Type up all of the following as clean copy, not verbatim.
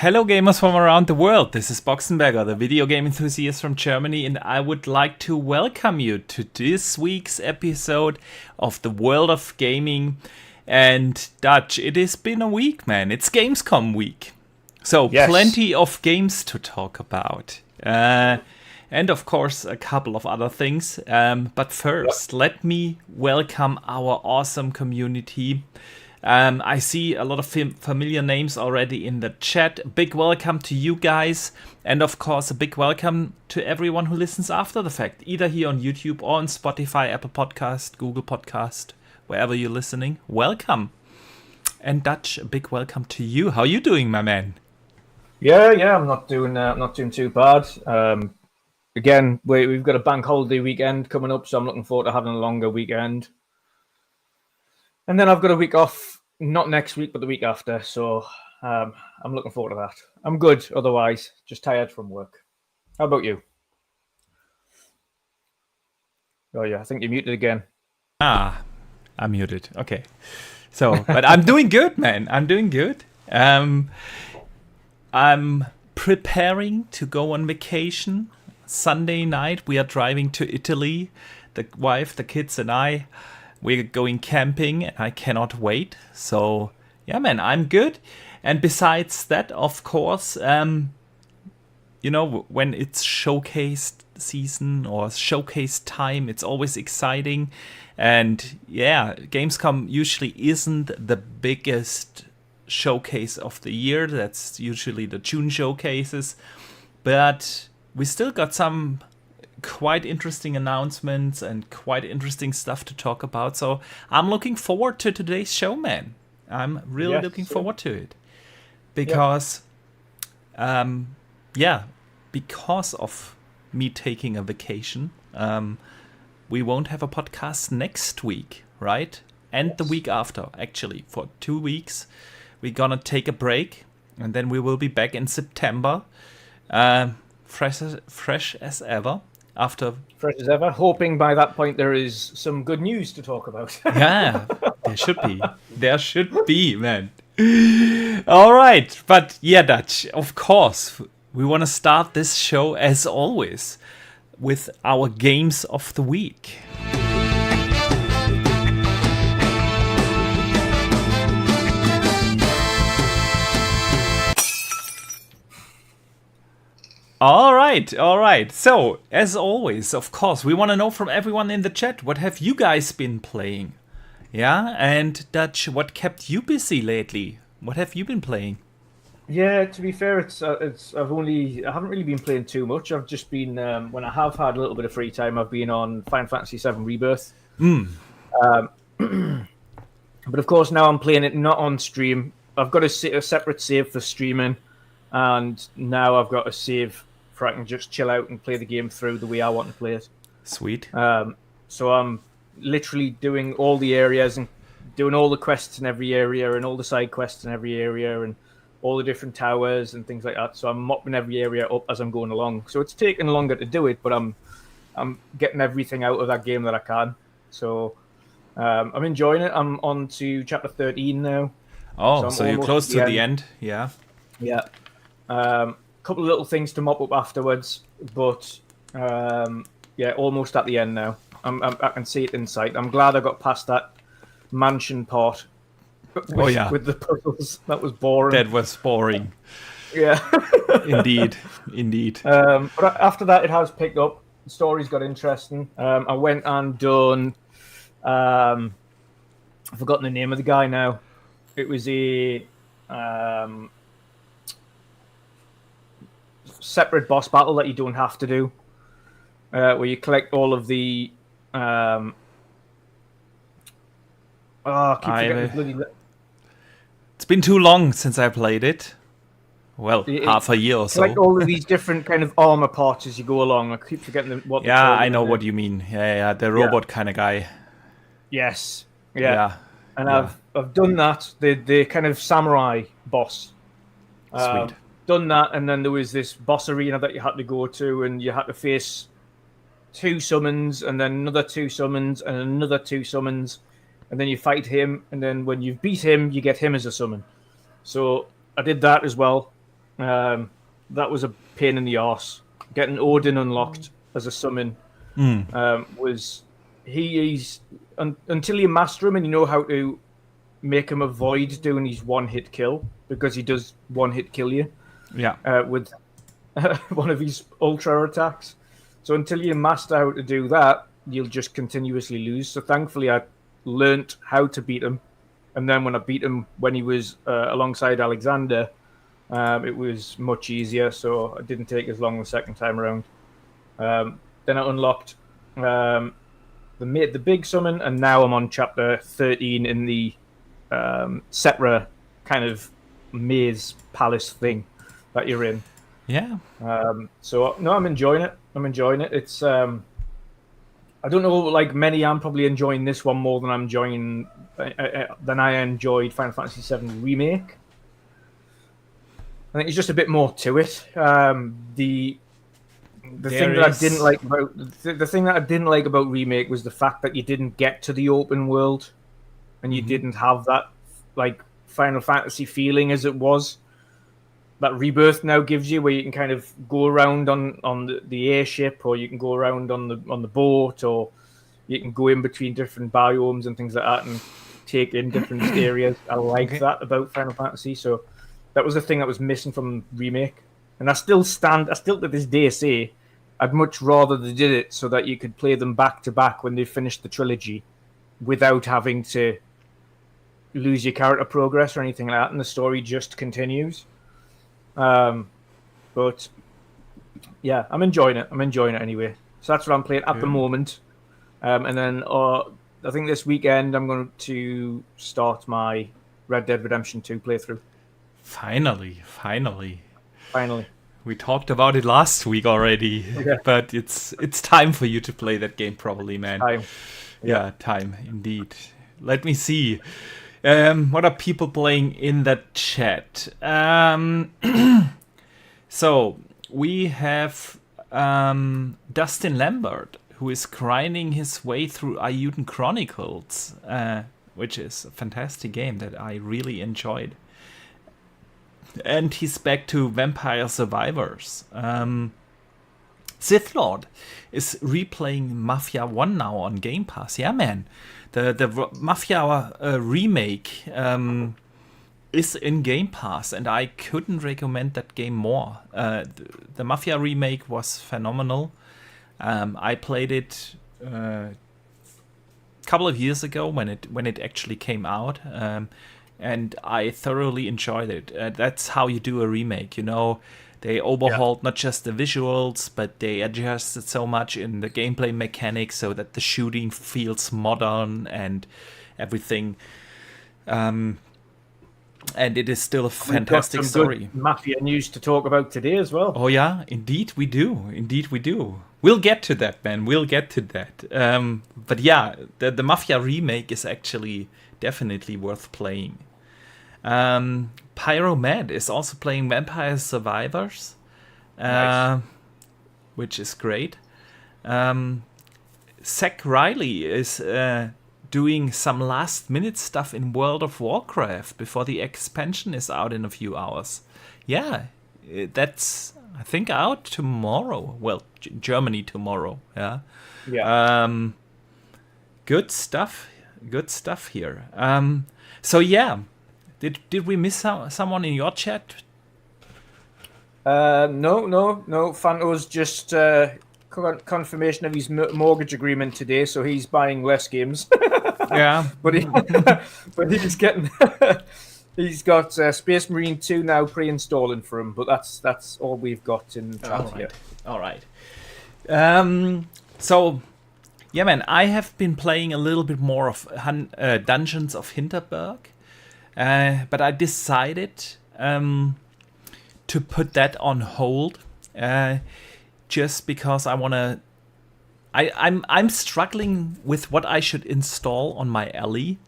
Hello gamers from around the world, this is Boxenberger, the video game enthusiast from Germany, and I would like to welcome you to this week's episode of the World of Gaming. And Dutch, it has been a week, man. It's Gamescom week. So Yes. Plenty of games to talk about. And of course a couple of other things. But first, let me welcome our awesome community. I see a lot of familiar names already in the chat. Big welcome to you guys. And of course, a big welcome to everyone who listens after the fact, either here on YouTube or on Spotify, Apple Podcast, Google Podcast, wherever you're listening. Welcome. And Dutch, a big welcome to you. How are you doing, my man? Yeah, I'm not doing too bad. Again, we've got a bank holiday weekend coming up, so I'm looking forward to having a longer weekend. And then I've got a week off, not next week, but the week after. So I'm looking forward to that. I'm good, otherwise, just tired from work. How about you? Oh yeah, I think you're muted again. I'm muted. Okay. So, but I'm doing good, man. I'm doing good. I'm preparing to go on vacation. Sunday night, we are driving to Italy. The wife, the kids, and I. We're going camping, and I cannot wait. So, yeah, man, I'm good. And besides that, of course, when it's showcase season or showcase time, it's always exciting. And yeah, Gamescom usually isn't the biggest showcase of the year. That's usually the June showcases. But we still got some quite interesting announcements and quite interesting stuff to talk about. So I'm looking forward to today's show, man. I'm really looking forward to it. Because, because of me taking a vacation, we won't have a podcast next week, right? And the week after, actually. For 2 weeks, we're gonna take a break. And then we will be back in September. Fresh as ever. Fresh as ever. Hoping by that point there is some good news to talk about. Yeah, there should be. There should be, man. All right. But yeah, Dutch, of course, we want to start this show, as always, with our games of the week. All right. So, as always, of course, we want to know from everyone in the chat, what have you guys been playing? Yeah, and Dutch, what kept you busy lately? What have you been playing? Yeah, to be fair, I haven't really been playing too much. I've just been when I have had a little bit of free time, I've been on Final Fantasy VII Rebirth. But of course, now I'm playing it not on stream. I've got a separate save for streaming, and now I've got a save for I can just chill out and play the game through the way I want to play it. Sweet. So I'm literally doing all the areas and doing all the quests in every area and all the side quests in every area and all the different towers and things like that. So I'm mopping every area up as I'm going along. So it's taking longer to do it, but I'm getting everything out of that game that I can. So I'm enjoying it. I'm on to chapter 13 now. Oh, so you're close to the end. Yeah. Yeah. Couple of little things to mop up afterwards, but almost at the end now. I can see it in sight. I'm glad I got past that mansion part. With the puzzles, that was boring. That was boring. Yeah, indeed. But after that, it has picked up. The story's got interesting. I went and done. I've forgotten the name of the guy now. It was a separate boss battle that you don't have to do, where you collect all of the. I keep forgetting the bloody. It's been too long since I played it. Well, half a year or so. Collect all of these different kind of armor parts as you go along. I keep forgetting what. Yeah, I know what you mean. Yeah, the robot kind of guy. Yes. Yeah. And I've done that. The kind of samurai boss. Sweet. Done that, and then there was this boss arena that you had to go to, and you had to face 2 summons, and then another 2 summons, and another 2 summons, and then you fight him, and then when you've beat him, you get him as a summon. So I did that as well. That was a pain in the arse. Getting Odin unlocked as a summon was he's until you master him and you know how to make him avoid doing his one-hit kill, because he does one-hit kill you Yeah. with one of his ultra attacks. So until you master how to do that, you'll just continuously lose. So thankfully, I learnt how to beat him, and then when I beat him when he was alongside Alexander, it was much easier. So it didn't take as long the second time around. Then I unlocked the big summon, and now I'm on chapter 13 in the Setra kind of maze palace thing that you're in. Yeah. So no, I'm enjoying it. It's I don't know, like many, I'm probably enjoying this one more than I'm enjoying than I enjoyed Final Fantasy VII Remake. I think it's just a bit more to it. The thing that I didn't like about the thing that I didn't like about Remake was the fact that you didn't get to the open world, and you didn't have that like Final Fantasy feeling as it was. That Rebirth now gives you, where you can kind of go around on the airship, or you can go around on the boat, or you can go in between different biomes and things like that, and take in different areas. I like that about Final Fantasy. So that was the thing that was missing from Remake, and I still to this day say I'd much rather they did it so that you could play them back to back when they finished the trilogy, without having to lose your character progress or anything like that, and the story just continues. But yeah, I'm enjoying it. Anyway. So that's what I'm playing at the moment. And then I think this weekend I'm going to start my Red Dead Redemption 2 playthrough. Finally. We talked about it last week already, but it's time for you to play that game probably, man. Time. Yeah, time indeed. Let me see. What are people playing in the chat? So we have Dustin Lambert, who is grinding his way through Ayuden Chronicles, which is a fantastic game that I really enjoyed. And he's back to Vampire Survivors. Sith Lord is replaying Mafia 1 now on Game Pass. Yeah, man. The Mafia remake is in Game Pass, and I couldn't recommend that game more. The Mafia remake was phenomenal. I played it a couple of years ago when it actually came out, and I thoroughly enjoyed it. That's how you do a remake, you know. They overhauled not just the visuals, but they adjusted so much in the gameplay mechanics so that the shooting feels modern and everything. And it is still a fantastic story. Good Mafia news to talk about today as well. Oh yeah, indeed we do. We'll get to that, man. But yeah, the Mafia remake is actually definitely worth playing. Pyromed is also playing Vampire Survivors, nice. Which is great. Zach Riley is doing some last-minute stuff in World of Warcraft before the expansion is out in a few hours. Yeah, that's, I think, out tomorrow. Well, Germany tomorrow, yeah. Good stuff here. So, yeah. Did we miss someone in your chat? No. Fanto's just confirmation of his mortgage agreement today, so he's buying less games. Yeah, but he's getting he's got Space Marine 2 now pre-installing for him. But that's all we've got in chat here. All right. So, yeah, man, I have been playing a little bit more of Dungeons of Hinterberg. But I decided to put that on hold, just because I want to. I'm struggling with what I should install on my Ellie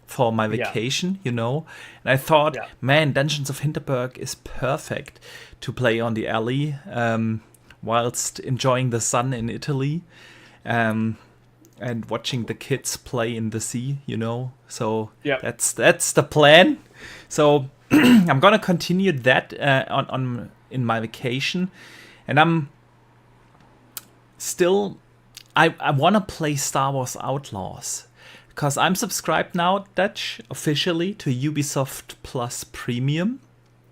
for my vacation, you know. And I thought, man, Dungeons of Hinterberg is perfect to play on the Ellie whilst enjoying the sun in Italy. And watching the kids play in the sea, you know. So that's the plan. So I'm gonna continue that in my vacation, and I'm still I want to play Star Wars Outlaws because I'm subscribed now, Dutch, officially to Ubisoft Plus Premium.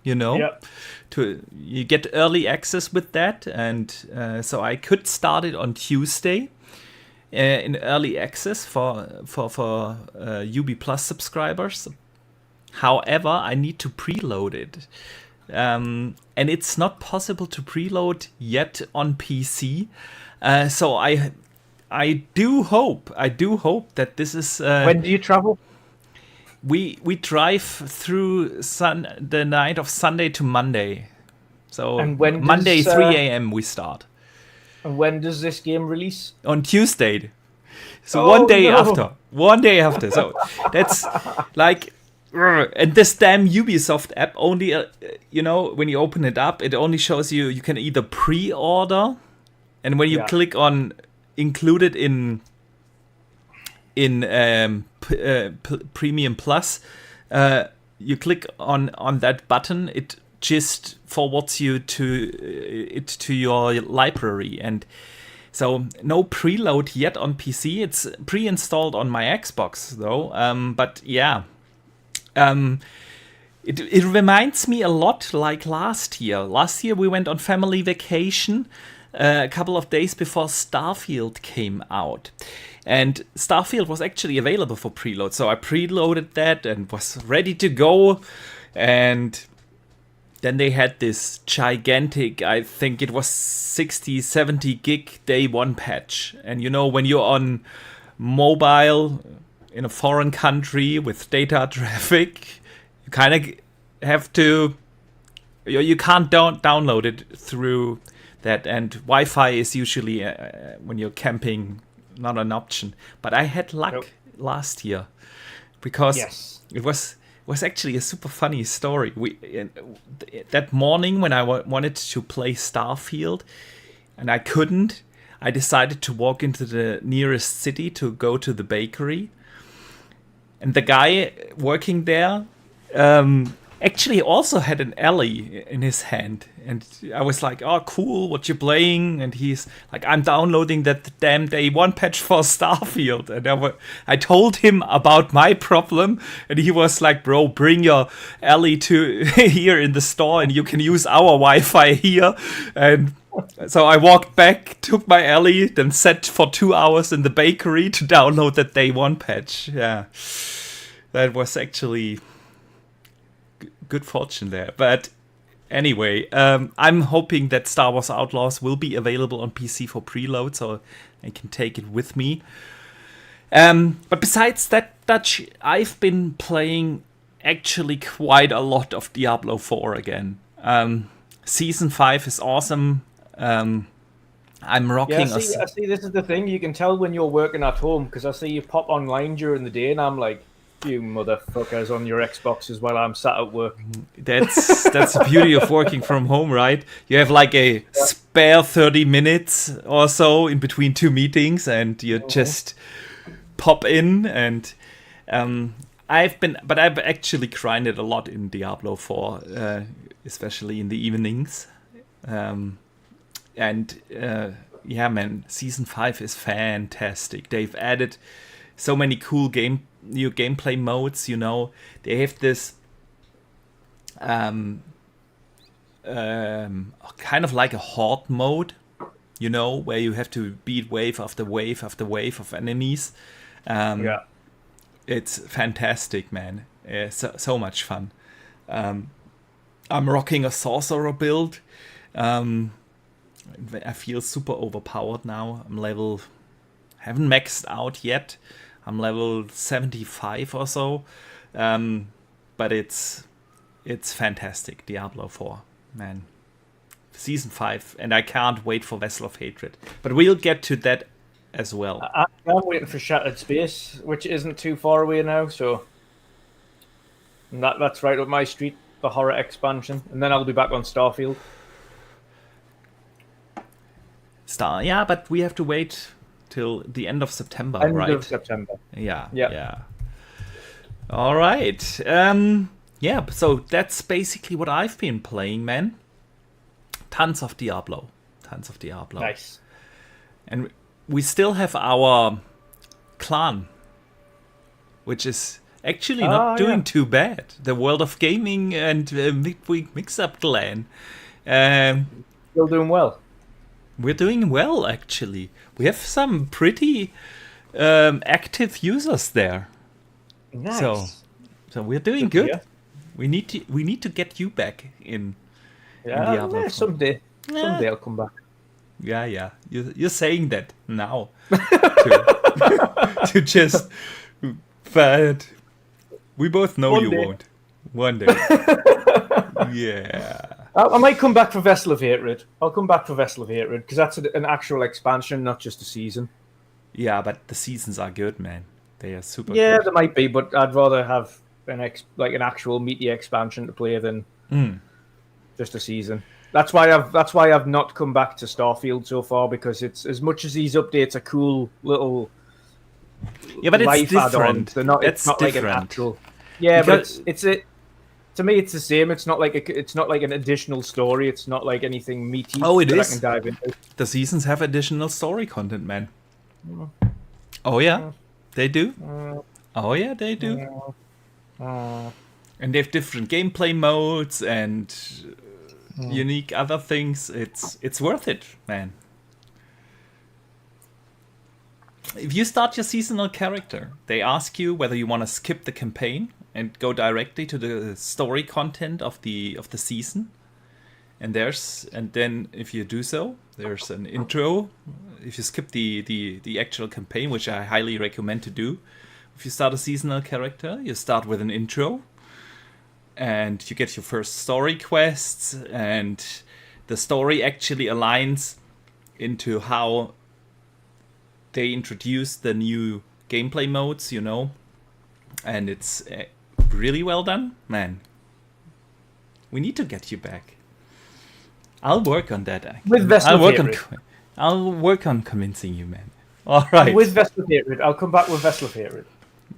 You know, Yep. You get early access with that, and so I could start it on Tuesday in early access for Ubi Plus subscribers. However, I need to preload it, and it's not possible to preload yet on PC. So I do hope that this is. When do you travel? We drive through the night of Sunday to Monday. So And when Monday does, 3 a.m. we start. And when does this game release? On Tuesday. So Oh, one day no. after. One day after. So that's like, and this damn Ubisoft app only, when you open it up, it only shows you can either pre-order, and when you click on included in Premium Plus, you click on that button, it just forwards you to your library. And so no preload yet on PC. It's pre-installed on my Xbox though. But yeah, it reminds me a lot like last year. Last year we went on family vacation a couple of days before Starfield came out. And Starfield was actually available for preload. So I preloaded that and was ready to go. And then they had this gigantic, I think it was 60, 70 gig day one patch. And when you're on mobile in a foreign country with data traffic, you kind of have to, you can't download it through that. And Wi-Fi is usually, when you're camping, not an option. But I had luck last year because it was actually a super funny story. That morning when I wanted to play Starfield and I couldn't, I decided to walk into the nearest city to go to the bakery. And the guy working there actually also had an Ellie in his hand. And I was like, oh, cool, what you playing? And he's like, I'm downloading that damn day one patch for Starfield. And I told him about my problem. And he was like, bro, bring your Ellie to here in the store and you can use our Wi-Fi here. And so I walked back, took my Ellie, then sat for 2 hours in the bakery to download that day one patch. Yeah, that was actually good fortune there. But anyway, I'm hoping that Star Wars Outlaws will be available on PC for preload, so I can take it with me. But besides that, Dutch, I've been playing actually quite a lot of Diablo 4 again. Season 5 is awesome. I'm rocking. I see. This is the thing. You can tell when you're working at home because I see you pop online during the day, and I'm like, you motherfuckers on your Xboxes while I'm sat at work. That's the beauty of working from home, right? You have like a spare 30 minutes or so in between two meetings, and you just pop in. And I've actually grinded a lot in Diablo 4, especially in the evenings. Yeah, man, Season 5 is fantastic. They've added so many cool new gameplay modes. They have this kind of like a horde mode, where you have to beat wave after wave after wave of enemies. It's fantastic, man. So much fun. I'm rocking a sorcerer build. I feel super overpowered now. Haven't maxed out yet. I'm level 75 or so. But it's fantastic, Diablo 4, man. Season 5, and I can't wait for Vessel of Hatred. But we'll get to that as well. I'm waiting for Shattered Space, which isn't too far away now, so that's right up my street, the horror expansion. And then I'll be back on Starfield. Yeah, but we have to wait till the end of September, right? End of September. Yeah. All right. yeah, so that's basically what I've been playing, man. Tons of Diablo. Nice. And we still have our clan, which is actually not doing too bad. The World of Gaming and Midweek Mix-Up clan. Still doing well. We're doing well, actually. We have some pretty active users there. Nice. So we're doing good. Yeah. We need to get you back in. Yeah, someday I'll come back. Yeah. You're saying that now. to just, but we both know you won't. One day. Yeah. I might come back for Vessel of Hatred. I'll come back for Vessel of Hatred because that's an actual expansion, not just a season. Yeah, but the seasons are good, man. They are super. Yeah, good. They might be, but I'd rather have an actual meaty expansion to play than just a season. That's why I've not come back to Starfield so far, because it's, as much as these updates are cool little but life it's different. They're not. It's not different. Like an actual. Yeah, because but it's it. To me, it's the same. It's not like an additional story. It's not like anything meaty. Oh, it is. I can dive into. The seasons have additional story content, man. Oh yeah, they do. Oh yeah, they do. And they have different gameplay modes and unique other things. It's worth it, man. If you start your seasonal character, they ask you whether you want to skip the campaign and go directly to the story content of the season. And then if you do so, there's an intro. If you skip the actual campaign, which I highly recommend to do, if you start a seasonal character, you start with an intro, and you get your first story quests, and the story actually aligns into how they introduce the new gameplay modes, and it's really well done, man. We need to get you back. I'll work on that. With Vessel of Hatred. I'll work on convincing you, man. All right. With Vessel of Hatred. I'll come back with Vessel of Hatred.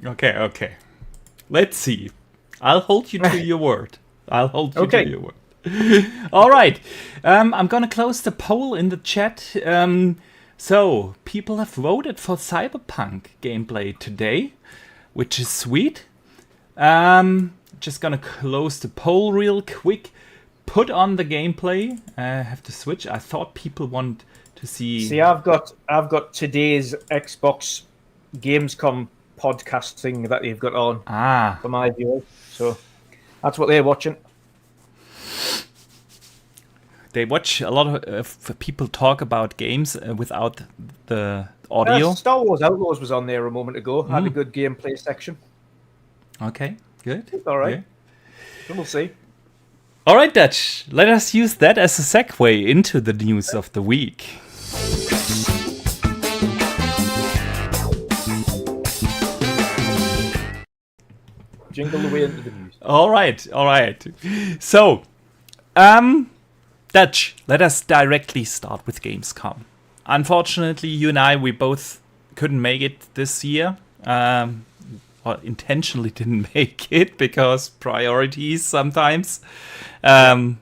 Okay. Let's see. I'll hold you to your word. To your word. All right. I'm going to close the poll in the chat. So, people have voted for Cyberpunk gameplay today, which is sweet. Just going to close the poll real quick. Put on the gameplay. I have to switch. I thought people want to see. See, I've got today's Xbox Gamescom podcast thing that you've got on for my viewers. So that's what they're watching. They watch a lot of people talk about games without the audio. Star Wars Outlaws was on there a moment ago. Had a good gameplay section. Okay, good. It's all right. Yeah. We'll see. All right, Dutch. Let us use that as a segue into the news of the week. Jingle away into the news. All right. So, Dutch, let us directly start with Gamescom. Unfortunately, you and I, we both couldn't make it this year. Or intentionally didn't make it because priorities sometimes. Especially.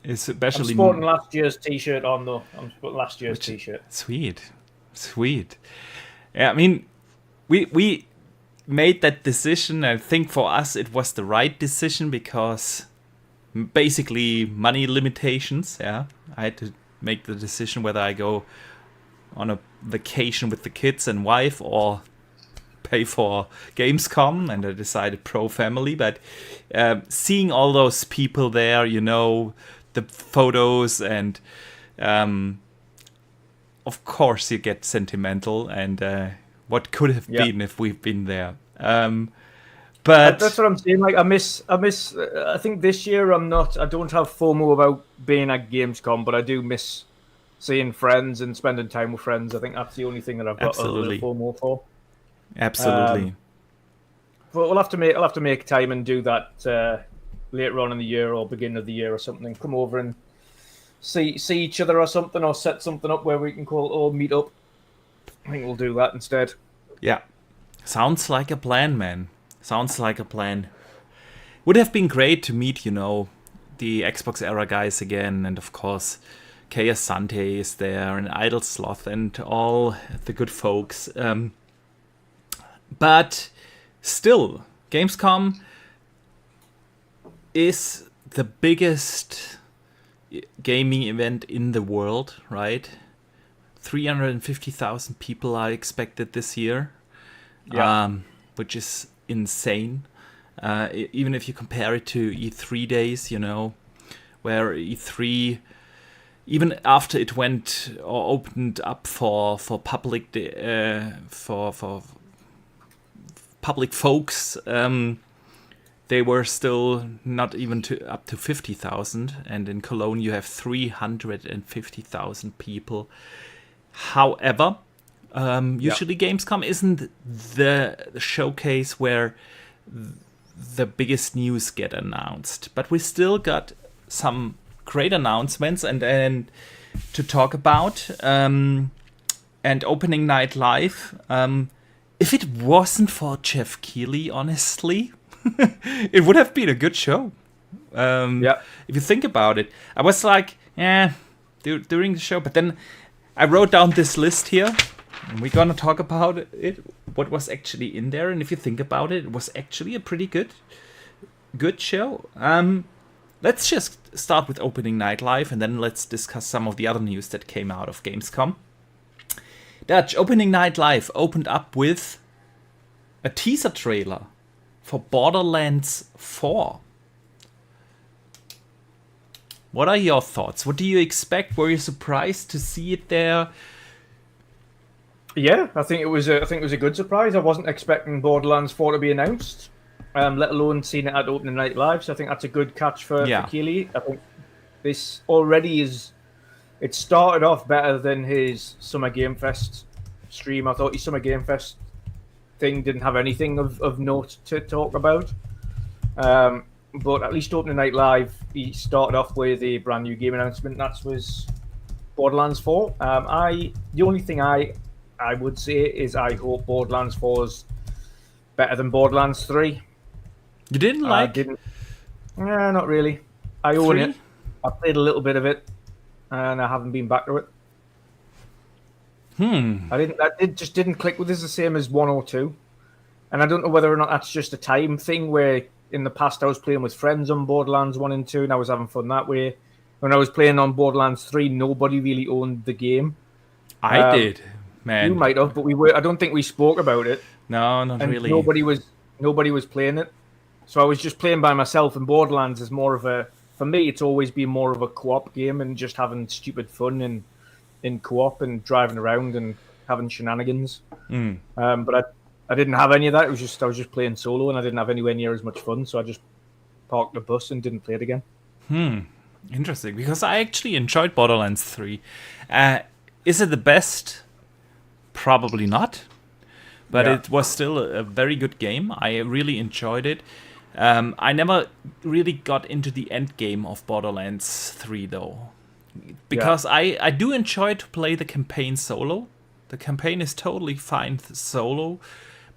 I'm sporting last year's t-shirt on though. I'm sporting last year's t-shirt. Sweet. Yeah, I mean, we made that decision. I think for us it was the right decision because basically money limitations. Yeah, I had to make the decision whether I go on a vacation with the kids and wife or pay for Gamescom, and I decided pro family. But seeing all those people there, the photos, and of course you get sentimental, and what could have been if we've been there. But that's what I'm saying. Like I miss. I think this year I don't have FOMO about being at Gamescom, but I do miss seeing friends and spending time with friends. I think that's the only thing that I've got a little FOMO for. Absolutely. But I'll have to make time and do that later on in the year or beginning of the year or something. Come over and see each other or something, or set something up where we can meet up. I think we'll do that instead. Yeah. Sounds like a plan, man. Sounds like a plan. would have been great to meet, the Xbox era guys again, and of course, K.S. Sante is there, and Idle Sloth, and all the good folks. But still, Gamescom is the biggest gaming event in the world, right? 350,000 people are expected this year, which is insane. Even if you compare it to E3 days, where E3, even after it went or opened up for public for public folks, they were still not even up to 50,000, and in Cologne you have 350,000 people. However, usually Gamescom isn't the showcase where the biggest news get announced, but we still got some great announcements and to talk about, and opening night live. If it wasn't for Jeff Keighley, honestly, it would have been a good show. If you think about it, I was like, during the show, but then I wrote down this list here, and we're gonna talk about it. What was actually in there, and if you think about it, it was actually a pretty good show. Let's just start with opening night live, and then let's discuss some of the other news that came out of Gamescom. Dutch, opening night live opened up with a teaser trailer for Borderlands 4. What are your thoughts? What do you expect? Were you surprised to see it there? Yeah, I think it was a good surprise. I wasn't expecting Borderlands 4 to be announced, let alone seeing it at opening night live. So I think that's a good catch for Keighley. I think this already is. It started off better than his Summer Game Fest stream. I thought his Summer Game Fest thing didn't have anything of note to talk about. But at least opening night live, he started off with a brand new game announcement. That was Borderlands 4. The only thing I would say is I hope Borderlands 4 is better than Borderlands 3. You didn't like? I didn't. Not really. I own it. I played a little bit of it, and I haven't been back to it. It just didn't click with us the same as 1 or 2. And I don't know whether or not that's just a time thing where in the past I was playing with friends on Borderlands 1 and 2 and I was having fun that way. When I was playing on Borderlands 3, nobody really owned the game. I did, man. You might have, but I don't think we spoke about it. No, not really. Nobody was playing it. So I was just playing by myself, and Borderlands is more of for me, it's always been more of a co-op game and just having stupid fun in co-op and driving around and having shenanigans. But I didn't have any of that. I was just playing solo, and I didn't have anywhere near as much fun. So I just parked the bus and didn't play it again. Interesting, because I actually enjoyed Borderlands 3. Is it the best? Probably not. But it was still a very good game. I really enjoyed it. I never really got into the end game of Borderlands 3, though. Because I do enjoy to play the campaign solo. The campaign is totally fine solo.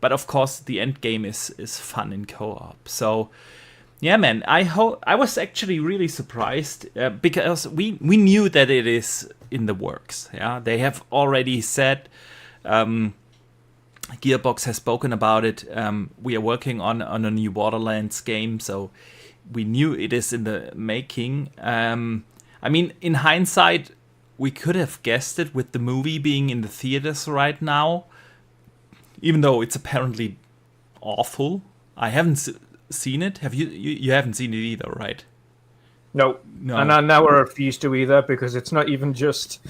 But of course, the end game is fun in co-op. So, yeah, man, I was actually really surprised because we knew that it is in the works. Yeah, they have already said, Gearbox has spoken about it. We are working on a new Borderlands game, so we knew it is in the making. I mean, in hindsight, we could have guessed it with the movie being in the theaters right now. Even though it's apparently awful. I haven't seen it. Have you? You haven't seen it either, right? No. And I now refuse to either, because it's not even just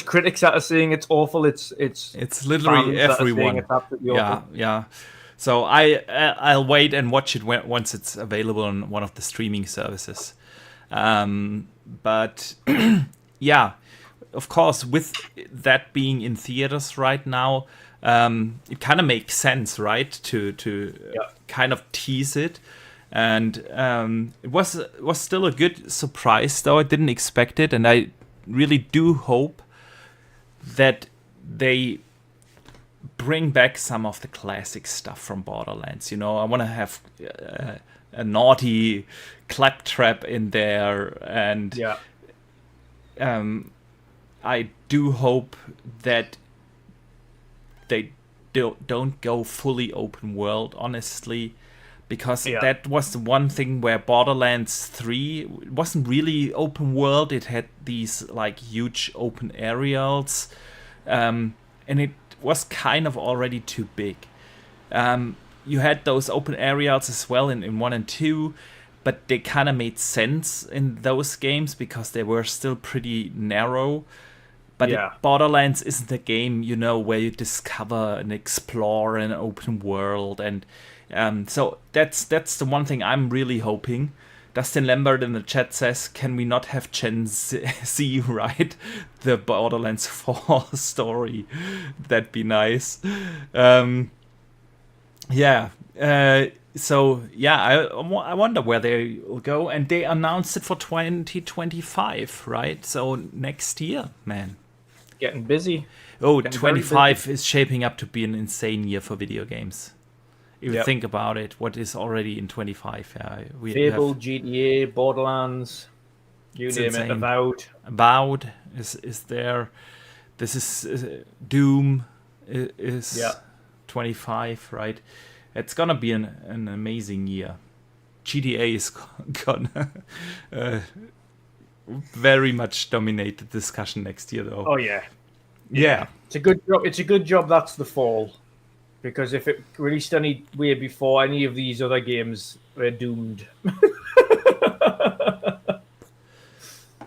critics that are saying it's awful. It's literally everyone. It's absolutely awful. Yeah. So I'll wait and watch it once it's available on one of the streaming services. But yeah, of course, with that being in theaters right now. It kind of makes sense, right, to kind of tease it, and it was still a good surprise, though. I didn't expect it, and I really do hope that they bring back some of the classic stuff from Borderlands. I want to have a naughty claptrap in there, and Yeah. I do hope that they don't go fully open world, honestly, because that was the one thing where Borderlands 3 wasn't really open world. It had these like huge open areas, and it was kind of already too big. You had those open areas as well in 1 and 2, but they kind of made sense in those games because they were still pretty narrow. But Borderlands isn't a game, where you discover and explore an open world. And so that's the one thing I'm really hoping. Dustin Lambert in the chat says, can we not have Gen Z write the Borderlands 4 story? That'd be nice. I wonder where they will go. And they announced it for 2025, right? So next year, man. Getting busy. Oh, 25 is shaping up to be an insane year for video games. If you think about it, what is already in 25? Fable, GTA, Borderlands, you name it. Avowed is there. This is Doom is 25, right? It's gonna be an amazing year. GTA is gonna very much dominate the discussion next year, though. Oh yeah. Yeah. It's a good job. It's a good job that's the fall, because if it released any way before any of these other games, we're doomed.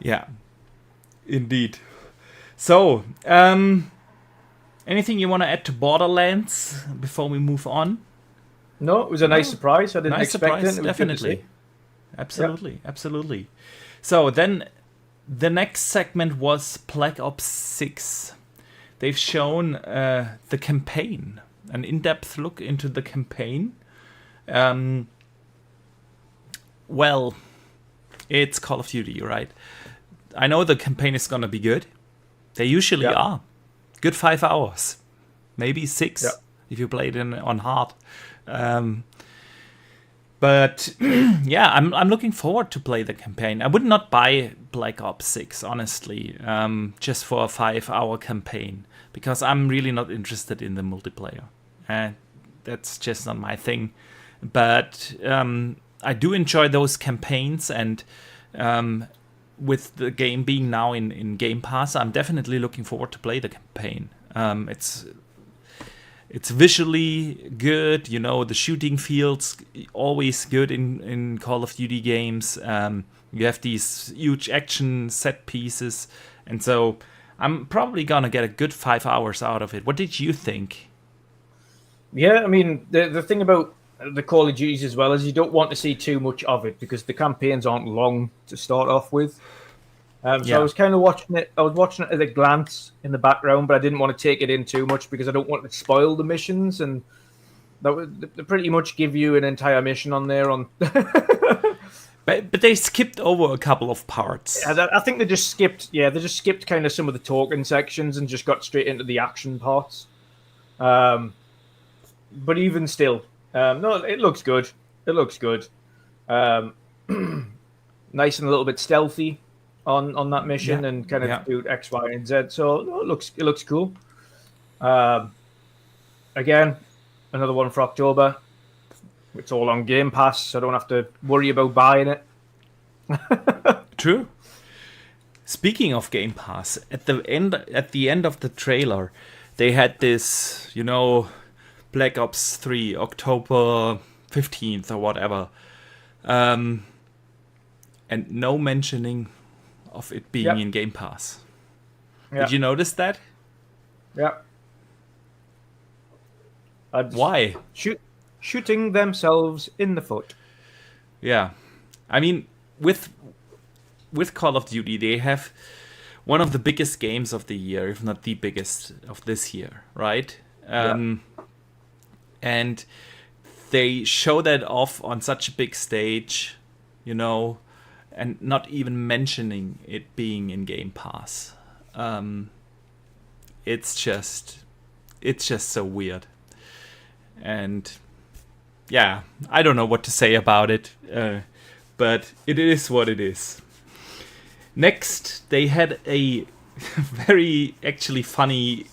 Yeah, indeed. So, anything you want to add to Borderlands before we move on? No, it was a nice surprise. I didn't expect it. Definitely. Absolutely. So then the next segment was Black Ops 6. They've shown the campaign, an in-depth look into the campaign. Well, it's Call of Duty, right? I know the campaign is going to be good. They usually are. Good 5 hours. Maybe 6 if you play it on hard. But I'm looking forward to play the campaign. I would not buy Black Ops 6, honestly, just for a 5-hour campaign, because I'm really not interested in the multiplayer. That's just not my thing. But I do enjoy those campaigns, and with the game being now in Game Pass, I'm definitely looking forward to play the campaign. It's visually good, the shooting feels always good in Call of Duty games. You have these huge action set pieces, and so I'm probably gonna get a good 5 hours out of it. What did you think? Yeah, I mean, the thing about the Call of Duties as well is you don't want to see too much of it, because the campaigns aren't long to start off with. I was kind of watching it. I was watching it at a glance in the background, but I didn't want to take it in too much because I don't want to spoil the missions. And they pretty much give you an entire mission on there. But they skipped over a couple of parts. Yeah, I think they just skipped. Yeah, they just skipped kind of some of the talking sections and just got straight into the action parts. But even still, no, it looks good. It looks good. Nice and a little bit stealthy on that mission, and kind of do X, Y, and Z. So no, it looks cool. Again, another one for October. It's all on Game Pass, so I don't have to worry about buying it. True. Speaking of Game Pass, at the end of the trailer, they had this, Black Ops 3, October 15th or whatever, and no mentioning of it being in Game Pass. Did you notice that? Yeah. Why? Shooting themselves in the foot. Yeah. I mean, with Call of Duty, they have one of the biggest games of the year, if not the biggest of this year, right? And they show that off on such a big stage, and not even mentioning it being in Game Pass. It's it's just so weird. And yeah, I don't know what to say about it, but it is what it is. Next, they had a very actually funny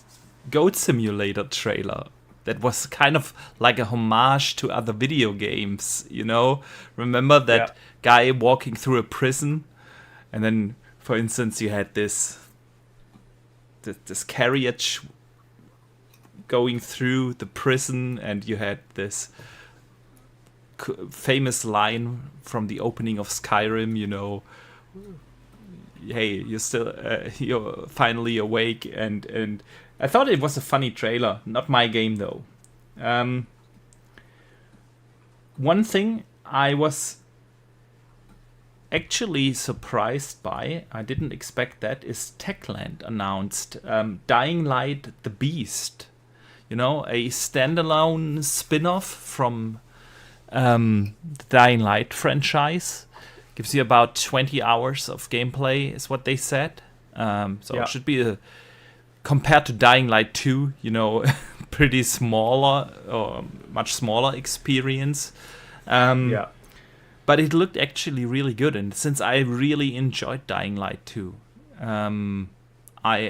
Goat Simulator trailer that was kind of like a homage to other video games, you know? Remember that guy walking through a prison? And then, for instance, you had this carriage going through the prison, and you had this famous line from the opening of Skyrim, you know, hey, you're finally awake, and I thought it was a funny trailer. Not my game though. One thing I was actually surprised by, I didn't expect that, is Techland announced Dying Light: The Beast. You know, a standalone spin-off from the Dying Light franchise. Gives you about 20 hours of gameplay, is what they said. It should be compared to Dying Light 2, you know, pretty smaller or much smaller experience. But it looked actually really good, and since I really enjoyed Dying Light 2, I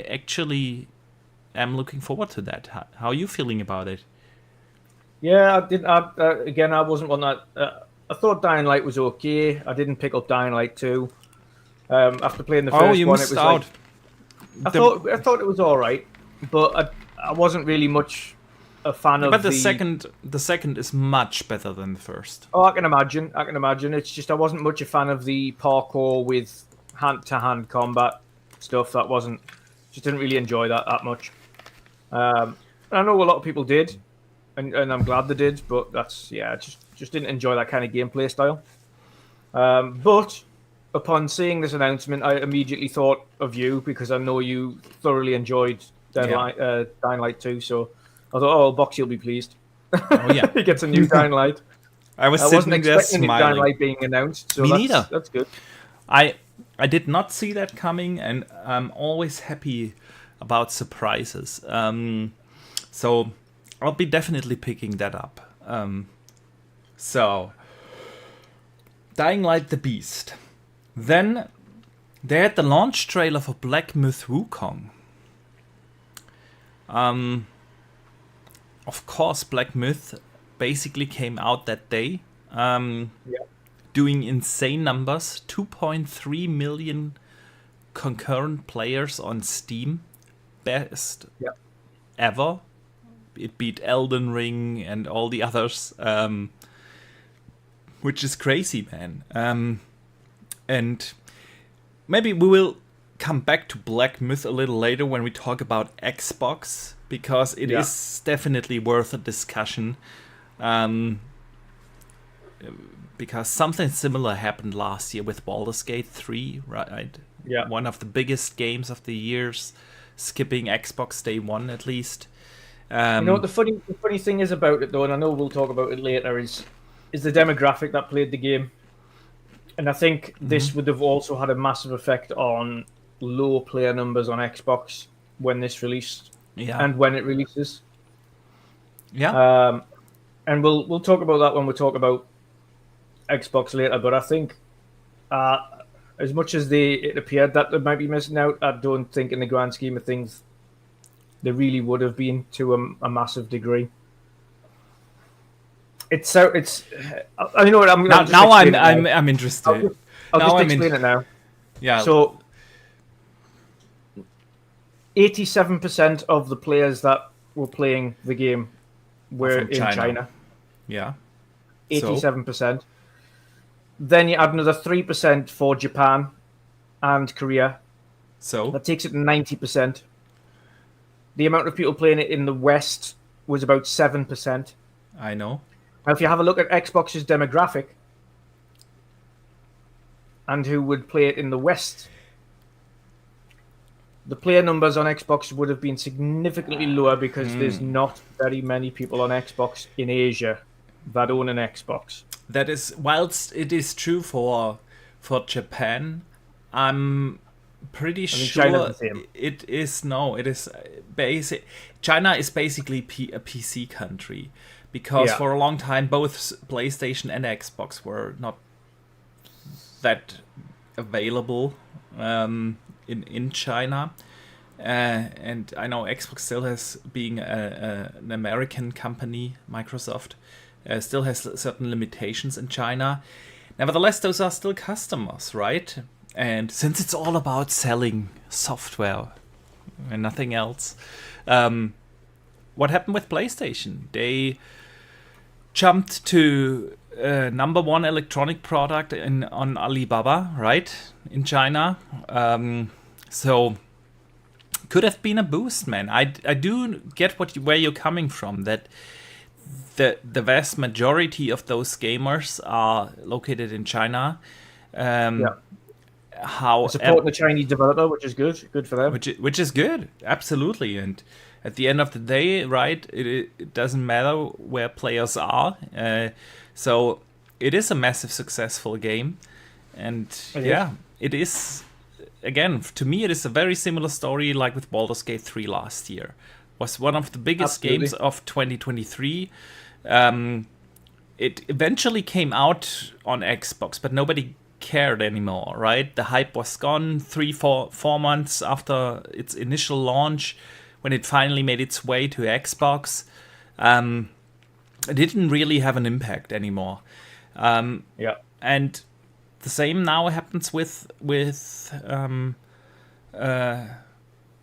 actually am looking forward to that. How are you feeling about it? Yeah, I did. Again, I wasn't one that. I thought Dying Light was okay. I didn't pick up Dying Light 2. After playing the first one, you missed out. I thought it was all right, but I wasn't really much a fan of. But the second is much better than the first. Oh, I can imagine. It's just I wasn't much a fan of the parkour with hand-to-hand combat stuff. Just didn't really enjoy that much. I know a lot of people did, and I'm glad they did, but just didn't enjoy that kind of gameplay style. But upon seeing this announcement, I immediately thought of you because I know you thoroughly enjoyed Dying Light 2. So I thought, oh, Boxy will be pleased. Oh yeah, he gets a new Dying Light. I wasn't expecting Dying Light being announced. So Me neither. That's good. I did not see that coming, and I'm always happy about surprises. So I'll be definitely picking that up. So, Dying Light: The Beast. Then they had the launch trailer for Black Myth Wukong. Of course, Black Myth basically came out that day, doing insane numbers. 2.3 million concurrent players on Steam. Best ever. It beat Elden Ring and all the others. Which is crazy, man. And maybe we will come back to Black Myth a little later when we talk about Xbox, because it is definitely worth a discussion. Because something similar happened last year with Baldur's Gate 3, right? Yeah. One of the biggest games of the years, skipping Xbox Day 1 at least. You know what the funny thing is about it, though, and I know we'll talk about it later, is the demographic that played the game. And I think this would have also had a massive effect on low player numbers on Xbox when this released and when it releases. Yeah. And we'll talk about that when we talk about Xbox later. But I think as much as it appeared that they might be missing out, I don't think in the grand scheme of things they really would have been to a massive degree. It's I know what I'm now I'm interested. I'll just explain it now. Yeah. So 87% of the players that were playing the game were in China. Yeah. 87%. Then you add another 3% for Japan and Korea. So that takes it to 90%. The amount of people playing it in the West was about 7%. I know. Now, if you have a look at Xbox's demographic and who would play it in the West, the player numbers on Xbox would have been significantly lower because there's not very many people on Xbox in Asia that own an Xbox. That is, whilst it is true for Japan, I'm pretty I mean, sure China's the same. it is. No, it is basic. China is basically a PC country because Yeah. for a long time both PlayStation and Xbox were not that available in China. And I know Xbox still has, being an American company, Microsoft, still has certain limitations in China. Nevertheless, those are still customers, right? And since it's all about selling software and nothing else, what happened with PlayStation? They jumped to number one electronic product on Alibaba, right, in China. So could have been a boost, man. I do get where you're coming from, that the vast majority of those gamers are located in China. Yeah. How Supporting the Chinese developer, which is good for them. which is good, absolutely. And at the end of the day, right, it doesn't matter where players are. So it is a massive successful game, and it is. Again, to me, it is a very similar story like with Baldur's Gate 3 last year. Was one of the biggest games of 2023. It eventually came out on Xbox, but nobody cared anymore, right? The hype was gone 4 months after its initial launch, when it finally made its way to Xbox. It didn't really have an impact anymore. And the same now happens with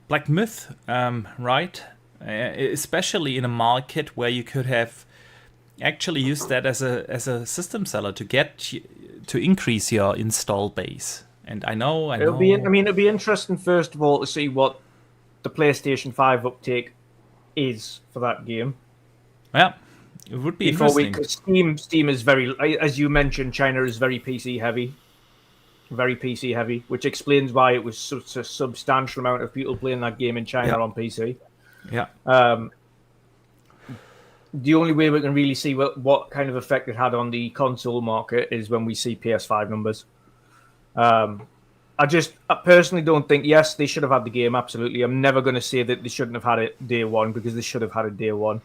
Black Myth, right? Especially in a market where you could have actually used that as a system seller to increase your install base. And I know. It'll be interesting first of all to see what the PlayStation 5 uptake is for that game. Yeah, it would be interesting. Because Steam is very, as you mentioned, China is very PC heavy, which explains why it was such a substantial amount of people playing that game in China on PC. Yeah. The only way we can really see what kind of effect it had on the console market is when we see PS5 numbers. I personally don't think, yes, they should have had the game, absolutely. I'm never going to say that they shouldn't have had it day one, because they should have had it day one.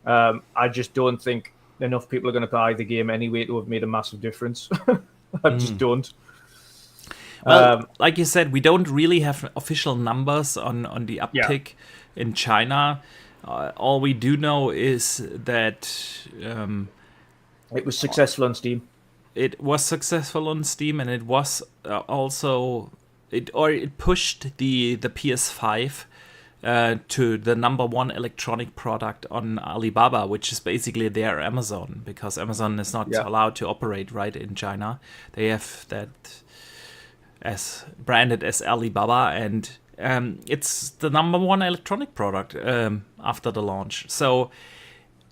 I just don't think enough people are going to buy the game anyway to have made a massive difference. I just don't. Well, like you said, we don't really have official numbers on the uptick in China. All we do know is that it was successful on Steam. It was successful on Steam, and it was also it pushed the PS5 to the number one electronic product on Alibaba, which is basically their Amazon, because Amazon is not allowed to operate right in China. They have that as branded as Alibaba, and it's the number one electronic product after the launch. So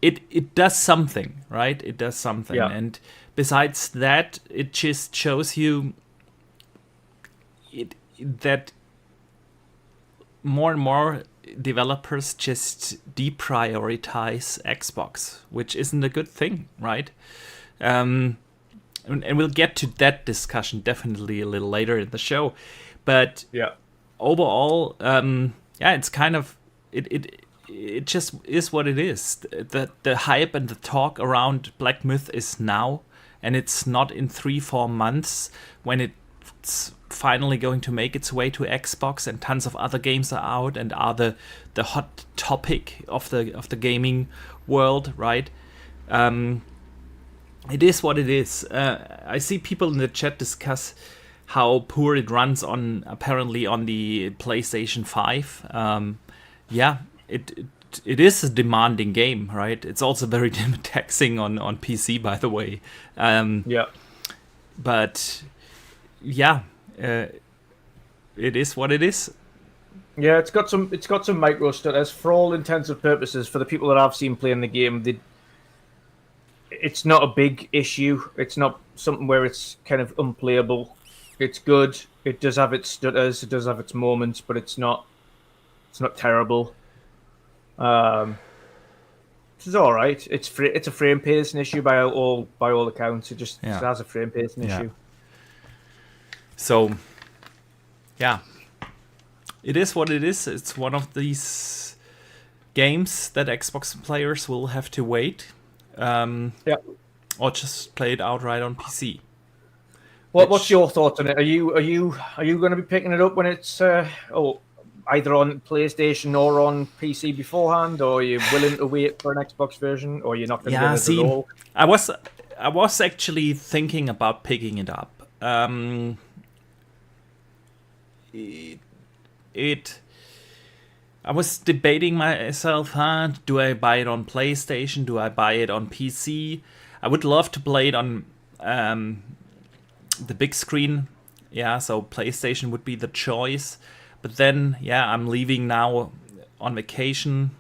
it does something, right? It does something. And besides that, it just shows you that more and more developers just deprioritize Xbox, which isn't a good thing, right? And we'll get to that discussion definitely a little later in the show. But overall, it's kind of it just is what it is. The hype and the talk around Black Myth is now, and it's not in 3-4 months when it's finally going to make its way to Xbox and tons of other games are out and are the hot topic of the gaming world, right? It is what it is. I see people in the chat discuss how poor it runs apparently on the PlayStation 5. It is a demanding game, right? It's also very taxing on PC, by the way. But it is what it is. Yeah, it's got some micro stutters. For all intents and purposes, for the people that I've seen playing the game, it's not a big issue. It's not something where it's kind of unplayable. It's good. It does have its stutters. It does have its moments, but it's not terrible. It's all right. It's a frame pacing issue by all accounts. It just has a frame pacing issue. So, yeah, it is what it is. It's one of these games that Xbox players will have to wait, or just play it outright on PC. What's your thoughts on it? Are you going to be picking it up when it's either on PlayStation or on PC beforehand, or are you willing to wait for an Xbox version, or you're not going to get it at all? I was actually thinking about picking it up. I was debating myself, do I buy it on PlayStation? Do I buy it on PC? I would love to play it on the big screen. Yeah, so PlayStation would be the choice. But then, I'm leaving now on vacation.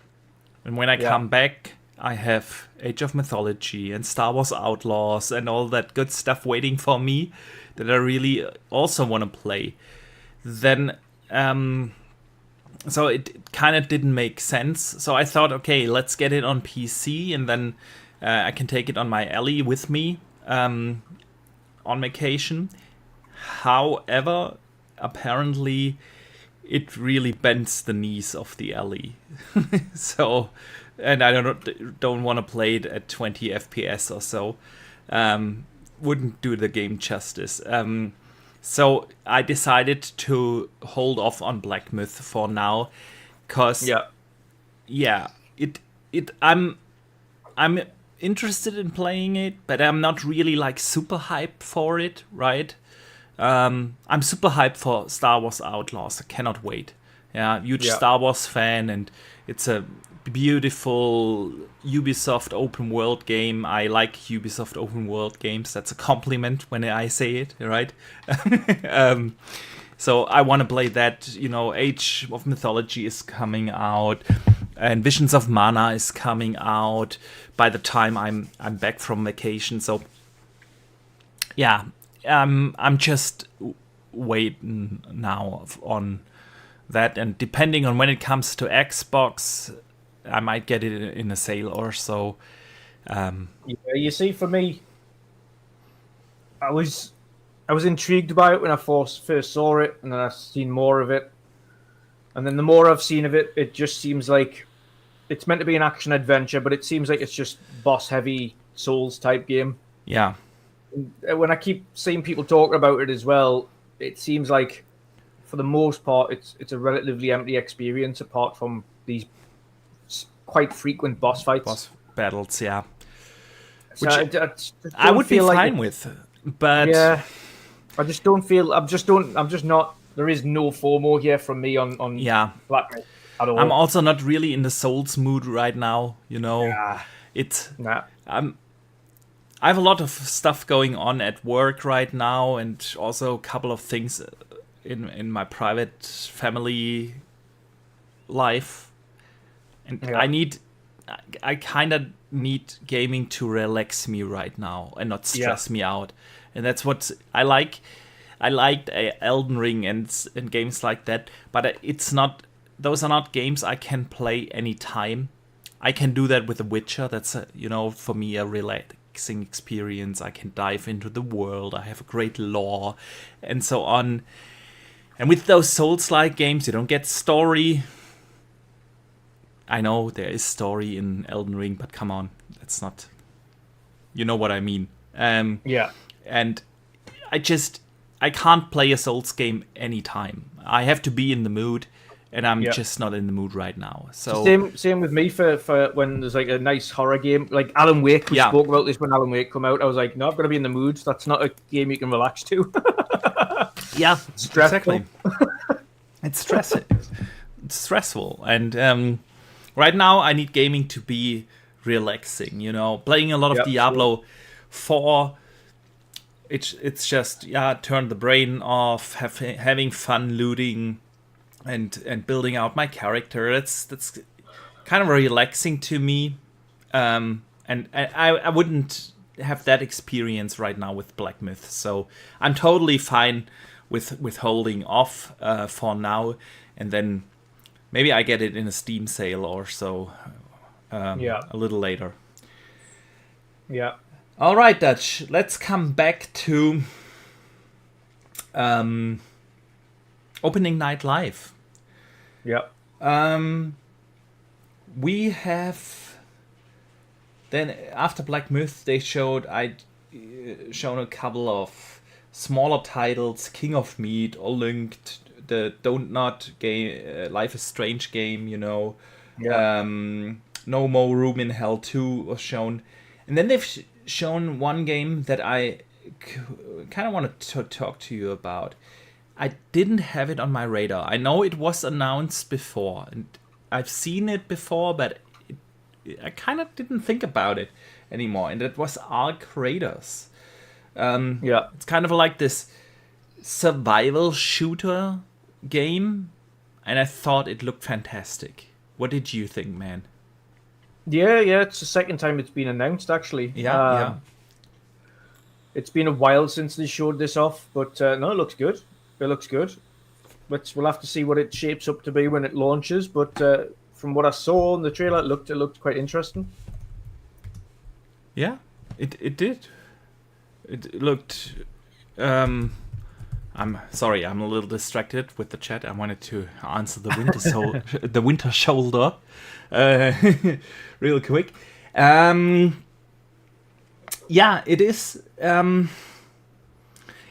And when I come back, I have Age of Mythology and Star Wars Outlaws and all that good stuff waiting for me that I really also want to play. Then, so it kind of didn't make sense. So I thought, okay, let's get it on PC, and then I can take it on my Ellie with me on vacation. However, apparently it really bends the knees of the Ellie. So, and I don't want to play it at 20 FPS or so. Wouldn't do the game justice. So I decided to hold off on Black Myth for now, cause I'm interested in playing it, but I'm not really like super hyped for it, right? I'm super hyped for Star Wars Outlaws. I cannot wait. Huge Star Wars fan, and it's a beautiful Ubisoft open world game. I like Ubisoft open world games. That's a compliment when I say it, right? So I want to play that. Age of Mythology is coming out, and Visions of Mana is coming out by the time I'm back from vacation. So I'm just waiting now on that, and depending on when it comes to Xbox, I might get it in a sale or so. You see, for me, I was intrigued by it when I first saw it, and then I've seen more of it, and then the more I've seen of it, it just seems like it's meant to be an action adventure, but it seems like it's just boss heavy Souls type game. Yeah. When I keep seeing people talking about it as well, it seems like for the most part it's a relatively empty experience apart from these quite frequent boss fights. Boss battles, yeah. So Which I would be fine with, but yeah, I just don't feel. I'm just not. There is no FOMO here from me on Black Myth at all. I'm also not really in the Souls mood right now. I have a lot of stuff going on at work right now, and also a couple of things in my private family life. And I kind of need gaming to relax me right now and not stress me out. And that's what I like. I liked Elden Ring and games like that, but those are not games I can play anytime. I can do that with The Witcher. That's for me a relaxing experience. I can dive into the world. I have a great lore and so on. And with those Souls-like games, you don't get story. I know there is story in Elden Ring, but come on, that's not. You know what I mean? And I can't play a Souls game anytime. I have to be in the mood, and I'm just not in the mood right now. So same with me for when there's like a nice horror game, like Alan Wake. We spoke about this when Alan Wake come out. I was like, no, I've got to be in the mood. That's not a game you can relax to. It's stressful. Exactly. It's stressful. It's stressful, and right now I need gaming to be relaxing. Playing a lot of Diablo 4. It's just turn the brain off, having fun looting, and building out my character. That's kind of relaxing to me, and I wouldn't have that experience right now with Black Myth. So I'm totally fine with holding off for now, and then maybe I get it in a Steam sale or so a little later. Yeah. All right, Dutch. Let's come back to opening night live. Yeah. We have then after Black Myth they showed shown a couple of smaller titles, King of Meat, All Linked, the Don't Not game, Life is Strange game, you know. Yeah. No More Room in Hell 2 was shown, and then they've shown one game that I kind of wanted to talk to you about. I didn't have it on my radar. I know it was announced before, and I've seen it before, but I kind of didn't think about it anymore. And it was Ark Raiders. Yeah. It's kind of like this survival shooter game, and I thought it looked fantastic. What did you think, man? Yeah, it's the second time it's been announced, actually. Yeah. It's been a while since they showed this off, but no, it looks good. It looks good. But we'll have to see what it shapes up to be when it launches. But from what I saw in the trailer, it looked quite interesting. Yeah, it did. It looked. I'm sorry, I'm a little distracted with the chat. I wanted to answer the winter shoulder, real quick. Yeah, it is.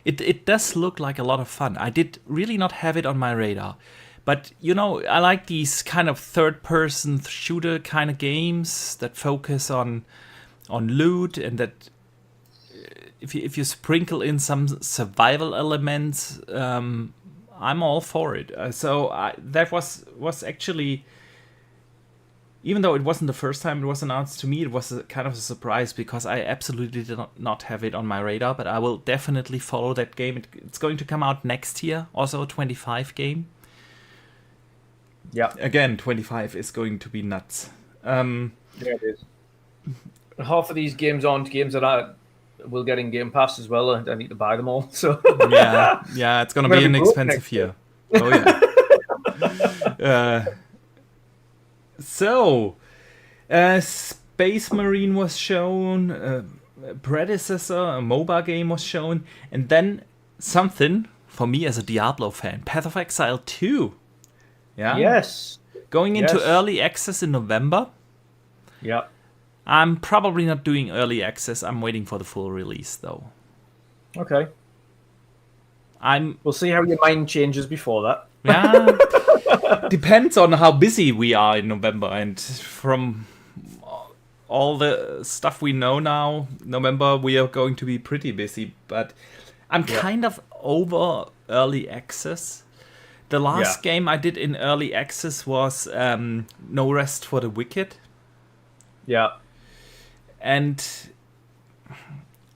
It does look like a lot of fun. I did really not have it on my radar. But, you know, I like these kind of third-person shooter kind of games that focus on loot, and that if you sprinkle in some survival elements, I'm all for it. That was actually, even though it wasn't the first time it was announced to me, it was kind of a surprise because I absolutely did not have it on my radar. But I will definitely follow that game. It's going to come out next year, also a 25 game. Yeah. Again, 25 is going to be nuts. Yeah, it is. Half of these games aren't games that I will get in Game Pass as well. I need to buy them all. So yeah, it's going to be an expensive year. Oh yeah. Space Marine was shown. Predecessor, a MOBA game was shown, and then something for me as a Diablo fan, Path of Exile 2. Yeah. Yes. Going into early access in November. Yeah. I'm probably not doing early access. I'm waiting for the full release, though. Okay. We'll see how your mind changes before that. Yeah. Depends on how busy we are in November, and from all the stuff we know now, November we are going to be pretty busy. But I'm kind of over early access. The last game I did in early access was No Rest for the Wicked. Yeah. And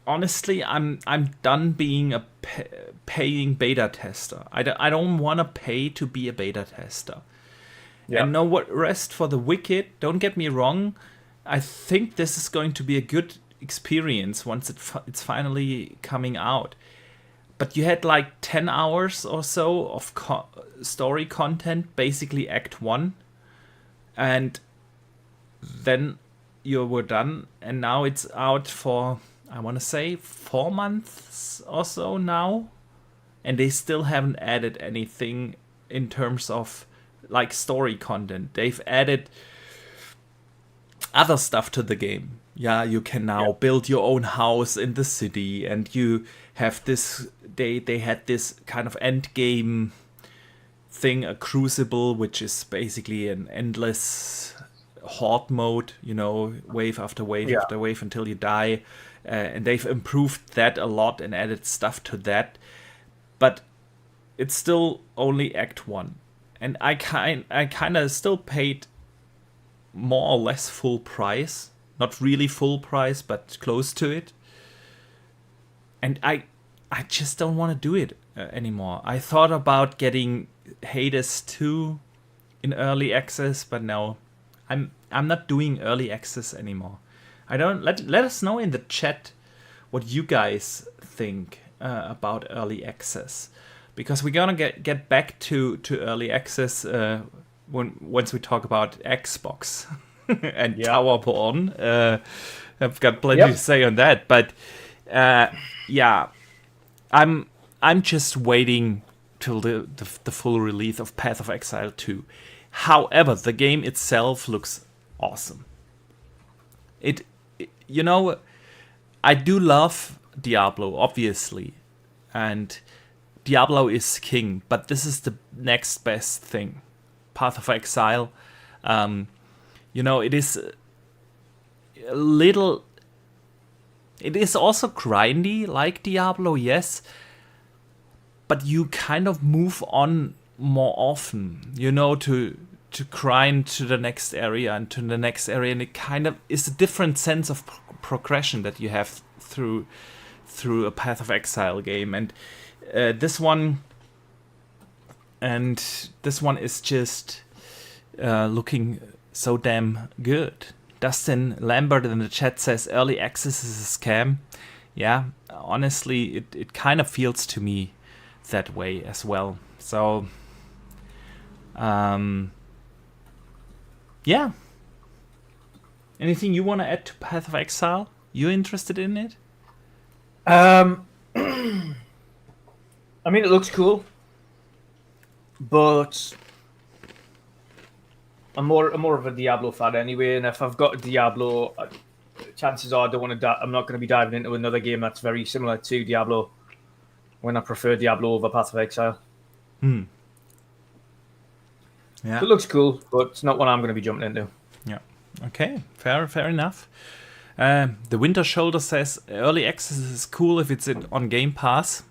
honestly, I'm done being a paying beta tester. I don't want to pay to be a beta tester. Yeah. And No Rest for the Wicked, don't get me wrong, I think this is going to be a good experience once it's finally coming out. But you had like 10 hours or so of story content, basically Act 1. And then you were done. And now it's out for, I want to say, 4 months or so now. And they still haven't added anything in terms of like story content. They've added other stuff to the game. Yeah, you can now build your own house in the city, and you have this. They had this kind of end game thing, a crucible, which is basically an endless horde mode. You know, wave after wave after wave until you die, and they've improved that a lot and added stuff to that. But it's still only Act 1, and I kind of still paid more or less full price. Not really full price, but close to it. And I just don't want to do it anymore. I thought about getting Hades 2 in early access, but no, I'm not doing early access anymore. I don't let us know in the chat what you guys think about early access, because we're gonna get back to early access once we talk about Xbox. And Towerborn. I've got plenty to say on that, but I'm just waiting till the full release of Path of Exile 2. However, the game itself looks awesome. You know, I do love Diablo, obviously, and Diablo is king, but this is the next best thing. Path of Exile, you know, it is a little... It is also grindy, like Diablo, yes, but you kind of move on more often, you know, to grind to the next area and to the next area, and it kind of is a different sense of progression that you have through a Path of Exile game, and this one is just looking so damn good. Dustin Lambert in the chat says early access is a scam. Yeah, honestly, it kind of feels to me that way as well. So, yeah. Anything you want to add to Path of Exile? You interested in it? I mean, it looks cool, but I'm more of a Diablo fan anyway. And if I've got a Diablo, chances are I'm not going to be diving into another game that's very similar to Diablo. When I prefer Diablo over Path of Exile. Yeah, so it looks cool, but it's not one I'm going to be jumping into. Yeah. Okay. Fair enough. The Winter Shoulder says early access is cool if it's on Game Pass.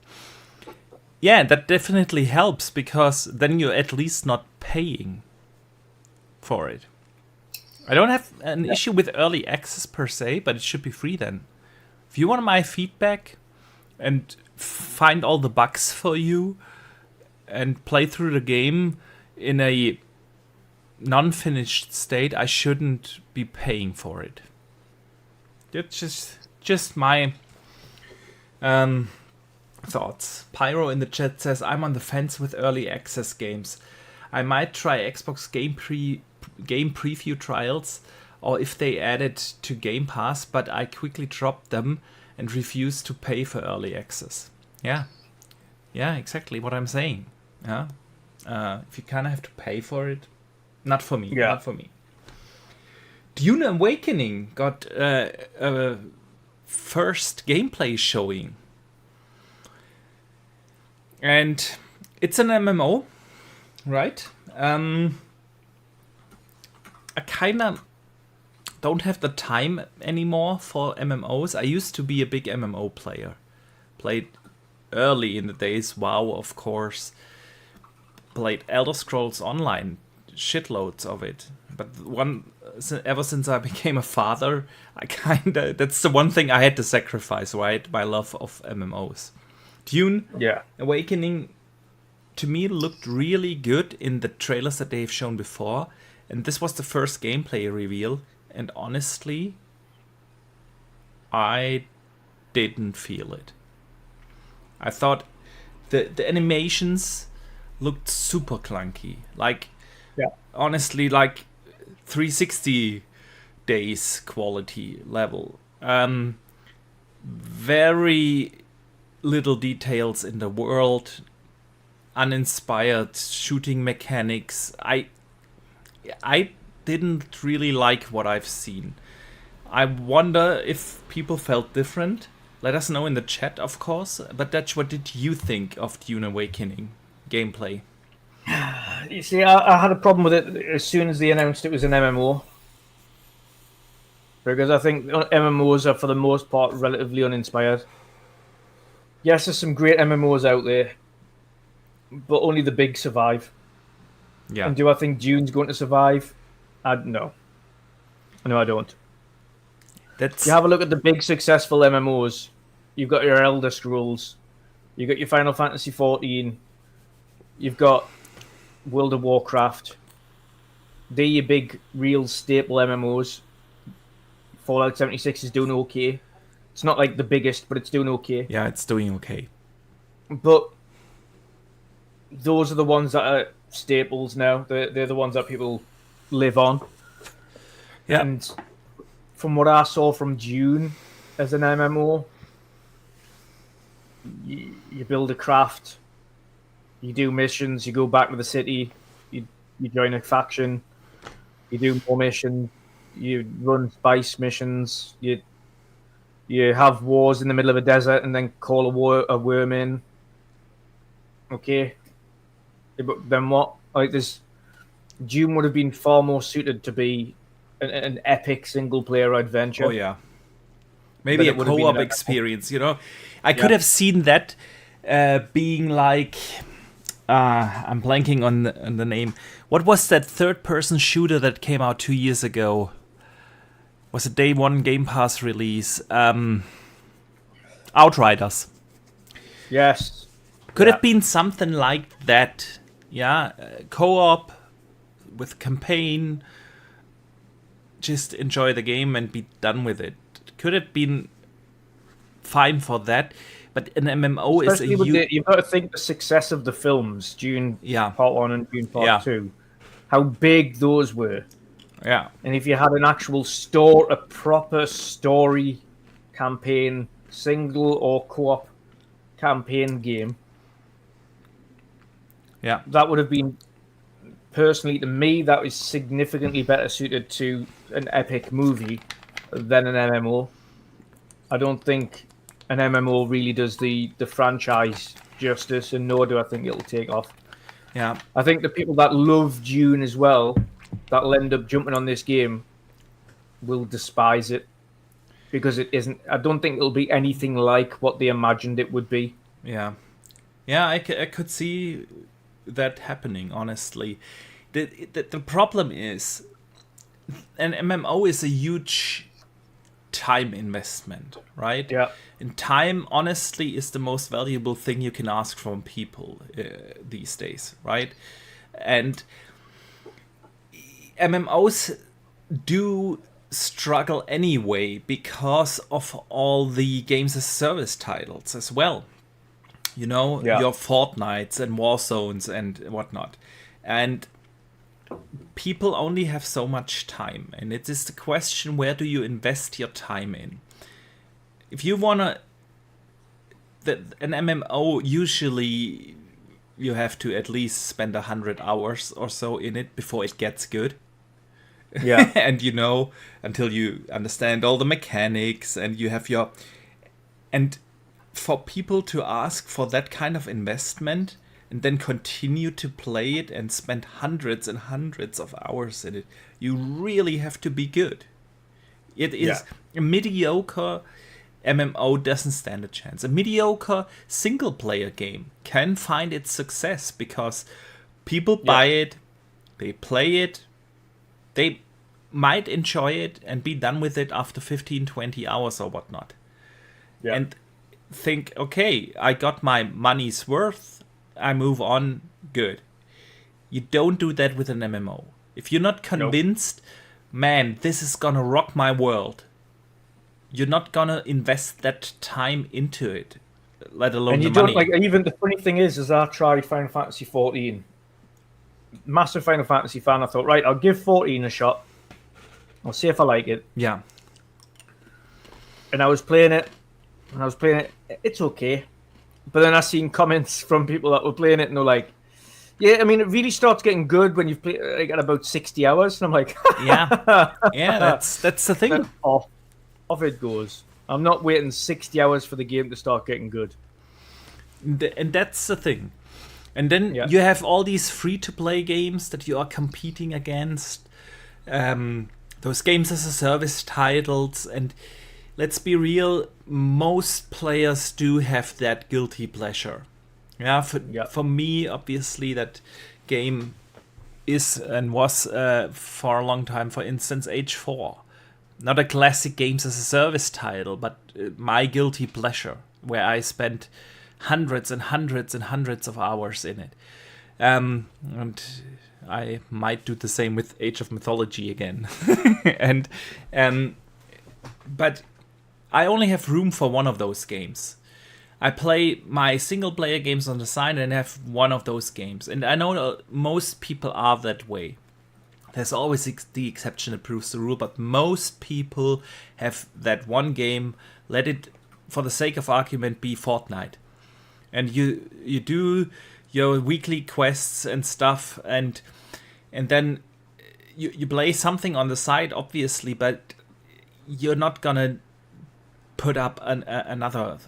Yeah, that definitely helps because then you're at least not paying for it. I don't have an issue with early access per se, but it should be free then. If you want my feedback and find all the bugs for you and play through the game in a non-finished state, I shouldn't be paying for it. It's just my thoughts. Pyro in the chat says, I'm on the fence with early access games. I might try Xbox game preview trials, or if they add it to Game Pass, but I quickly dropped them and refuse to pay for early access. Yeah, exactly what I'm saying. Yeah, if you kind of have to pay for it, not for me. Yeah. Not for me. Dune Awakening got a first gameplay showing, and it's an MMO, right? I kind of don't have the time anymore for MMOs. I used to be a big MMO player. Played early in the days, WoW, of course. Played Elder Scrolls Online, shitloads of it. But ever since I became a father, that's the one thing I had to sacrifice, right? My love of MMOs. Dune Awakening, to me, looked really good in the trailers that they've shown before. And this was the first gameplay reveal. And honestly, I didn't feel it. I thought the animations looked super clunky. Like, honestly, like 360 days quality level. Very little details in the world. Uninspired shooting mechanics. I didn't really like what I've seen. I wonder if people felt different. Let us know in the chat, of course. But that's what did you think of Dune Awakening gameplay? You see, I had a problem with it as soon as they announced it was an MMO. Because I think MMOs are, for the most part, relatively uninspired. Yes, there's some great MMOs out there, but only the big survive. Yeah. And do I think Dune's going to survive? No. No, I don't. You have a look at the big successful MMOs. You've got your Elder Scrolls. You've got your Final Fantasy XIV. You've got World of Warcraft. They're your big, real staple MMOs. Fallout 76 is doing okay. It's not like the biggest, but it's doing okay. Yeah, it's doing okay. But those are the ones that are staples now. They're the ones that people live on. Yeah. And from what I saw from Dune as an MMO, you build a craft, You do missions. You go back to the city. You join a faction. You do more missions. You run spice missions. You have wars in the middle of a desert and then call a worm in. Okay, but then what? Like this, Doom would have been far more suited to be an epic single player adventure. Oh yeah, maybe a co-op experience. You know, I could have seen that being like. I'm blanking on the name. What was that third-person shooter that came out 2 years ago? Was a day one Game Pass release? Outriders. Yes. Could have been something like that. Yeah, co-op with campaign. Just enjoy the game and be done with it. Could have been fine for that. But an MMO Especially is you've got to think the success of the films, Dune Part 1 and Dune Part 2, how big those were. Yeah. And if you had an actual a proper story campaign, single or co-op campaign game, that would have been, personally to me, that is significantly better suited to an epic movie than an MMO. I don't think an MMO really does the franchise justice, and nor do I think it'll take off. Yeah. I think the people that love Dune as well, that'll end up jumping on this game, will despise it because it isn't. I don't think it'll be anything like what they imagined it would be. Yeah. Yeah, I could see that happening, honestly. The problem is, an MMO is a huge time investment, right? Yeah. And time, honestly, is the most valuable thing you can ask from people these days, right? And MMOs do struggle anyway because of all the games as service titles as well. You know, your Fortnites and Warzones and whatnot. And people only have so much time, and it is the question, where do you invest your time in? If you wanna, an MMO, usually you have to at least spend 100 hours or so in it before it gets good. Yeah. And you know, until you understand all the mechanics and you have your, and for people to ask for that kind of investment and then continue to play it and spend hundreds and hundreds of hours in it, you really have to be good. It is a mediocre MMO doesn't stand a chance. A mediocre single player game can find its success because people buy it, they play it, they might enjoy it and be done with it after 15, 20 hours or whatnot. Yeah. And think, okay, I got my money's worth, I move on, good. You don't do that with an MMO. If you're not convinced, man, this is gonna rock my world, you're not gonna invest that time into it, let alone the money. Like, even the funny thing is I tried Final Fantasy 14. Massive Final Fantasy fan. I thought, right, I'll give 14 a shot. I'll see if I like it. Yeah. And I was playing it. It's okay. But then I seen comments from people that were playing it, and they're like, yeah, I mean, it really starts getting good when you've played like, at about 60 hours. And I'm like, yeah, that's the thing. Off it goes. I'm not waiting 60 hours for the game to start getting good. And that's the thing. And then you have all these free-to-play games that you are competing against. Those games as a service titles. And let's be real, most players do have that guilty pleasure. For me, obviously, that game is and was for a long time, for instance, H4. Not a classic games as a service title, but my guilty pleasure, where I spent hundreds and hundreds and hundreds of hours in it. And I might do the same with Age of Mythology again. But I only have room for one of those games. I play my single-player games on the side and have one of those games. And I know most people are that way. There's always the exception that proves the rule, but most people have that one game. Let it, for the sake of argument, be Fortnite. And you do your weekly quests and stuff, and then you play something on the side, obviously, but you're not gonna put up another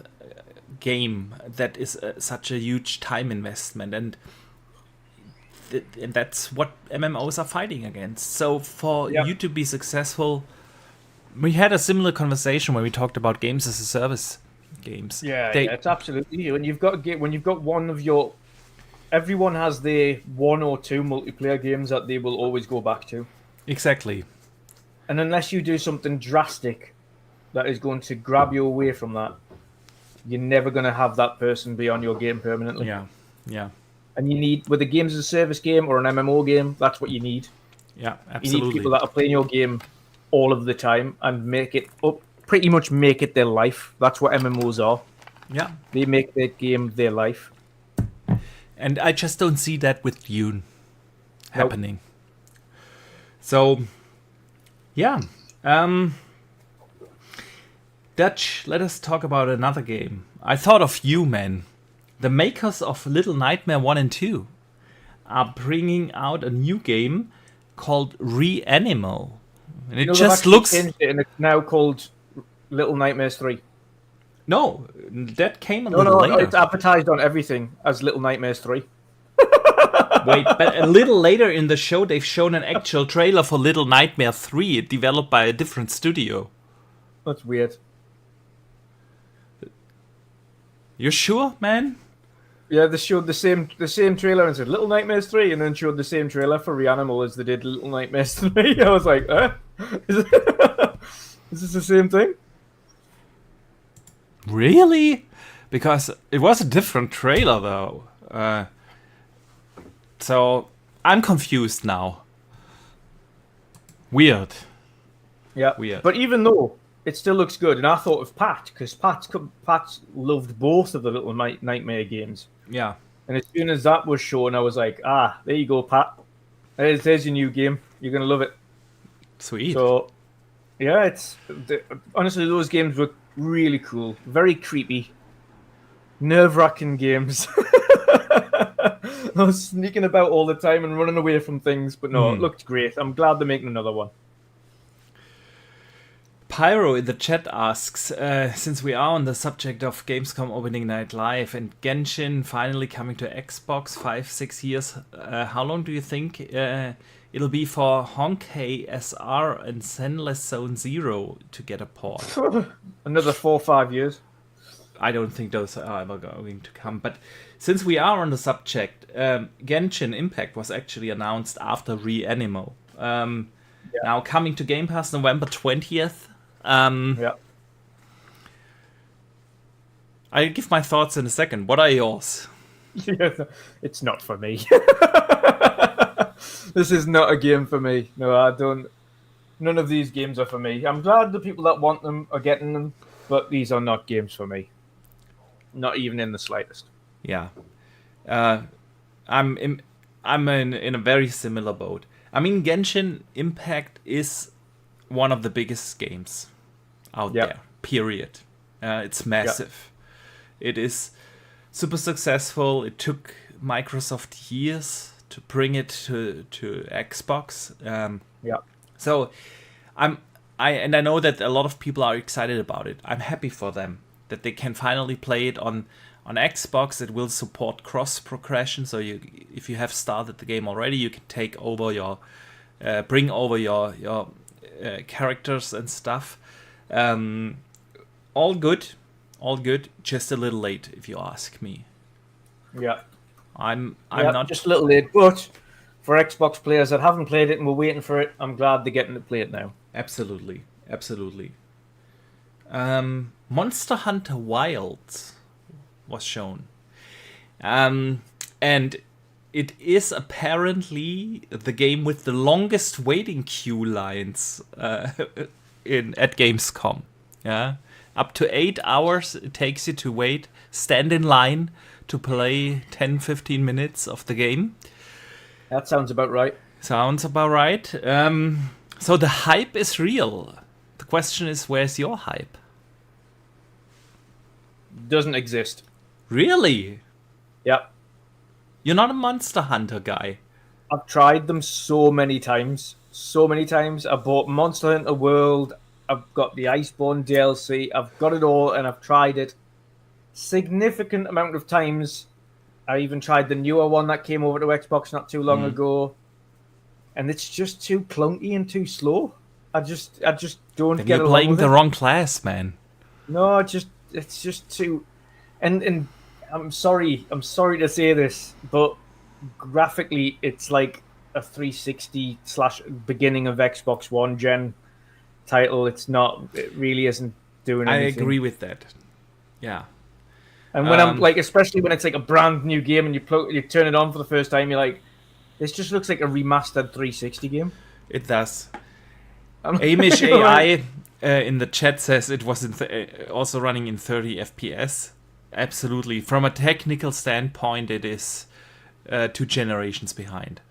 game that is such a huge time investment, and that's what MMOs are fighting against. So for you to be successful, we had a similar conversation when we talked about games as a service games. Yeah, it's absolutely. When you've got one of your, everyone has their one or two multiplayer games that they will always go back to. Exactly. And unless you do something drastic that is going to grab you away from that, you're never going to have that person be on your game permanently. Yeah. And you need, with a games as a service game or an MMO game, that's what you need. Yeah, absolutely. You need people that are playing your game all of the time and make it up, pretty much make it their life. That's what MMOs are. Yeah. They make their game their life. And I just don't see that with Dune happening. So, yeah. Dutch, let us talk about another game. I thought of you, man. The makers of Little Nightmare 1 and 2 are bringing out a new game called Reanimal. And it just looks... And it's now called Little Nightmares 3. No, that came a little later. No, it's advertised on everything as Little Nightmares 3. Wait, but a little later in the show, they've shown an actual trailer for Little Nightmare 3, developed by a different studio. That's weird. You're sure, man? Yeah, they showed the same trailer and said Little Nightmares 3, and then showed the same trailer for Reanimal as they did Little Nightmares 3. I was like, Is this the same thing? Really? Because it was a different trailer, though. So I'm confused now. Weird. Yeah. Weird. But even though it still looks good, and I thought of Pat, because Pat loved both of the Little Nightmare games. Yeah. And as soon as that was shown, I was like, there you go, Pat. There's your new game. You're going to love it. Sweet. So, yeah, honestly, those games were really cool. Very creepy. Nerve-wracking games. I was sneaking about all the time and running away from things, but no, it looked great. I'm glad they're making another one. Pyro in the chat asks, since we are on the subject of Gamescom opening night live and Genshin finally coming to Xbox 5-6 years, how long do you think it'll be for Honkai SR and Zenless Zone Zero to get a port? Another 4 or 5 years. I don't think those are ever going to come. But since we are on the subject, Genshin Impact was actually announced after Reanimal. Now coming to Game Pass November 20th. I'll give my thoughts in a second. What are yours? It's not for me. This is not a game for me. No, I don't. None of these games are for me. I'm glad the people that want them are getting them, but these are not games for me. Not even in the slightest. Yeah. I'm in a very similar boat. I mean, Genshin Impact is one of the biggest games out there, period. It's massive. It is super successful. It took Microsoft years to bring it to Xbox. So I know that a lot of people are excited about it. I'm happy for them that they can finally play it on Xbox. It will support cross progression. So if you have started the game already, you can bring over your characters and stuff. All good, just a little late if you ask me. I'm not just a little late, but for Xbox players that haven't played it and were waiting for it, I'm glad they're getting to play it now. Absolutely. Monster Hunter Wilds was shown, and it is apparently the game with the longest waiting queue lines at Gamescom. Up to 8 hours it takes you to stand in line to play 10-15 minutes of the game. That sounds about right. So the hype is real. The question is, where's your hype? Doesn't exist. Really? Yep. You're not a Monster Hunter guy. I've tried them so many times. So many times. I bought Monster Hunter World. I've got the Iceborne DLC. I've got it all, and I've tried it significant amount of times. I even tried the newer one that came over to Xbox not too long ago, and it's just too clunky and too slow. I just don't Then get you're along playing with the it. wrong class, man. No, it's just too. And I'm sorry to say this, but graphically, it's like a 360 slash beginning of Xbox One gen title. It's not. It really isn't doing I anything. agree with that. Yeah. And when I'm like, especially when it's like a brand new game and you turn it on for the first time, you're like, this just looks like a remastered 360 game. It does. I'm Amish like, AI in the chat says it was also running in 30 FPS. Absolutely. From a technical standpoint, it is 2 generations behind.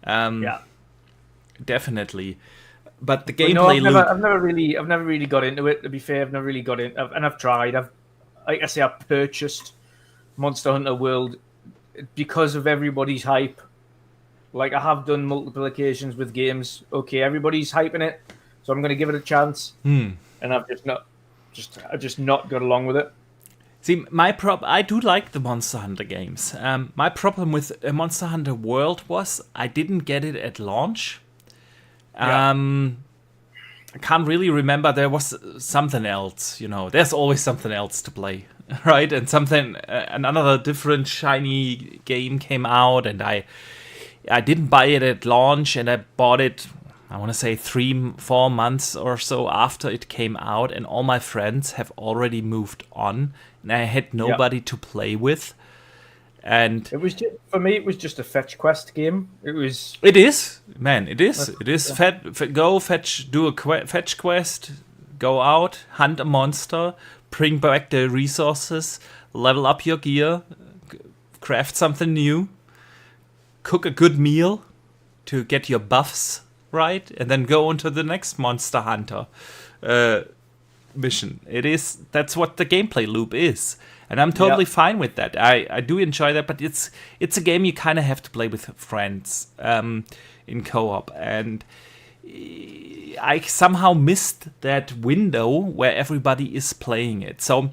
yeah. Definitely. But the But no, gameplay loop. I've never really got into it. To be fair, I've never really got in, and I've tried. Like I say, I purchased Monster Hunter World because of everybody's hype. Like I have done multiple occasions with games. Okay, everybody's hyping it, so I'm going to give it a chance. And I've just not got along with it. See, I do like the Monster Hunter games. My problem with Monster Hunter World was I didn't get it at launch. I can't really remember. There was something else, you know. There's always something else to play, right? And another different shiny game came out, and I didn't buy it at launch, and I bought it, I want to say 3-4 months or so after it came out, and all my friends have already moved on, and I had nobody to play with. And it was just, for me, it was just a fetch quest game. It is, man. It is. Go fetch, do a fetch quest, go out, hunt a monster, bring back the resources, level up your gear, craft something new, cook a good meal to get your buffs right, and then go on to the next Monster Hunter mission. That's what the gameplay loop is. And I'm totally fine with that. I do enjoy that, but it's a game you kind of have to play with friends in co-op. And I somehow missed that window where everybody is playing it. So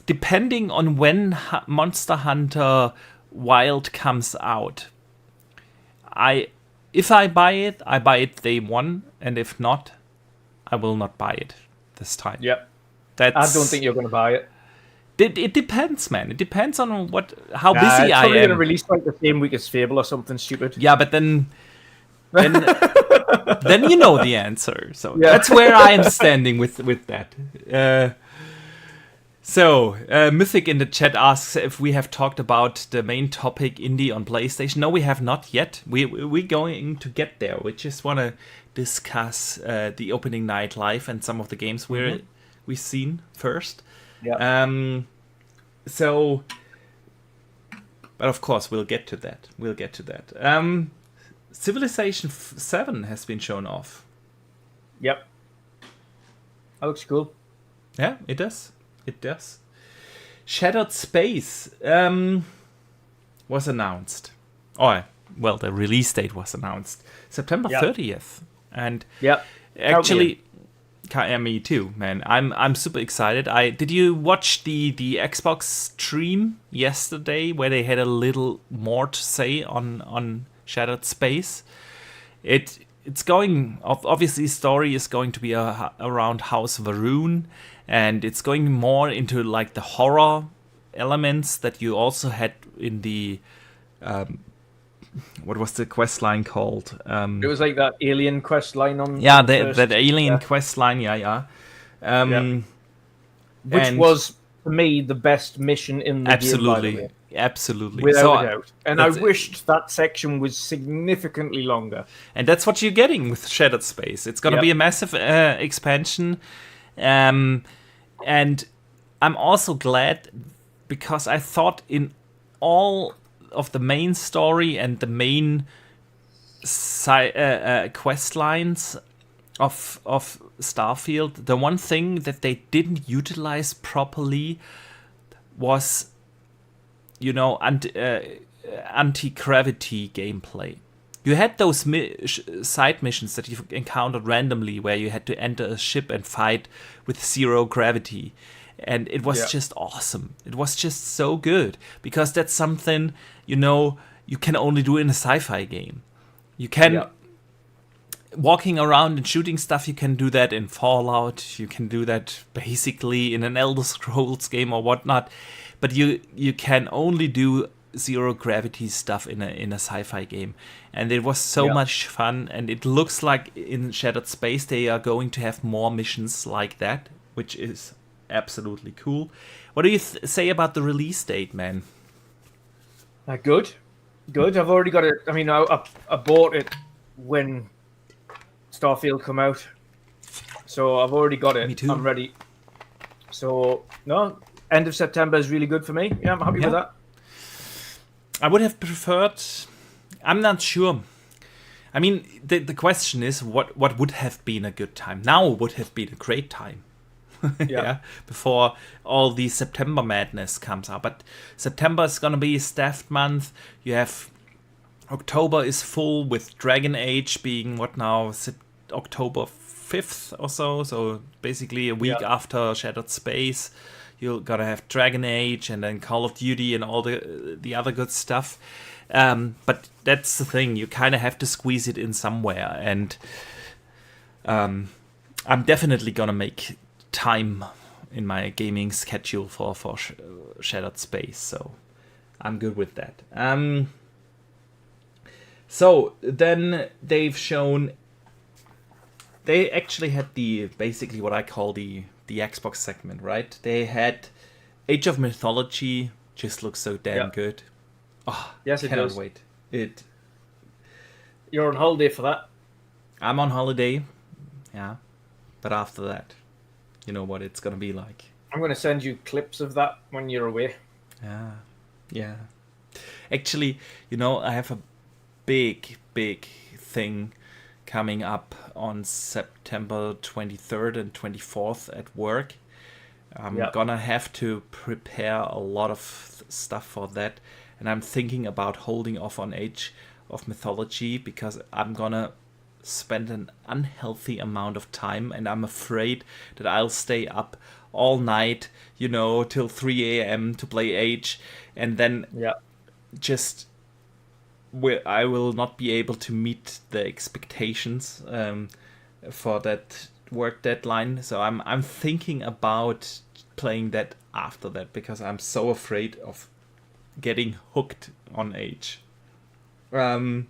depending on when Monster Hunter Wild comes out, if I buy it day one, and if not, I will not buy it this time. Yeah. I don't think you're going to buy it. It depends, man. It depends on how busy it's I probably going to am. release like the same week as Fable or something stupid. Yeah, but then you know the answer. So that's where I am standing with that. Mythic in the chat asks if we have talked about the main topic indie on PlayStation. No, we have not yet. We're going to get there. We just want to discuss the opening night live and some of the games we've seen first. Yeah. But of course, we'll get to that. Civilization 7 has been shown off. Yep. That looks cool. Yeah, it does. Shattered Space was announced. Oh, well, the release date was announced. September 30th. And actually... me too, man. I'm super excited. Did you watch the Xbox stream yesterday where they had a little more to say on Shattered Space? It's going, obviously story is going to be around House Varun, and it's going more into like the horror elements that you also had in the what was the quest line called? It was like that alien quest line on. Yeah, that alien quest line. Which was for me the best mission in the game. By the way. Absolutely, without a doubt. And I wished that section was significantly longer. And that's what you're getting with Shattered Space. It's going to be a massive expansion, and I'm also glad because I thought in all of the main story and the main quest lines of Starfield, the one thing that they didn't utilize properly was, anti-gravity gameplay. You had those side missions that you encountered randomly where you had to enter a ship and fight with zero gravity. And it was just awesome. It was just so good. Because that's something, you can only do in a sci-fi game. You can... Walking around and shooting stuff, you can do that in Fallout. You can do that basically in an Elder Scrolls game or whatnot. But you can only do zero gravity stuff in a sci-fi game, and it was so much fun. And it looks like in Shattered Space they are going to have more missions like that, which is absolutely cool. What do you say about the release date, man? Good. I've already got it. I mean, I bought it when Starfield come out, so I've already got it. Me too. I'm ready. So no, end of September is really good for me. Yeah, I'm happy with that. I would have preferred... I'm not sure. I mean, the question is, what would have been a good time? Now would have been a great time. Before all the September madness comes out. But September is going to be a staffed month. You have... October is full with Dragon Age being, October 5th or so. So basically a week after Shattered Space. You're gonna have Dragon Age and then Call of Duty and all the other good stuff. But that's the thing. You kind of have to squeeze it in somewhere. And I'm definitely gonna make time in my gaming schedule for Shattered Space. So I'm good with that. So then they've shown... They actually had basically what I call the Xbox segment, right? They had Age of Mythology, just looks so damn good. Oh, yes, it does. Cannot wait. You're on holiday for that? I'm on holiday, yeah. But after that, you know what it's gonna be like. I'm gonna send you clips of that when you're away. Yeah. Actually, I have a big thing coming up on September 23rd and 24th at work. I'm gonna have to prepare a lot of stuff for that, and I'm thinking about holding off on Age of Mythology because I'm gonna spend an unhealthy amount of time, and I'm afraid that I'll stay up all night, till 3 a.m. to play Age, and then just... I will not be able to meet the expectations for that work deadline. So I'm thinking about playing that after that because I'm so afraid of getting hooked on Age. Towerborn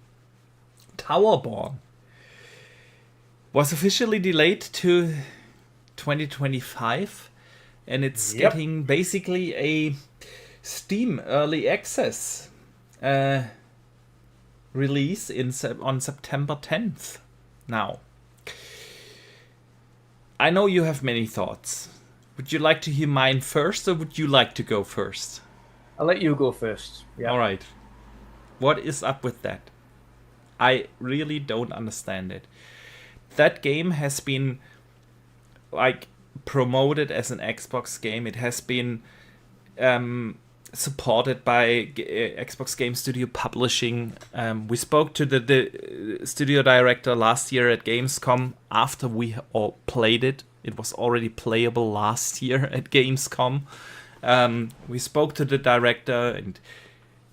was officially delayed to 2025, and it's getting basically a Steam early access release on September 10th. Now, I know you have many thoughts. Would you like to hear mine first, or would you like to go first? I'll let you go first. Yeah. All right. What is up with that? I really don't understand it. That game has been promoted as an Xbox game. It has been supported by Xbox Game Studio Publishing. We spoke to the studio director last year at Gamescom after we all played it. It was already playable last year at Gamescom. We spoke to the director and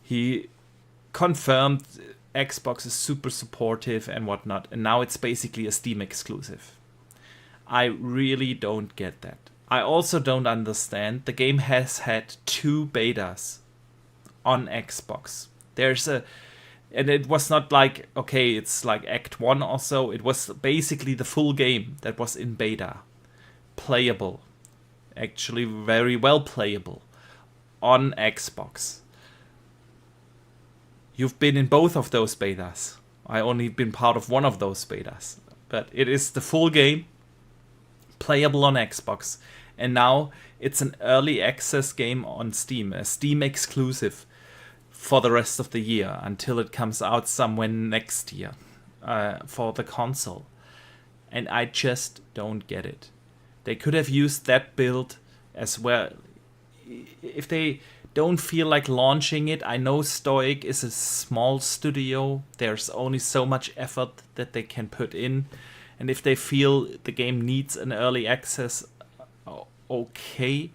he confirmed Xbox is super supportive and whatnot. And now it's basically a Steam exclusive. I really don't get that. I also don't understand. The game has had 2 betas on Xbox. And it was not like, okay, it's like Act 1 or so. It was basically the full game that was in beta. Playable. Actually very well playable. On Xbox. You've been in both of those betas. I only been part of one of those betas. But it is the full game. Playable on Xbox. And now it's an early access game on Steam, a Steam exclusive for the rest of the year until it comes out somewhere next year for the console. And I just don't get it. They could have used that build as well. If they don't feel like launching it. I know Stoic is a small studio. There's only so much effort that they can put in. And if they feel the game needs an early access, okay.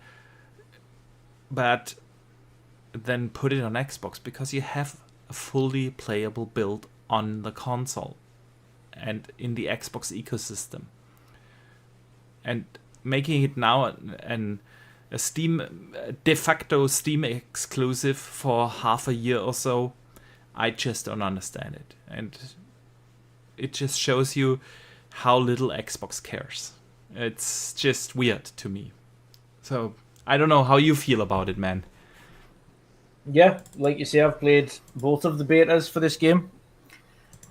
But then put it on Xbox, because you have a fully playable build on the console and in the Xbox ecosystem. And making it now a Steam, de facto Steam exclusive for half a year or so, I just don't understand it. And it just shows you how little Xbox cares. It's just weird to me. So I don't know how you feel about it, man. Yeah, like you say, I've played both of the betas for this game.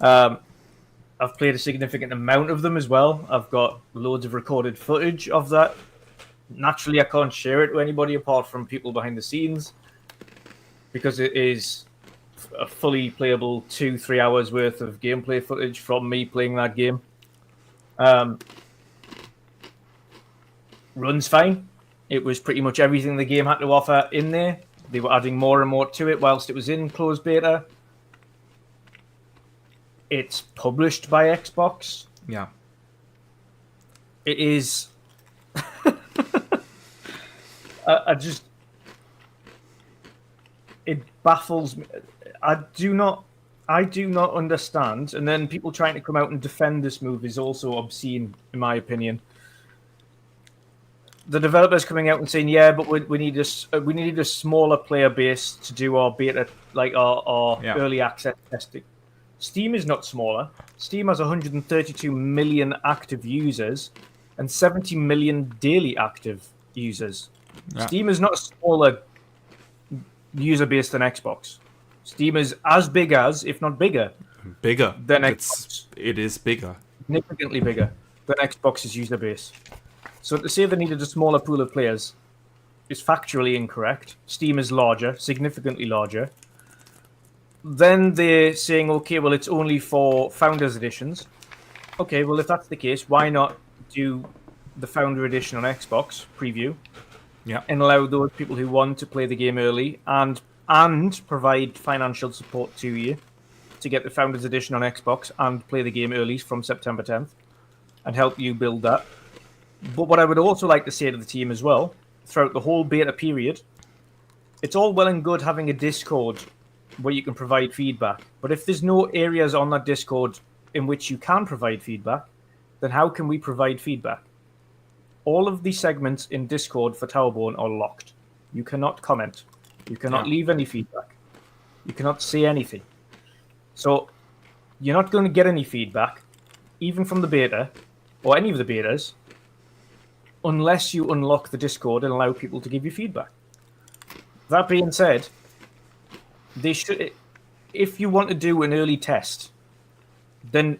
I've played a significant amount of them as well. I've got loads of recorded footage of that. Naturally, I can't share it to anybody apart from people behind the scenes, because it is a fully playable 2-3 hours worth of gameplay footage from me playing that game. Runs fine. It was pretty much everything the game had to offer in there. They were adding more and more to it whilst it was in closed beta. It's published by Xbox. Yeah. It is... It baffles me. I do not understand. And then people trying to come out and defend this move is also obscene, in my opinion. The developers coming out and saying, "Yeah, but we need a smaller player base to do our beta, like our early access testing." Steam is not smaller. Steam has 132 million active users and 70 million daily active users. Yeah. Steam is not a smaller user base than Xbox. Steam is as big as, if not bigger, than Xbox. It is bigger, significantly bigger than Xbox's user base. So to say they needed a smaller pool of players is factually incorrect. Steam is larger, significantly larger. Then they're saying, okay, well, it's only for Founders Editions. Okay, well, if that's the case, why not do the Founder Edition on Xbox preview? Yeah. And allow those people who want to play the game early and provide financial support to you to get the Founders Edition on Xbox and play the game early from September 10th and help you build that. But what I would also like to say to the team as well, throughout the whole beta period, it's all well and good having a Discord where you can provide feedback. But if there's no areas on that Discord in which you can provide feedback, then how can we provide feedback? All of the segments in Discord for Towerborn are locked. You cannot comment. You cannot leave any feedback. You cannot say anything. So you're not going to get any feedback, even from the beta, or any of the betas, unless you unlock the Discord and allow people to give you feedback. That being said, they should, if you want to do an early test, then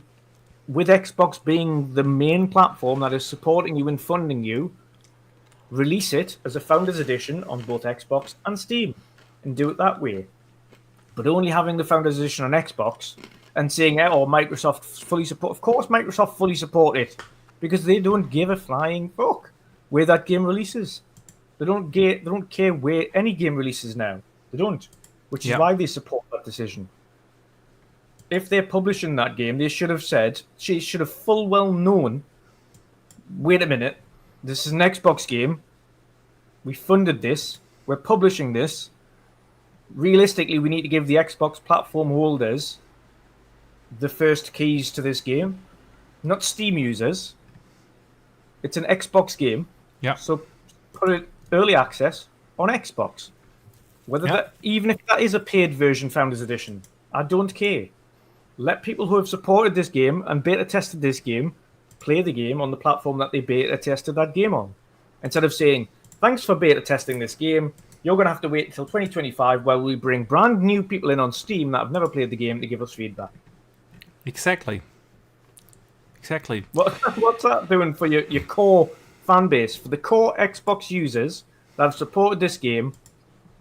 with Xbox being the main platform that is supporting you and funding you, release it as a Founders Edition on both Xbox and Steam and do it that way. But only having the Founders Edition on Xbox and saying, oh, Microsoft fully support. Of course, Microsoft fully support it because they don't give a flying fuck where that game releases. They don't care where any game releases now. They don't, which is why they support that decision. If they're publishing that game, they should have said, she should have full well known, wait a minute, this is an Xbox game. We funded this. We're publishing this. Realistically, we need to give the Xbox platform holders the first keys to this game, not Steam users. It's an Xbox game. Yeah. So put it early access on Xbox. Whether that, even if that is a paid version Founders Edition, I don't care. Let people who have supported this game and beta tested this game play the game on the platform that they beta tested that game on. Instead of saying, thanks for beta testing this game, you're going to have to wait until 2025 while we bring brand new people in on Steam that have never played the game to give us feedback. Exactly. What's that doing for your core fan base? For the core Xbox users that have supported this game,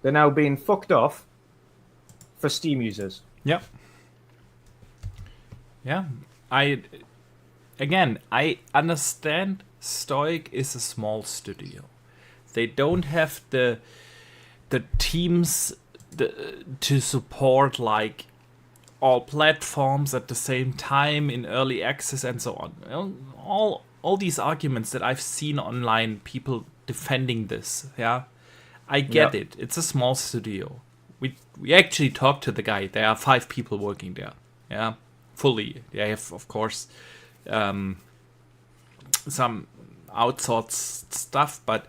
they're now being fucked off for Steam users. Yep. Yeah. I understand Stoic is a small studio. They don't have the the teams to support like all platforms at the same time in early access and so on. All these arguments that I've seen online, people defending this. Yeah, I get it. It's a small studio. We actually talked to the guy. There are 5 people working there. Yeah, fully. They have, of course, some outsourced stuff, but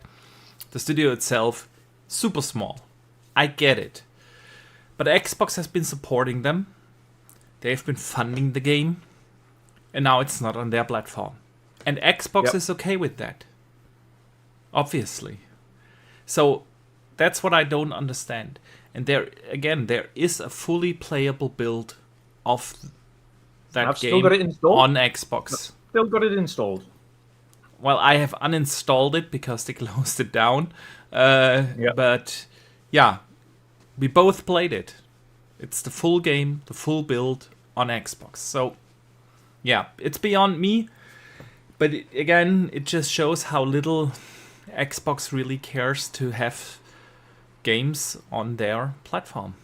the studio itself, super small. I get it. But Xbox has been supporting them. They've been funding the game. And now it's not on their platform. And Xbox is okay with that. Obviously. So that's what I don't understand. And there is a fully playable build of that game on Xbox. Still got it installed. Well, I have uninstalled it because they closed it down. But yeah, we both played it. It's the full game, the full build on Xbox. So yeah, it's beyond me. But it just shows how little Xbox really cares to have games on their platform.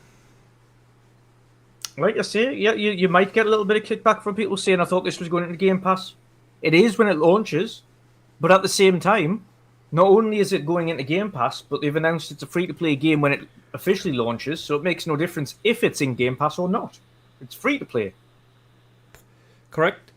Like I say, yeah, you might get a little bit of kickback from people saying, I thought this was going into Game Pass. It is when it launches, but at the same time, not only is it going into Game Pass, but they've announced it's a free-to-play game when it officially launches, so it makes no difference if it's in Game Pass or not. It's free-to-play. Correct.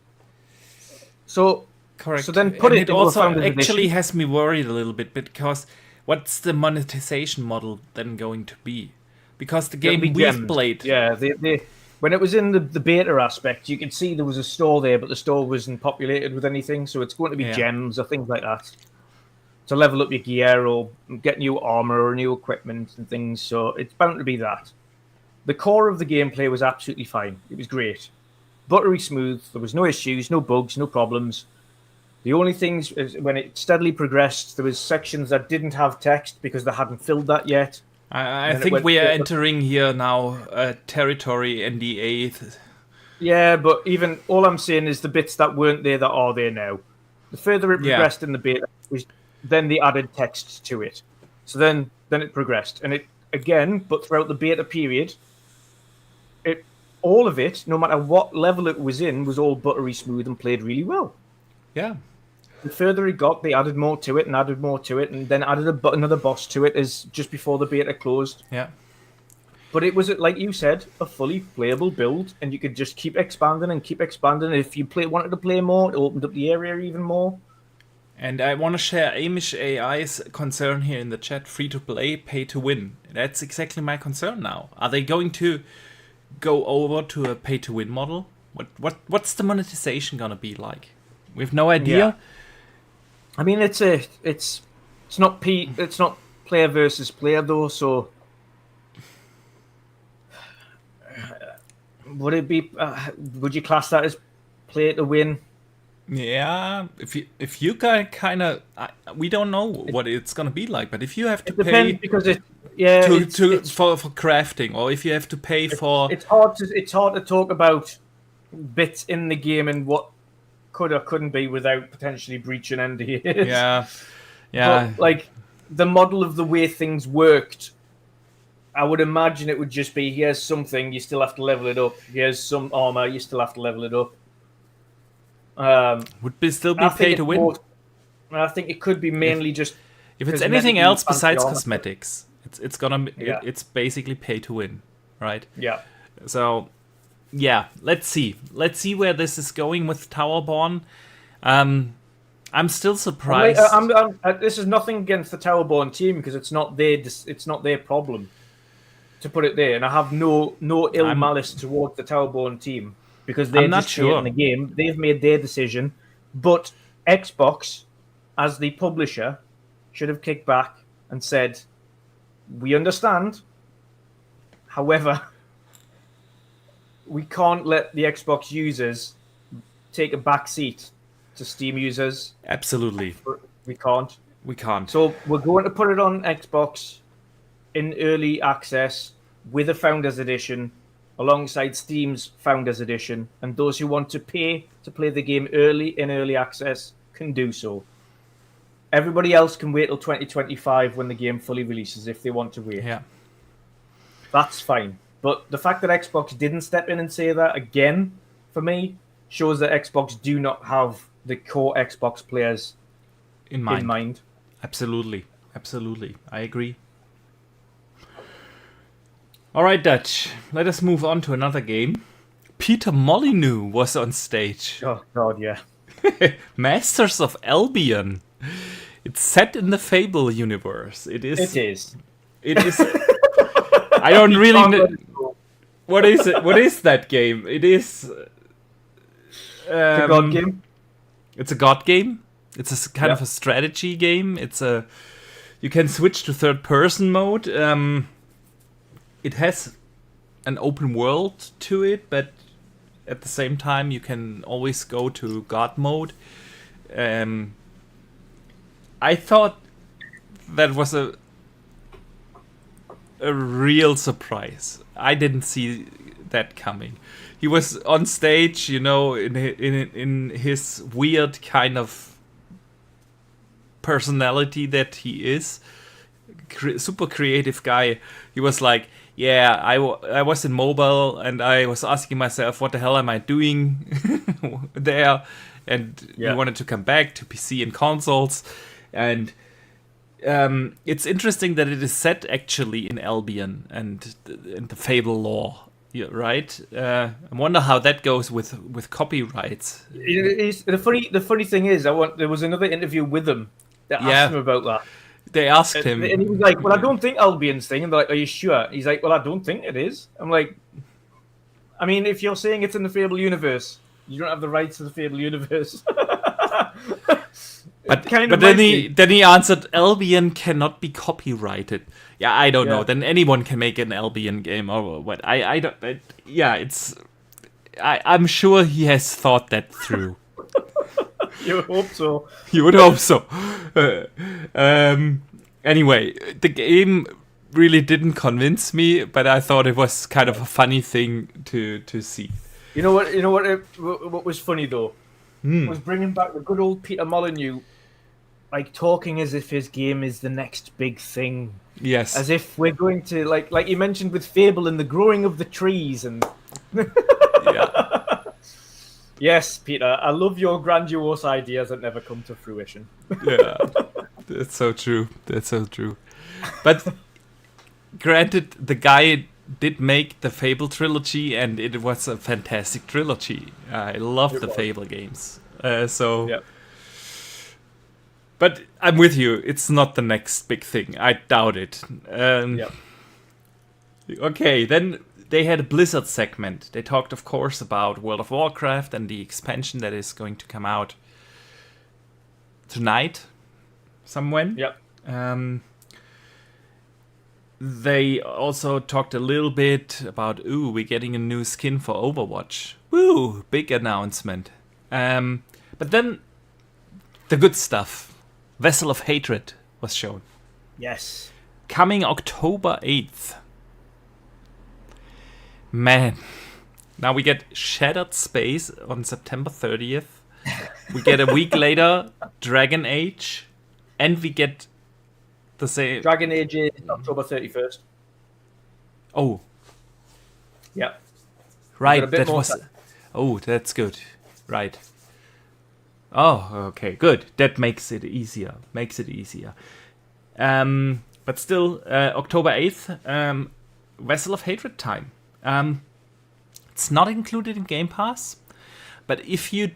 So then it also actually has me worried a little bit, because what's the monetization model then going to be? Because the game we've played... Yeah, when it was in the beta aspect, you could see there was a store there, but the store wasn't populated with anything, so it's going to be gems or things like that to level up your gear or get new armor or new equipment and things, so it's bound to be that. The core of the gameplay was absolutely fine. It was great. Buttery smooth, there was no issues, no bugs, no problems. The only things is when it steadily progressed, there was sections that didn't have text because they hadn't filled that yet. I think we are entering here now territory NDA. Yeah, but even all I'm saying is the bits that weren't there that are there now. The further it progressed in the beta, then they added text to it. So then it progressed, and it again, but throughout the beta period, all of it, no matter what level it was in, was all buttery smooth and played really well. Yeah. The further it got, they added more to it and added more to it, and then added another boss to it as just before the beta closed. Yeah. But it was, like you said, a fully playable build, and you could just keep expanding and keep expanding. If you wanted to play more, it opened up the area even more. And I want to share Amish AI's concern here in the chat. Free to play, pay to win. That's exactly my concern now. Are they going to go over to a pay to win model? What's the monetization gonna be like? We have no idea. Yeah. I mean, it's not player versus player though. So would it be? Would you class that as play to win? Yeah, if you kind of, we don't know what it's gonna be like, but if you have to pay because for crafting, or if you have to pay for, it's hard to talk about bits in the game and what could or couldn't be without potentially breaching NDAs. Yeah. But, like, the model of the way things worked, I would imagine it would just be, here's something, you still have to level it up. Here's some armor, you still have to level it up. Would still be pay to win? I think it could be mainly just... If it's anything else besides cosmetics, it's basically pay to win, right? Yeah. So... yeah, let's see. Let's see where this is going with Towerborn. I'm still surprised. This is nothing against the Towerborn team because it's not their problem to put it there, and I have no ill malice towards the Towerborn team because they're just in the game. They've made their decision, but Xbox, as the publisher, should have kicked back and said, "We understand. However, we can't let the Xbox users take a back seat to Steam users." Absolutely. We can't. We can't. So we're going to put it on Xbox in early access with a Founders Edition alongside Steam's Founders Edition. And those who want to pay to play the game early in early access can do so. Everybody else can wait till 2025 when the game fully releases if they want to wait. Yeah. That's fine. But the fact that Xbox didn't step in and say that again, for me, shows that Xbox do not have the core Xbox players In mind. Absolutely. I agree. All right, Dutch. Let us move on to another game. Peter Molyneux was on stage. Oh, God, yeah. Masters of Albion. It's set in the Fable universe. It is. I don't really know. What is it? What is that game? It is. It's a God game. It's a God game. It's a kind of a strategy game. You can switch to third person mode. It has an open world to it, but at the same time you can always go to God mode. I thought that was a real surprise. I didn't see that coming. He was on stage, in his weird kind of personality that he is. Super creative guy. He was like, yeah, I was in mobile and I was asking myself, what the hell am I doing there? And we wanted to come back to PC and consoles. And it's interesting that it is set actually in Albion and the Fable lore, right? I wonder how that goes with copyrights. The funny thing is, there was another interview with him that asked him about that. They asked him, and he was like, "Well, I don't think Albion's thing." And they're like, "Are you sure?" He's like, "Well, I don't think it is." I'm like, I mean, if you're saying it's in the Fable universe, you don't have the rights to the Fable universe. But then he answered, Albion cannot be copyrighted. Yeah, I don't know. Then anyone can make an Albion game or what? I don't. I'm sure he has thought that through. You would hope so. You would hope so. Anyway, the game really didn't convince me, but I thought it was kind of a funny thing to see. You know what was funny though? Was bringing back the good old Peter Molyneux, like talking as if his game is the next big thing. Yes. As if we're going to like you mentioned with Fable and the growing of the trees and. Yeah. Yes, Peter, I love your grandiose ideas that never come to fruition. Yeah, that's so true. But granted, the guy did make the Fable trilogy, and it was a fantastic trilogy. I love the Fable games. But I'm with you. It's not the next big thing. I doubt it. Okay, then they had a Blizzard segment. They talked, of course, about World of Warcraft and the expansion that is going to come out tonight, somewhen. Yep. They also talked a little bit about, we're getting a new skin for Overwatch. Woo, big announcement. But then the good stuff, Vessel of Hatred, was shown. Yes. Coming October 8th. Man, now we get Shattered Space on September 30th. We get a week later Dragon Age, and we get the same. Dragon Age is October 31st. Oh, yeah, right. That was. Oh, that's good. Right. Oh, okay, good. That makes it easier. But still, October 8th, Vessel of Hatred time. It's not included in Game Pass, but if you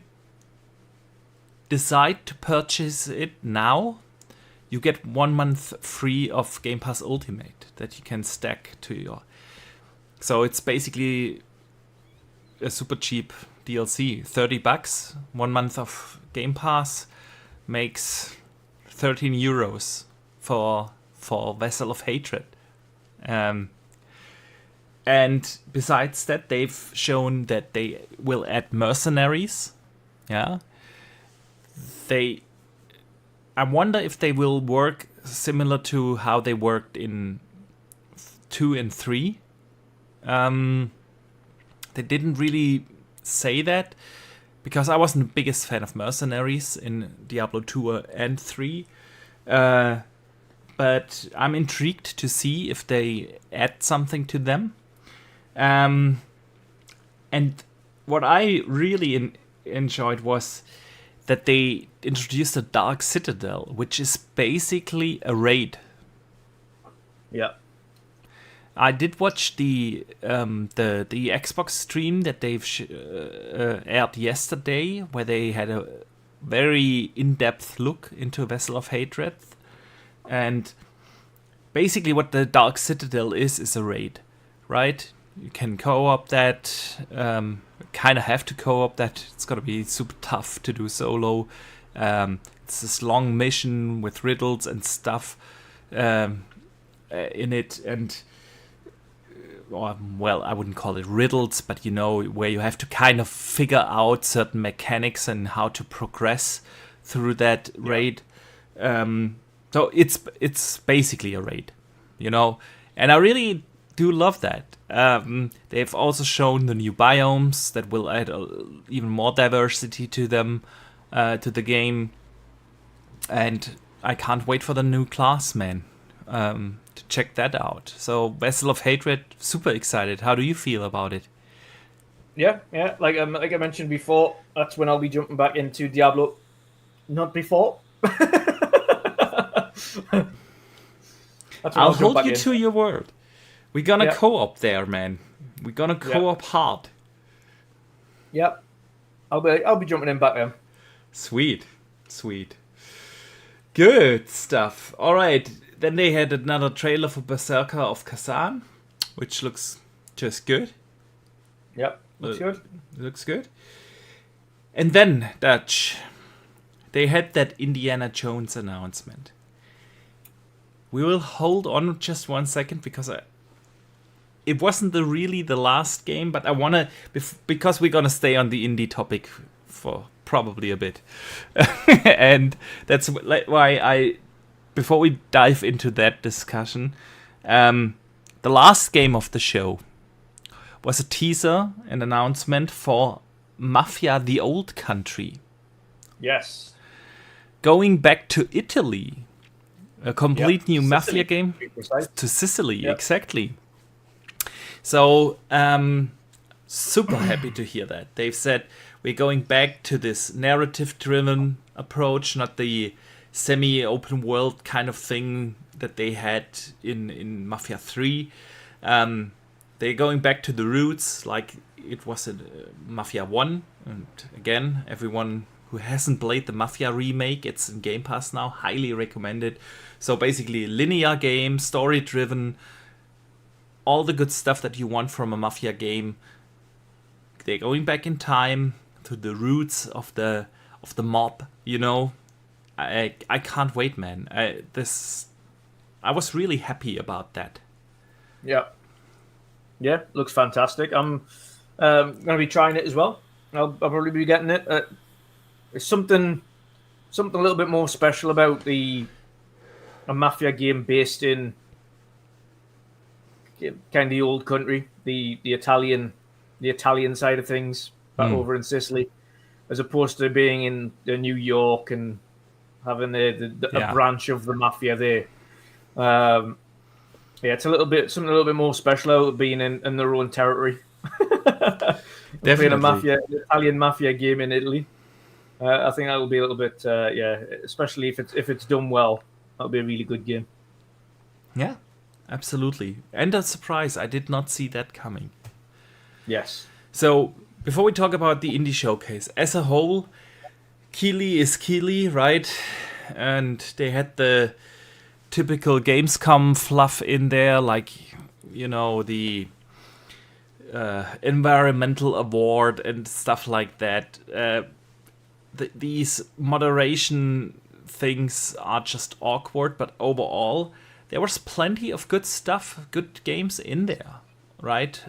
decide to purchase it now, you get 1 month free of Game Pass Ultimate that you can stack to your. So it's basically a super cheap DLC, $30. 1 month of Game Pass makes €13 for Vessel of Hatred. And besides that, they've shown that they will add mercenaries. Yeah. I wonder if they will work similar to how they worked in 2 and 3. They didn't really say that. because I wasn't the biggest fan of mercenaries in Diablo 2 and 3. But I'm intrigued to see if they add something to them. And what I really enjoyed was that they introduced a Dark Citadel, which is basically a raid. Yeah. I did watch the Xbox stream that they've aired yesterday, where they had a very in-depth look into Vessel of Hatred, and basically what the Dark Citadel is a raid, right? You can co-op that, kind of have to co-op that. It's gonna be super tough to do solo. It's this long mission with riddles and stuff in it, and well, I wouldn't call it riddles, but where you have to kind of figure out certain mechanics and how to progress through that raid. So it's basically a raid, and I really do love that. They've also shown the new biomes that will add even more diversity to them, to the game, and I can't wait for the new class, man. To check that out. So Vessel of Hatred, super excited. How do you feel about it? Yeah. Like I mentioned before, that's when I'll be jumping back into Diablo. Not before. I'll hold you to your word. We're gonna co-op there, man. We're gonna co-op hard. Yep. I'll be jumping in back then. Sweet. Good stuff. All right. Then they had another trailer for Berserker of Kazan, which looks just good. Yep, looks good. And then, Dutch, they had that Indiana Jones announcement. We will hold on just 1 second because it wasn't really the last game, but I want to, because we're going to stay on the indie topic for probably a bit. And that's why before we dive into that discussion, the last game of the show was a teaser, an announcement for Mafia: The Old Country. Yes. Going back to Italy. A complete new Mafia game. To Sicily, exactly. So, super happy to hear that. They've said we're going back to this narrative-driven approach, not the semi-open world kind of thing that they had in Mafia 3. They're going back to the roots like it was in Mafia 1. And again, everyone who hasn't played the Mafia remake, it's in Game Pass now, highly recommended. So basically linear game, story-driven, all the good stuff that you want from a Mafia game. They're going back in time to the roots of the mob, I can't wait, man. I was really happy about that. Yeah, looks fantastic. I'm going to be trying it as well. I'll probably be getting it. There's something a little bit more special about a Mafia game based in kind of the old country, the Italian side of things, back over in Sicily, as opposed to being in New York and having a branch of the Mafia there. It's something a little bit more special about being in their own territory. Definitely. Playing an Italian Mafia game in Italy. I think that will be a little bit, especially if it's done well. That'll be a really good game. Yeah, absolutely. And a surprise, I did not see that coming. Yes. So, before we talk about the indie showcase, as a whole, Keighley is Keighley, right? And they had the typical Gamescom fluff in there, like, the environmental award and stuff like that. These moderation things are just awkward, but overall, there was plenty of good stuff, good games in there, right?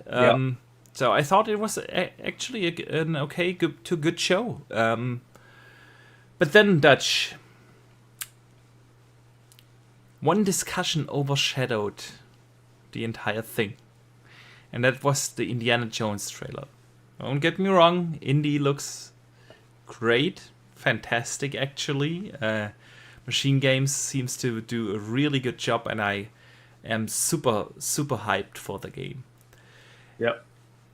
So I thought it was actually an okay to good show. But then, Dutch, one discussion overshadowed the entire thing. And that was the Indiana Jones trailer. Don't get me wrong, Indy looks great, fantastic actually. Machine Games seems to do a really good job, and I am super hyped for the game. Yep.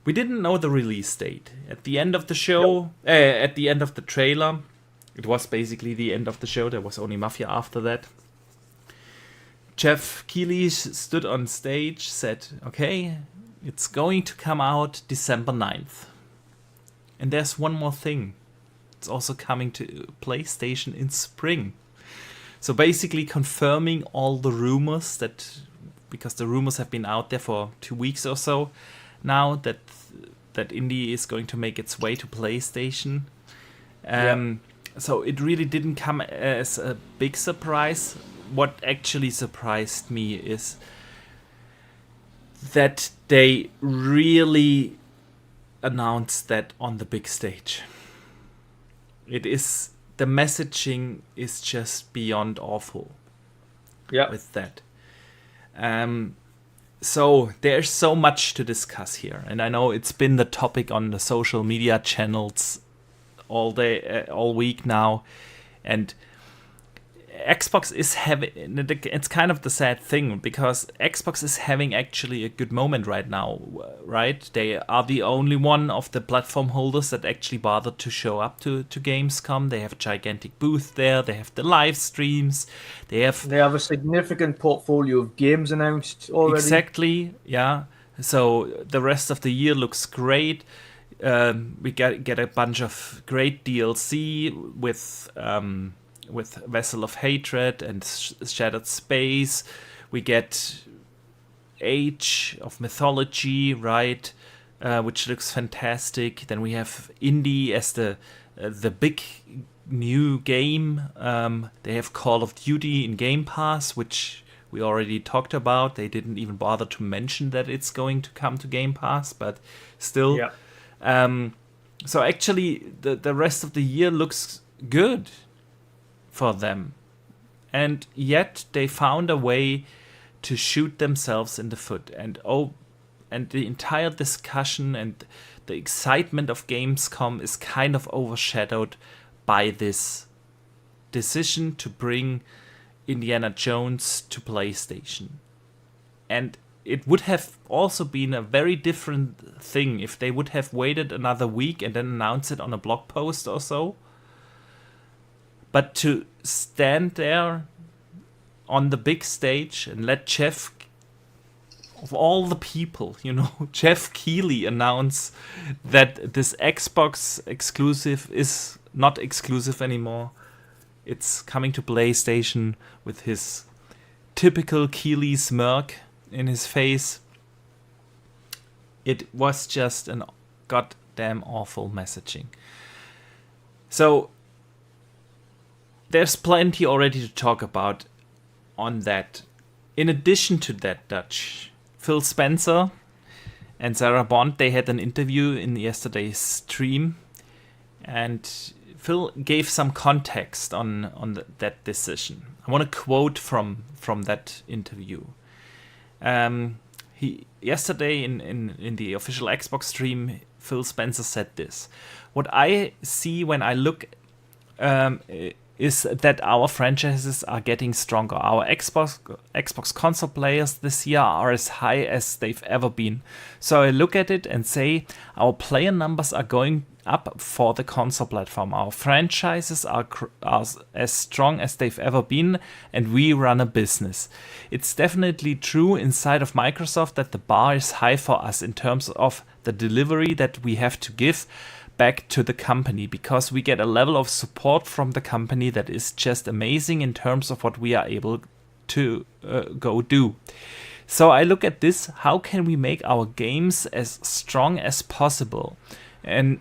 We didn't know the release date. At the end of the show, at the end of the trailer, it was basically the end of the show. There was only Mafia after that. Jeff Keighley stood on stage, said, okay, it's going to come out December 9th. And there's one more thing. It's also coming to PlayStation in spring. So basically confirming all the rumors because the rumors have been out there for 2 weeks or so now that Indie is going to make its way to PlayStation. So it really didn't come as a big surprise. What actually surprised me is that they really announced that on the big stage. The messaging is just beyond awful. Yeah. With that. So there's so much to discuss here, and I know it's been the topic on the social media channels all day, all week now, and Xbox is having, it's kind of the sad thing, because Xbox is having actually a good moment right now, right? They are the only one of the platform holders that actually bothered to show up to Gamescom. They have a gigantic booth there. They have the live streams. They have a significant portfolio of games announced already. Exactly, yeah. So the rest of the year looks great. We get a bunch of great DLC with Vessel of Hatred and Shattered Space. We get Age of Mythology, right, which looks fantastic. Then we have Indie as the big new game. They have Call of Duty in Game Pass, which we already talked about. They didn't even bother to mention that it's going to come to Game Pass, but still. Yeah. So actually, the rest of the year looks good for them, and yet they found a way to shoot themselves in the foot, and the entire discussion and the excitement of Gamescom is kind of overshadowed by this decision to bring Indiana Jones to PlayStation. And it would have also been a very different thing if they would have waited another week and then announced it on a blog post or so. But to stand there on the big stage and let Jeff, of all the people, Jeff Keighley announce that this Xbox exclusive is not exclusive anymore. It's coming to PlayStation with his typical Keighley smirk in his face. It was just an goddamn awful messaging. So there's plenty already to talk about on that. In addition to that, Dutch, Phil Spencer and Sarah Bond, they had an interview in yesterday's stream, and Phil gave some context on that decision. I want to quote from that interview. Yesterday in the official Xbox stream, Phil Spencer said this: "What I see when I look is that our franchises are getting stronger. Our Xbox console players this year are as high as they've ever been. So I look at it and say our player numbers are going up for the console platform. Our franchises are as strong as they've ever been, and we run a business. It's definitely true inside of Microsoft that the bar is high for us in terms of the delivery that we have to give back to the company, because we get a level of support from the company that is just amazing in terms of what we are able to go do. So I look at this, how can we make our games as strong as possible? And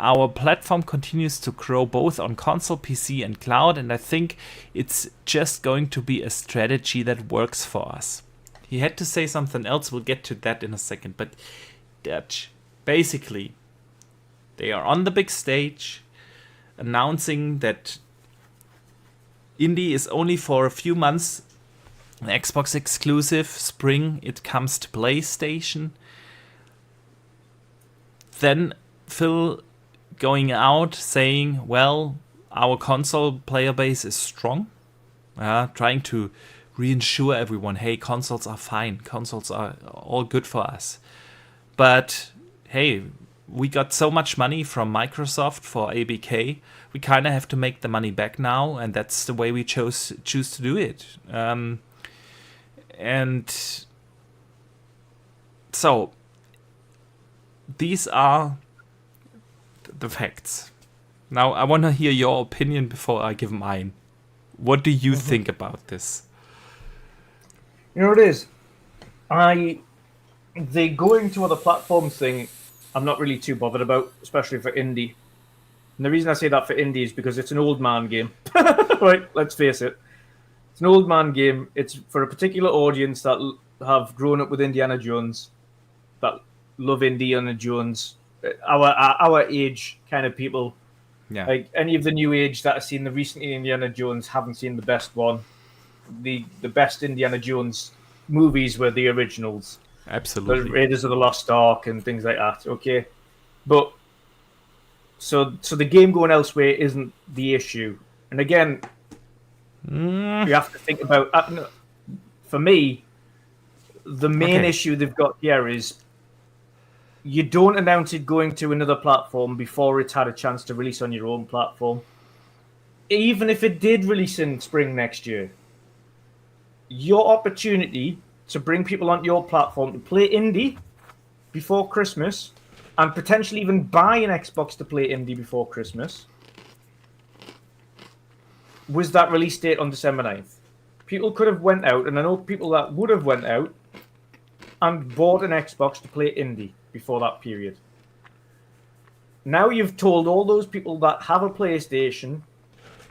our platform continues to grow both on console, PC and cloud, and I think it's just going to be a strategy that works for us." He had to say something else, we'll get to that in a second, but basically they are on the big stage announcing that Indie is only for a few months an Xbox exclusive. Spring it comes to PlayStation. Then Phil going out saying, well, our console player base is strong, trying to reassure everyone, hey, consoles are fine, consoles are all good for us. But hey, we got so much money from Microsoft for ABK, we kind of have to make the money back now, and that's the way we choose to do it. And so these are the facts. Now I want to hear your opinion before I give mine. What do you think about this? You know what it is? The going to other platforms thing, I'm not really too bothered about, especially for indie. And the reason I say that for indie is because it's an old man game. Right, let's face it. It's an old man game. It's for a particular audience that have grown up with Indiana Jones, that love Indiana Jones, our age kind of people. Yeah. Like any of the new age that have seen the recent Indiana Jones haven't seen the best one. The best Indiana Jones movies were the originals. Absolutely. The Raiders of the Lost Ark and things like that. Okay, but so the game going elsewhere isn't the issue. And again, you have to think about. For me, the main issue they've got here is you don't announce it going to another platform before it's had a chance to release on your own platform. Even if it did release in spring next year, your opportunity to bring people onto your platform to play indie before Christmas and potentially even buy an Xbox to play indie before Christmas was that release date on December 9th. People could have went out, and I know people that would have went out and bought an Xbox to play indie before that period. Now you've told all those people that have a PlayStation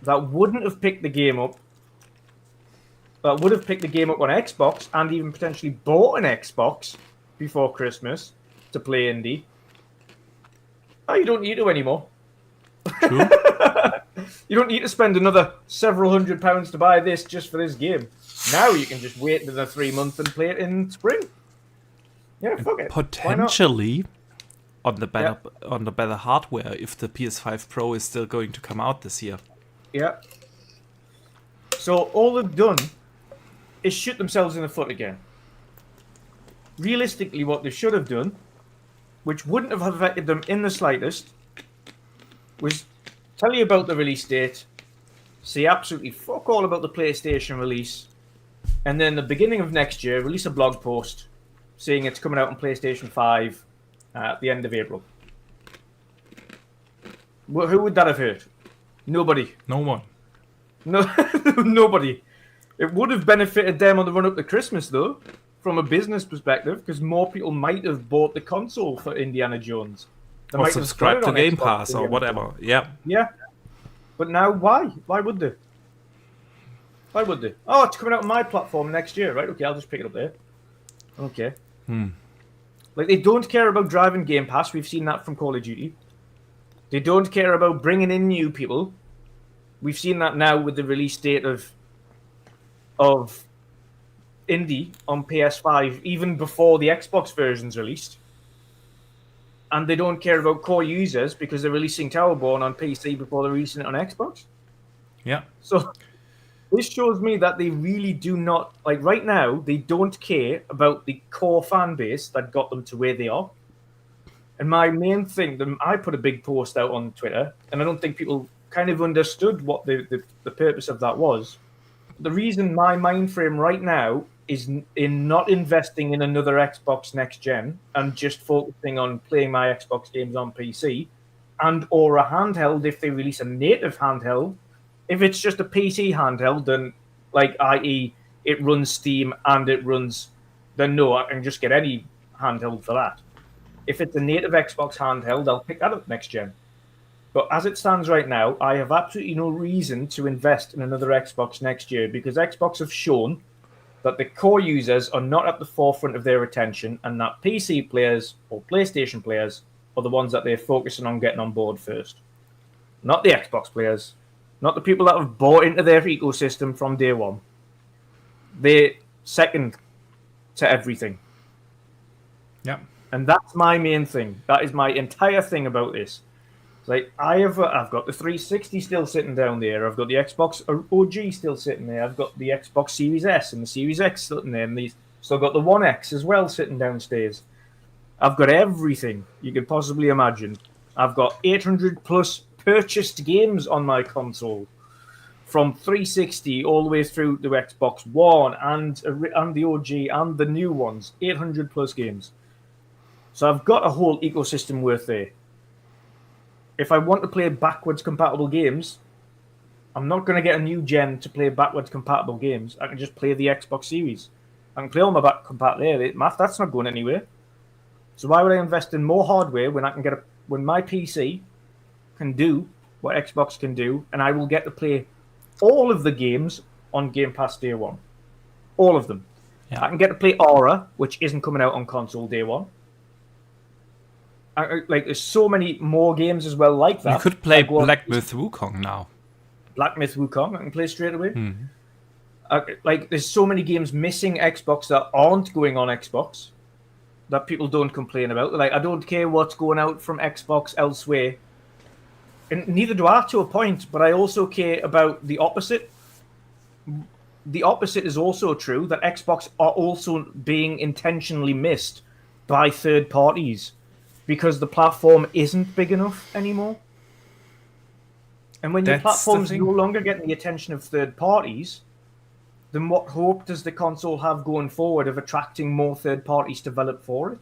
that wouldn't have picked the game up, that would have picked the game up on Xbox and even potentially bought an Xbox before Christmas to play indie. Oh, you don't need to anymore. True. You don't need to spend another several £100 to buy this just for this game. Now you can just wait another 3 months and play it in spring. Yeah, fuck it. Potentially on the better hardware if the PS5 Pro is still going to come out this year. Yeah. So all they've done is shoot themselves in the foot again. Realistically, what they should have done, which wouldn't have affected them in the slightest, was tell you about the release date, say absolutely fuck all about the PlayStation release, and then the beginning of next year, release a blog post saying it's coming out on PlayStation 5 at the end of April. Who would that have hurt? Nobody. No one. No, nobody. It would have benefited them on the run up to Christmas, though, from a business perspective, because more people might have bought the console for Indiana Jones. They Or might have subscribe got to it on Game Xbox Pass or Indiana whatever. Jones. Yeah. Yeah. But now, why? Why would they? Why would they? Oh, it's coming out on my platform next year, right? Okay, I'll just pick it up there. Okay. Like, they don't care about driving Game Pass. We've seen that from Call of Duty. They don't care about bringing in new people. We've seen that now with the release date of Indie on PS5, even before the Xbox version's released. And they don't care about core users because they're releasing Towerborn on PC before they're releasing it on Xbox. Yeah. So this shows me that they really do not, like right now, they don't care about the core fan base that got them to where they are. And my main thing, I put a big post out on Twitter, and I don't think people kind of understood what the purpose of that was. The reason my mind frame right now is in not investing in another Xbox next gen and just focusing on playing my Xbox games on PC and or a handheld if they release a native handheld. If it's just a PC handheld, then like i.e. it runs Steam and it runs, then no, I can just get any handheld for that. If it's a native Xbox handheld, I'll pick that up next gen. But as it stands right now, I have absolutely no reason to invest in another Xbox next year because Xbox have shown that the core users are not at the forefront of their attention and that PC players or PlayStation players are the ones that they're focusing on getting on board first. Not the Xbox players, not the people that have bought into their ecosystem from day one. They're second to everything. Yeah. And that's my main thing. That is my entire thing about this. Like I've got the 360 still sitting down there. I've got the Xbox OG still sitting there. I've got the Xbox Series S and the Series X sitting there, and these still got the One X as well sitting downstairs. I've got everything you could possibly imagine. I've got 800 plus purchased games on my console, from 360 all the way through to Xbox One and the OG and the new ones. 800 plus games. So I've got a whole ecosystem worth there. If I want to play backwards compatible games, I'm not going to get a new gen to play backwards compatible games. I can just play the Xbox Series. I can play all my back compatible there. That's not going anywhere. So why would I invest in more hardware when I can when my PC can do what Xbox can do, and I will get to play all of the games on Game Pass day one, all of them. Yeah. I can get to play Aura, which isn't coming out on console day one. There's so many more games as well like that. You could play Black Myth Wukong now. Black Myth Wukong, I can play straight away. There's so many games missing Xbox that aren't going on Xbox that people don't complain about. Like, I don't care what's going out from Xbox elsewhere, and neither do I to a point. But I also care about the opposite. The opposite is also true, that Xbox are also being intentionally missed by third parties, because the platform isn't big enough anymore. And when your platform's no longer getting the attention of third parties, then what hope does the console have going forward of attracting more third parties to develop for it?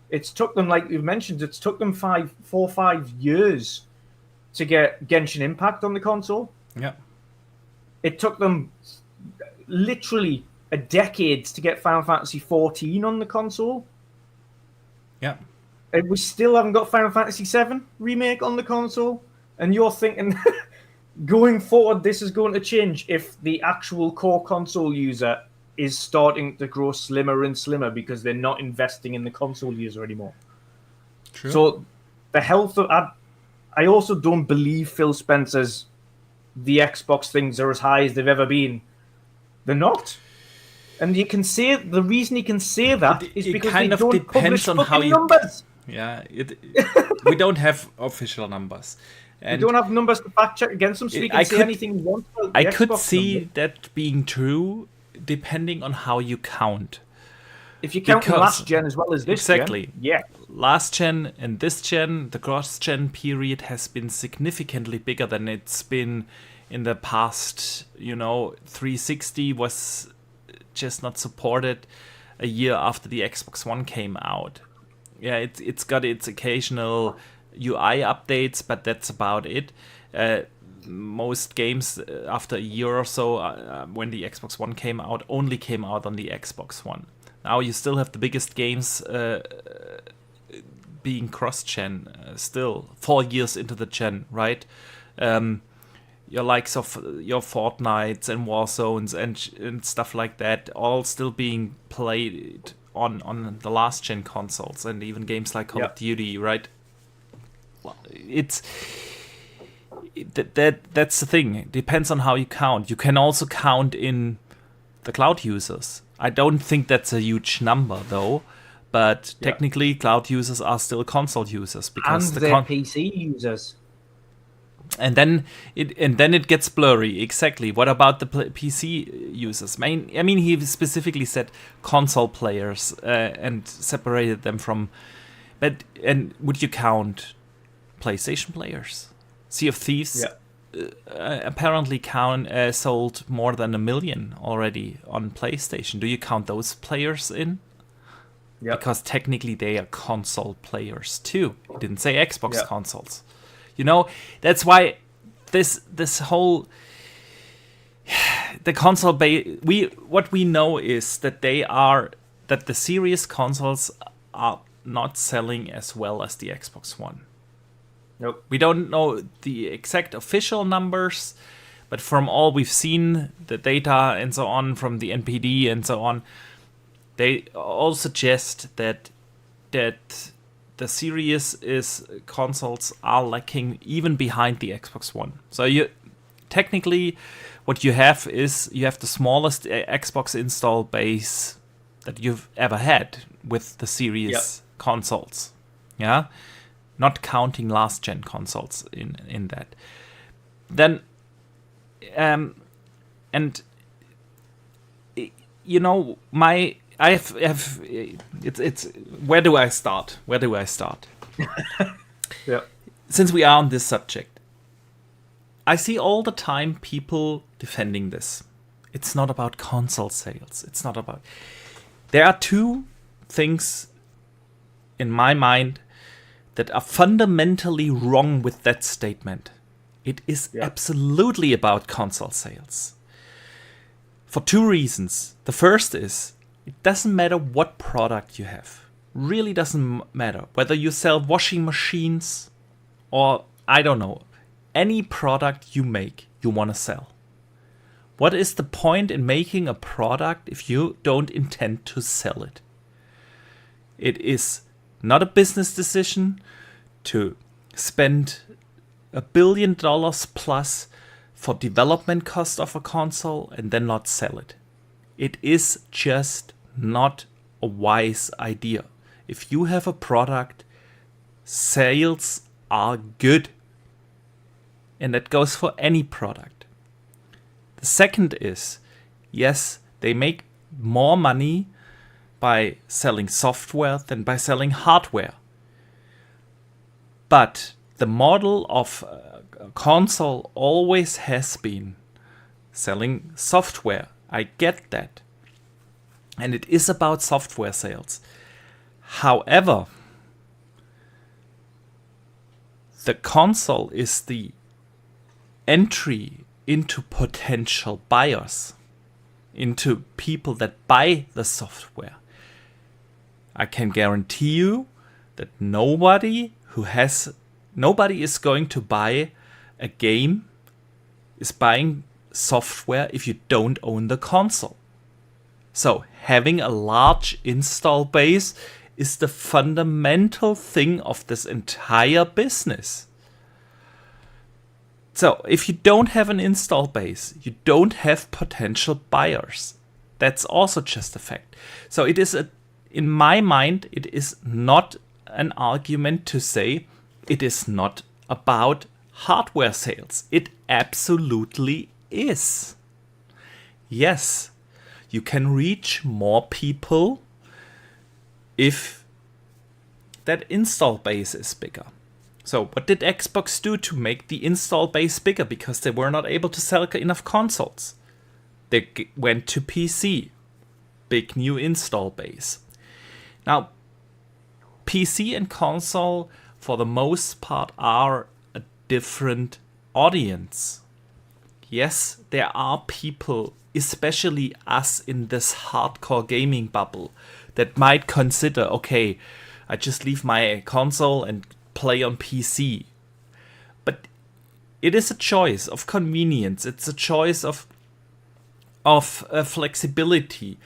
It's took them, like you've mentioned, it's took them 4 or 5 years to get Genshin Impact on the console. Yeah. It took them literally a decade to get Final Fantasy 14 on the console. Yeah. And we still haven't got Final Fantasy 7 remake on the console. And you're thinking, going forward, this is going to change if the actual core console user is starting to grow slimmer and slimmer because they're not investing in the console user anymore. True. So the health of... I also don't believe Phil Spencer's the Xbox things are as high as they've ever been. They're not. And you can say the reason he can say that is because they don't publish fucking numbers. Yeah, we don't have official numbers. And we don't have numbers to fact check against them, so we can say anything we want about the I Xbox could see number. that being true, depending on how you count. If you count last gen as well as this exactly. gen, yeah. Last gen and this gen, the cross-gen period has been significantly bigger than it's been in the past. 360 was just not supported a year after the Xbox One came out. Yeah, it's got its occasional UI updates, but that's about it. Most games after a year or so, when the Xbox One came out, only came out on the Xbox One. Now you still have the biggest games being cross-gen still, 4 years into the gen, right? Your likes of your Fortnites and Warzones and stuff like that, all still being played on the last gen consoles, and even games like Call of Duty, right? That's the thing. It depends on how you count. You can also count in the cloud users. I don't think that's a huge number though, but technically cloud users are still console users because and they're PC users. And then it gets blurry. Exactly. What about the PC users? I mean, he specifically said console players and separated them from. And would you count PlayStation players? Sea of Thieves apparently sold more than 1 million already on PlayStation. Do you count those players in? Yeah. Because technically they are console players too. He didn't say Xbox consoles. That's why this whole the console what we know is that the series consoles are not selling as well as the Xbox One. Nope. We don't know the exact official numbers, but from all we've seen, the data and so on from the NPD and so on, they all suggest that the series consoles are lacking even behind the Xbox One. So technically what you have is you have the smallest Xbox install base that you've ever had with the series consoles. Yeah. not counting last gen consoles in that. Then, and you know, it's where do I start? Yeah. Since we are on this subject, I see all the time people defending this. It's not about console sales. It's not about. There are two things in my mind that are fundamentally wrong with that statement. It is absolutely about console sales. For two reasons. The first is, it doesn't matter what product you have. Really doesn't matter. Whether you sell washing machines or, I don't know, any product you make, you want to sell. What is the point in making a product if you don't intend to sell it? It is not a business decision to spend $1 billion plus for development cost of a console and then not sell it. It is just not a wise idea. If you have a product, sales are good. And that goes for any product. The second is, yes, they make more money by selling software than by selling hardware. But the model of a console always has been selling software. I get that. And it is about software sales. However, the console is the entry into potential buyers, into people that buy the software. I can guarantee you that nobody is going to buy a game, is buying software if you don't own the console. So having a large install base is the fundamental thing of this entire business. So if you don't have an install base, you don't have potential buyers. That's also just a fact. So it is in my mind, it is not an argument to say it is not about hardware sales. It absolutely is. Yes, you can reach more people if that install base is bigger. So what did Xbox do to make the install base bigger? Because they were not able to sell enough consoles. They went to PC. Big new install base. Now, PC and console, for the most part, are a different audience. Yes, there are people, especially us in this hardcore gaming bubble, that might consider, okay, I just leave my console and play on PC. But it is a choice of convenience. It's a choice of flexibility.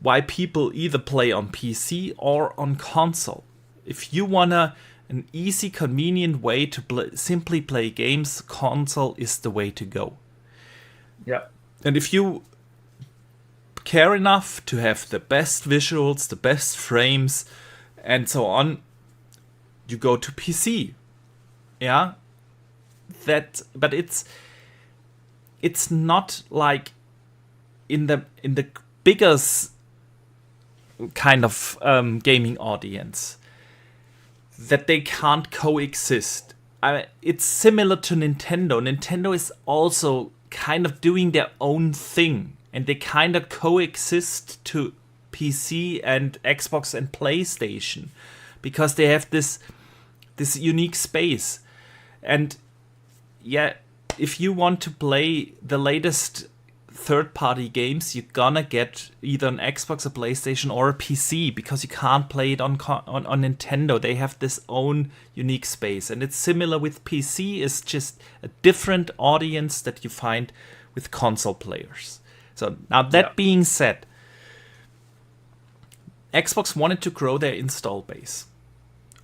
Why people either play on PC or on console. If you want an easy, convenient way to simply play games, console is the way to go. Yeah. And if you care enough to have the best visuals, the best frames, and so on, you go to PC. Yeah. But it's not like in the biggest kind of gaming audience that they can't coexist. It's similar to Nintendo. Nintendo is also kind of doing their own thing, and they kind of coexist to PC and Xbox and PlayStation because they have this unique space. And yeah, if you want to play the latest third-party games, you're gonna get either an Xbox, a PlayStation, or a PC because you can't play it on Nintendo. They have this own unique space, and it's similar with PC. It's just a different audience that you find with console players. So now that being said, Xbox wanted to grow their install base.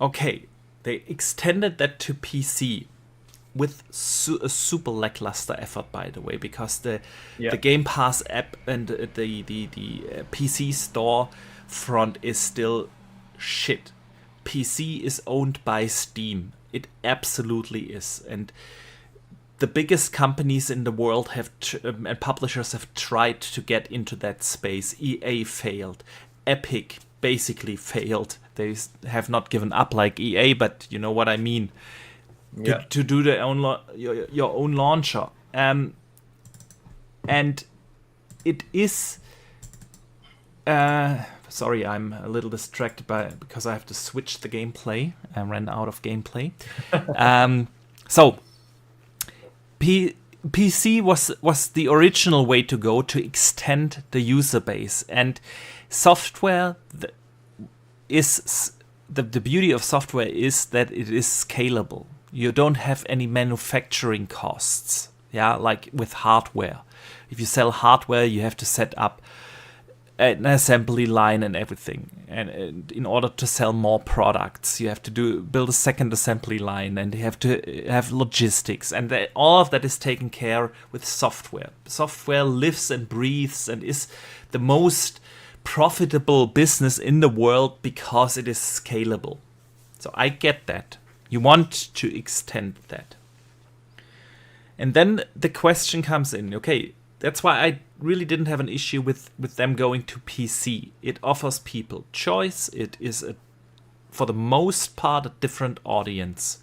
Okay, they extended that to PC. With a super lackluster effort, by the way, because the Game Pass app and the PC store front is still shit. PC is owned by Steam. It absolutely is. And the biggest companies in the world and publishers have tried to get into that space. EA failed. Epic basically failed. They have not given up like EA, but you know what I mean. Yeah. To do their own your own launcher. And it is... sorry, I'm a little distracted because I have to switch the gameplay. I ran out of gameplay. So... PC was the original way to go to extend the user base, and software is the beauty of software is that it is scalable. You don't have any manufacturing costs, like with hardware. If you sell hardware, you have to set up an assembly line and everything, and in order to sell more products you have to build a second assembly line, and you have to have logistics, and all of that is taken care with software. Software lives and breathes and is the most profitable business in the world because it is scalable. So I get that. You want to extend that. And then the question comes in, okay, that's why I really didn't have an issue with them going to PC. It offers people choice. It is, for the most part, a different audience.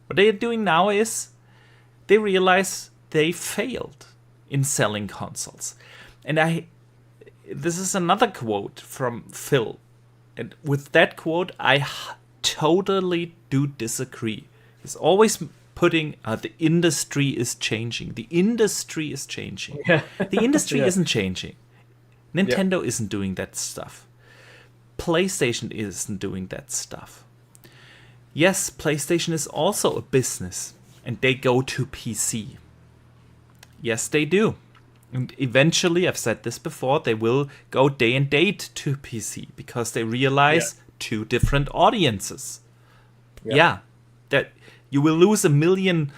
What they are doing now is they realize they failed in selling consoles. And this is another quote from Phil. And with that quote, I totally do disagree. He's always putting the industry is changing. The industry is changing. Yeah. The industry isn't changing. Nintendo isn't doing that stuff. PlayStation isn't doing that stuff. Yes, PlayStation is also a business, and they go to PC. Yes, they do. And eventually, I've said this before, they will go day and date to PC because they realize two different audiences. Yeah, that you will lose 1 million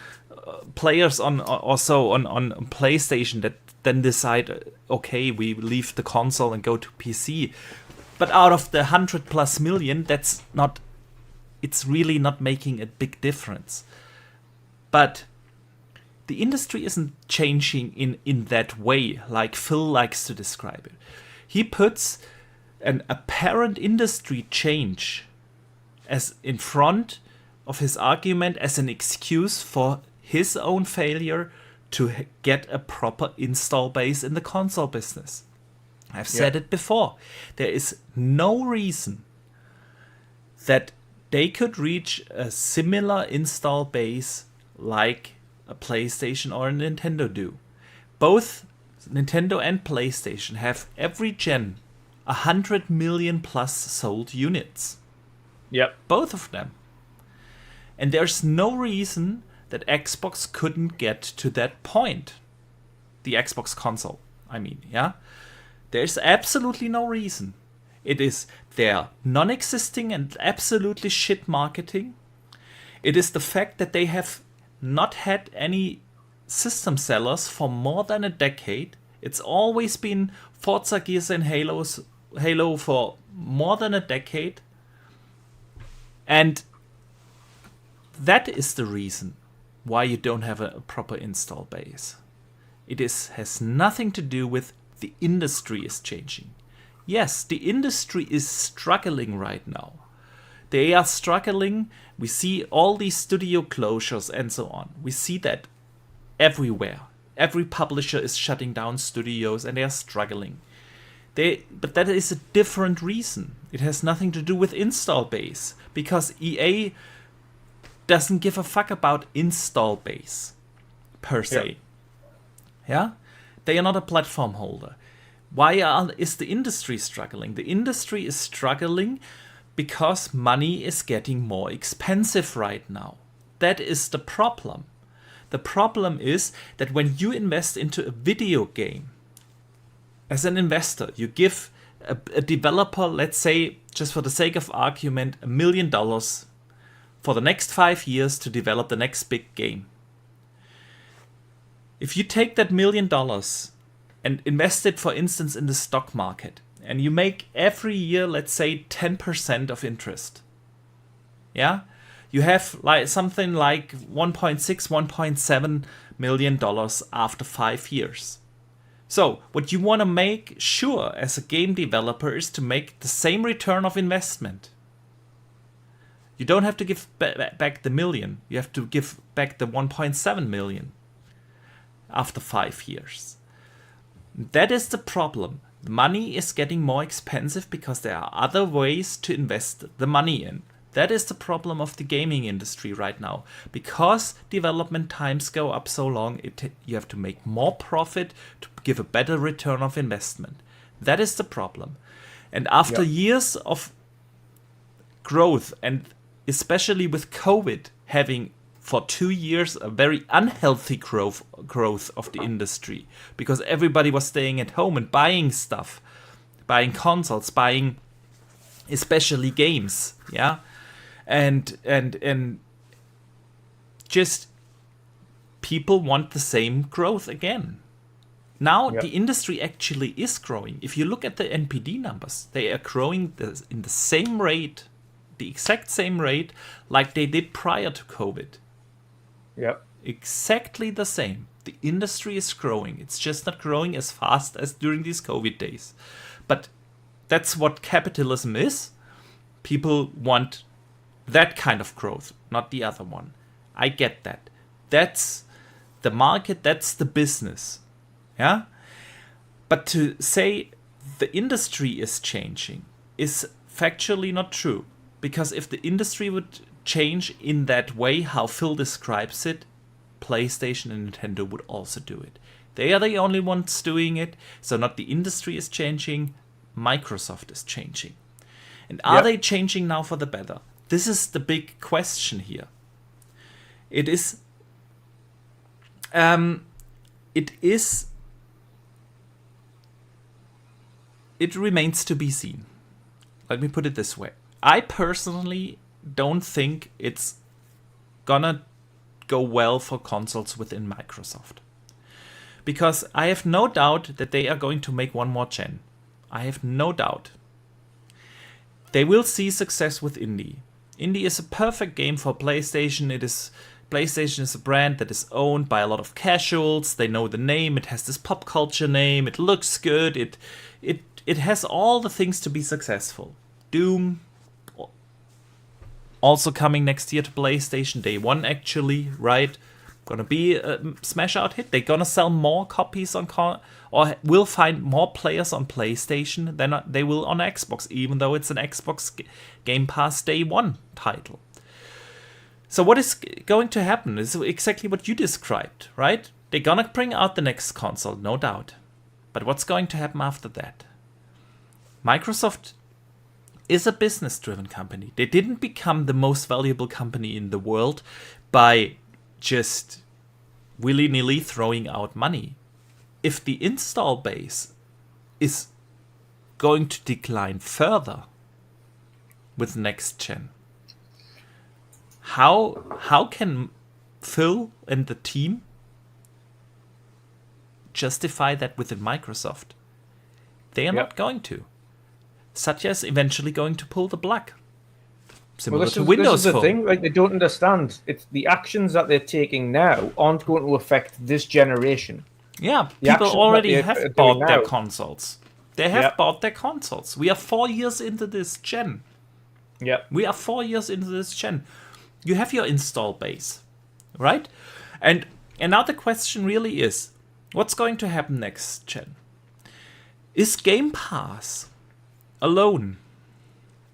players on PlayStation that then decide, okay, we leave the console and go to PC. But out of the 100+ million, it's really not making a big difference. But the industry isn't changing in that way, like Phil likes to describe it. He puts an apparent industry change as in front of his argument as an excuse for his own failure to get a proper install base in the console business. I've said it before. There is no reason that they could reach a similar install base like a PlayStation or a Nintendo do. Both Nintendo and PlayStation have every gen 100 million plus sold units. Yep. Both of them. And there's no reason that Xbox couldn't get to that point. The Xbox console, I mean, yeah? There's absolutely no reason. It is their non-existing and absolutely shit marketing. It is the fact that they have not had any system sellers for more than a decade. It's always been Forza, Gears and Halo for more than a decade. And that is the reason why you don't have a proper install base. It has nothing to do with the industry is changing. Yes, the industry is struggling right now. They are struggling. We see all these studio closures and so on. We see that everywhere. Every publisher is shutting down studios and they are struggling. But that is a different reason. It has nothing to do with install base, because EA doesn't give a fuck about install base per se. Yeah? They are not a platform holder. Why is the industry struggling? The industry is struggling because money is getting more expensive right now. That is the problem. The problem is that when you invest into a video game, as an investor, you give a developer, let's say, just for the sake of argument, $1 million for the next 5 years to develop the next big game. If you take that $1 million and invest it, for instance, in the stock market, and you make every year, let's say, 10% of interest, Yeah, you have like something like 1.6, 1.7 million dollars after 5 years. So what you want to make sure as a game developer is to make the same return of investment. You don't have to give back the million. You have to give back the 1.7 million after 5 years. That is the problem. The money is getting more expensive because there are other ways to invest the money in. That is the problem of the gaming industry right now. Because development times go up so long, you have to make more profit to give a better return of investment. That is the problem. And after years of growth, and especially with COVID having for 2 years a very unhealthy growth of the industry, because everybody was staying at home and buying stuff, buying consoles, buying especially games, yeah, and just people want the same growth again. Now the industry actually is growing. If you look at the NPD numbers, they are growing in the same rate, the exact same rate like they did prior to COVID. Yep. Exactly the same. The industry is growing. It's just not growing as fast as during these COVID days. But that's what capitalism is. People want that kind of growth, not the other one. I get that. That's the market, that's the business. Yeah? But to say the industry is changing is factually not true. Because if the industry would change in that way, how Phil describes it, PlayStation and Nintendo would also do it. They are the only ones doing it. So not the industry is changing, Microsoft is changing. And are they changing now for the better? This is the big question here. It remains to be seen. Let me put it this way. I personally don't think it's gonna go well for consoles within Microsoft. Because I have no doubt that they are going to make one more gen. I have no doubt. They will see success with Indie. Indie is a perfect game for PlayStation. PlayStation is a brand that is owned by a lot of casuals. They know the name. It has this pop culture name. It looks good. It has all the things to be successful. Doom, also coming next year to PlayStation, day one actually, right? Gonna be a smash out hit. They're gonna sell more copies on or will find more players on PlayStation than they will on Xbox, even though it's an Xbox Game Pass day one title. So what is going to happen is exactly what you described, right? They're gonna bring out the next console, no doubt. But what's going to happen after that? Microsoft is a business-driven company. They didn't become the most valuable company in the world by just willy-nilly throwing out money. If the install base is going to decline further with next gen, how can Phil and the team justify that within Microsoft? They are not going to. Such as eventually going to pull the plug. Similar to Windows Phone. This is the Phone. thing, like they don't understand. It's the actions that they're taking now aren't going to affect this generation. Yeah, people already have bought their consoles. They have bought their consoles. We are 4 years into this gen. Yeah. We are 4 years into this gen. You have your install base, right? And now the question really is, what's going to happen next gen? Is Game Pass alone?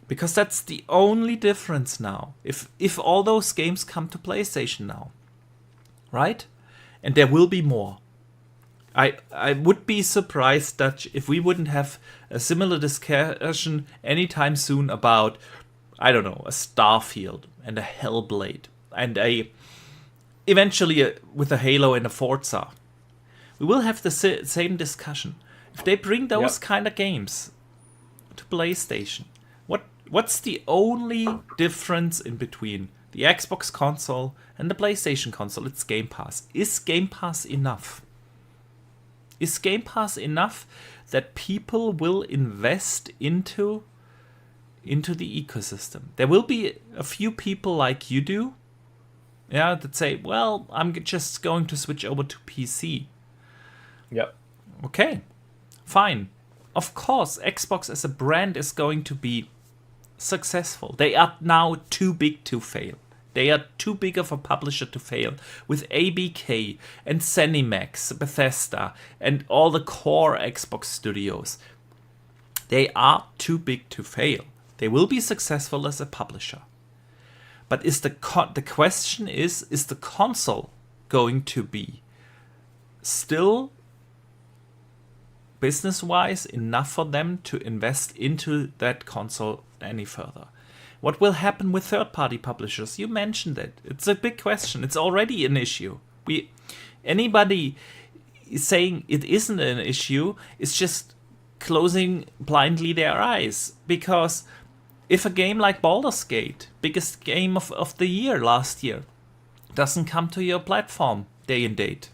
Because that's the only difference now. If all those games come to PlayStation now, right? And there will be more. I would be surprised that if we wouldn't have a similar discussion anytime soon about, I don't know, a Starfield and a Hellblade and eventually with a Halo and a Forza. We will have the same discussion. If they bring those kind of games to PlayStation, what's the only difference in between the Xbox console and the PlayStation console? It's Game Pass. Is Game Pass enough? Is Game Pass enough that people will invest into into the ecosystem. There will be a few people like you do, yeah, that say, well, I'm just going to switch over to PC. Yep. Okay, fine. Of course, Xbox as a brand is going to be successful. They are now too big to fail. They are too big of a publisher to fail. With ABK and ZeniMax, Bethesda, and all the core Xbox studios, they are too big to fail. They will be successful as a publisher. But is the question is the console going to be still business-wise enough for them to invest into that console any further? What will happen with third-party publishers? You mentioned it. It's a big question. It's already an issue. Anybody saying it isn't an issue is just closing blindly their eyes, because if a game like Baldur's Gate, biggest game of the year last year, doesn't come to your platform day and date,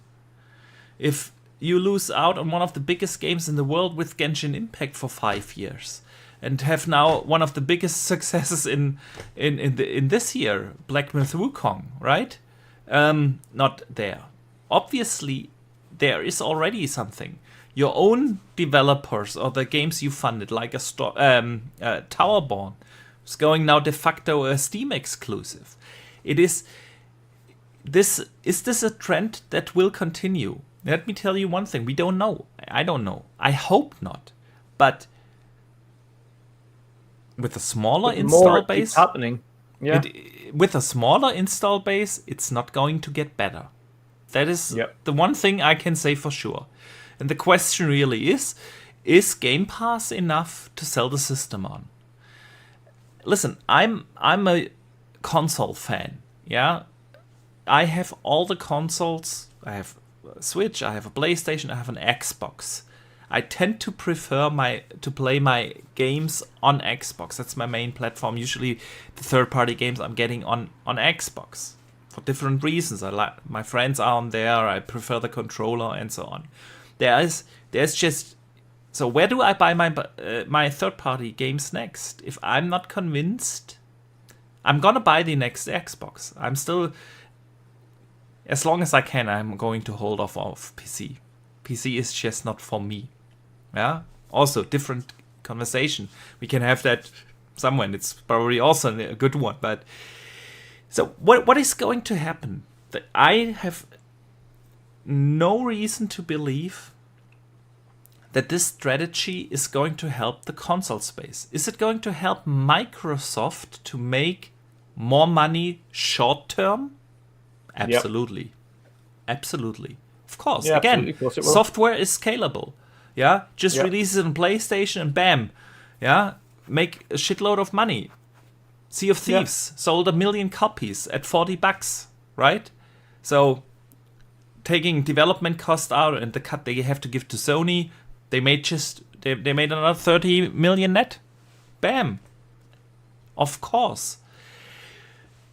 if you lose out on one of the biggest games in the world with Genshin Impact for 5 years, and have now one of the biggest successes in this year, Black Myth Wukong, right? Not there. Obviously, there is already something. Your own developers or the games you funded, like Towerborn, is going now de facto a Steam exclusive. Is this a trend that will continue? Let me tell you one thing. We don't know. I don't know. I hope not. But with a smaller install base, happening. Yeah. With a smaller install base, it's not going to get better. That is the one thing I can say for sure. And the question really is Game Pass enough to sell the system on? Listen, I'm a console fan. Yeah, I have all the consoles. I have a Switch, I have a PlayStation, I have an Xbox. I tend to prefer to play my games on Xbox. That's my main platform. Usually, the third-party games I'm getting on Xbox for different reasons. My friends are on there. I prefer the controller and so on. There's just, so where do I buy my third-party games next? If I'm not convinced, I'm gonna buy the next Xbox. I'm still, as long as I can, I'm going to hold off PC. PC is just not for me. Yeah. Also, different conversation. We can have that somewhere, and it's probably also a good one. But so, what is going to happen? I have no reason to believe that this strategy is going to help the console space. Is it going to help Microsoft to make more money short term? Absolutely. Yep. Absolutely. Of course. Yeah, again, of course software is scalable. Yeah, just release it on PlayStation and bam. Yeah, make a shitload of money. Sea of Thieves sold 1 million copies at $40, right? So, taking development cost out and the cut they have to give to Sony, they made another 30 million net. Bam. Of course.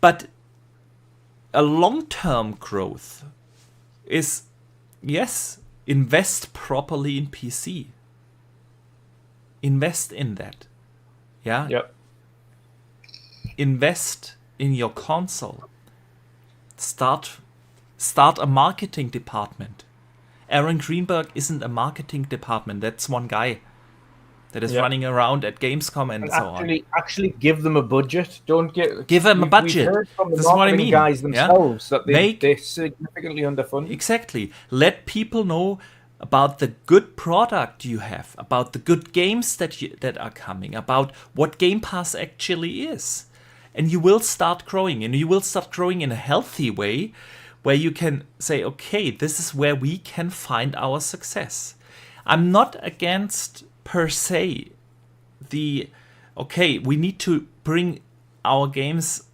But a long-term growth is, yes, invest properly in PC. Invest in that. Yeah? Yep. Invest in your console. Start a marketing department. Aaron Greenberg isn't a marketing department. That's one guy that is running around at Gamescom and so on. Actually give them a budget. Don't give them a budget. We've heard from the That's what I mean. Guys themselves that they're significantly underfunded. Exactly. Let people know about the good product you have, about the good games that are coming, about what Game Pass actually is. And you will start growing, and you will start growing in a healthy way where you can say, okay, this is where we can find our success. I'm not against per se we need to bring our games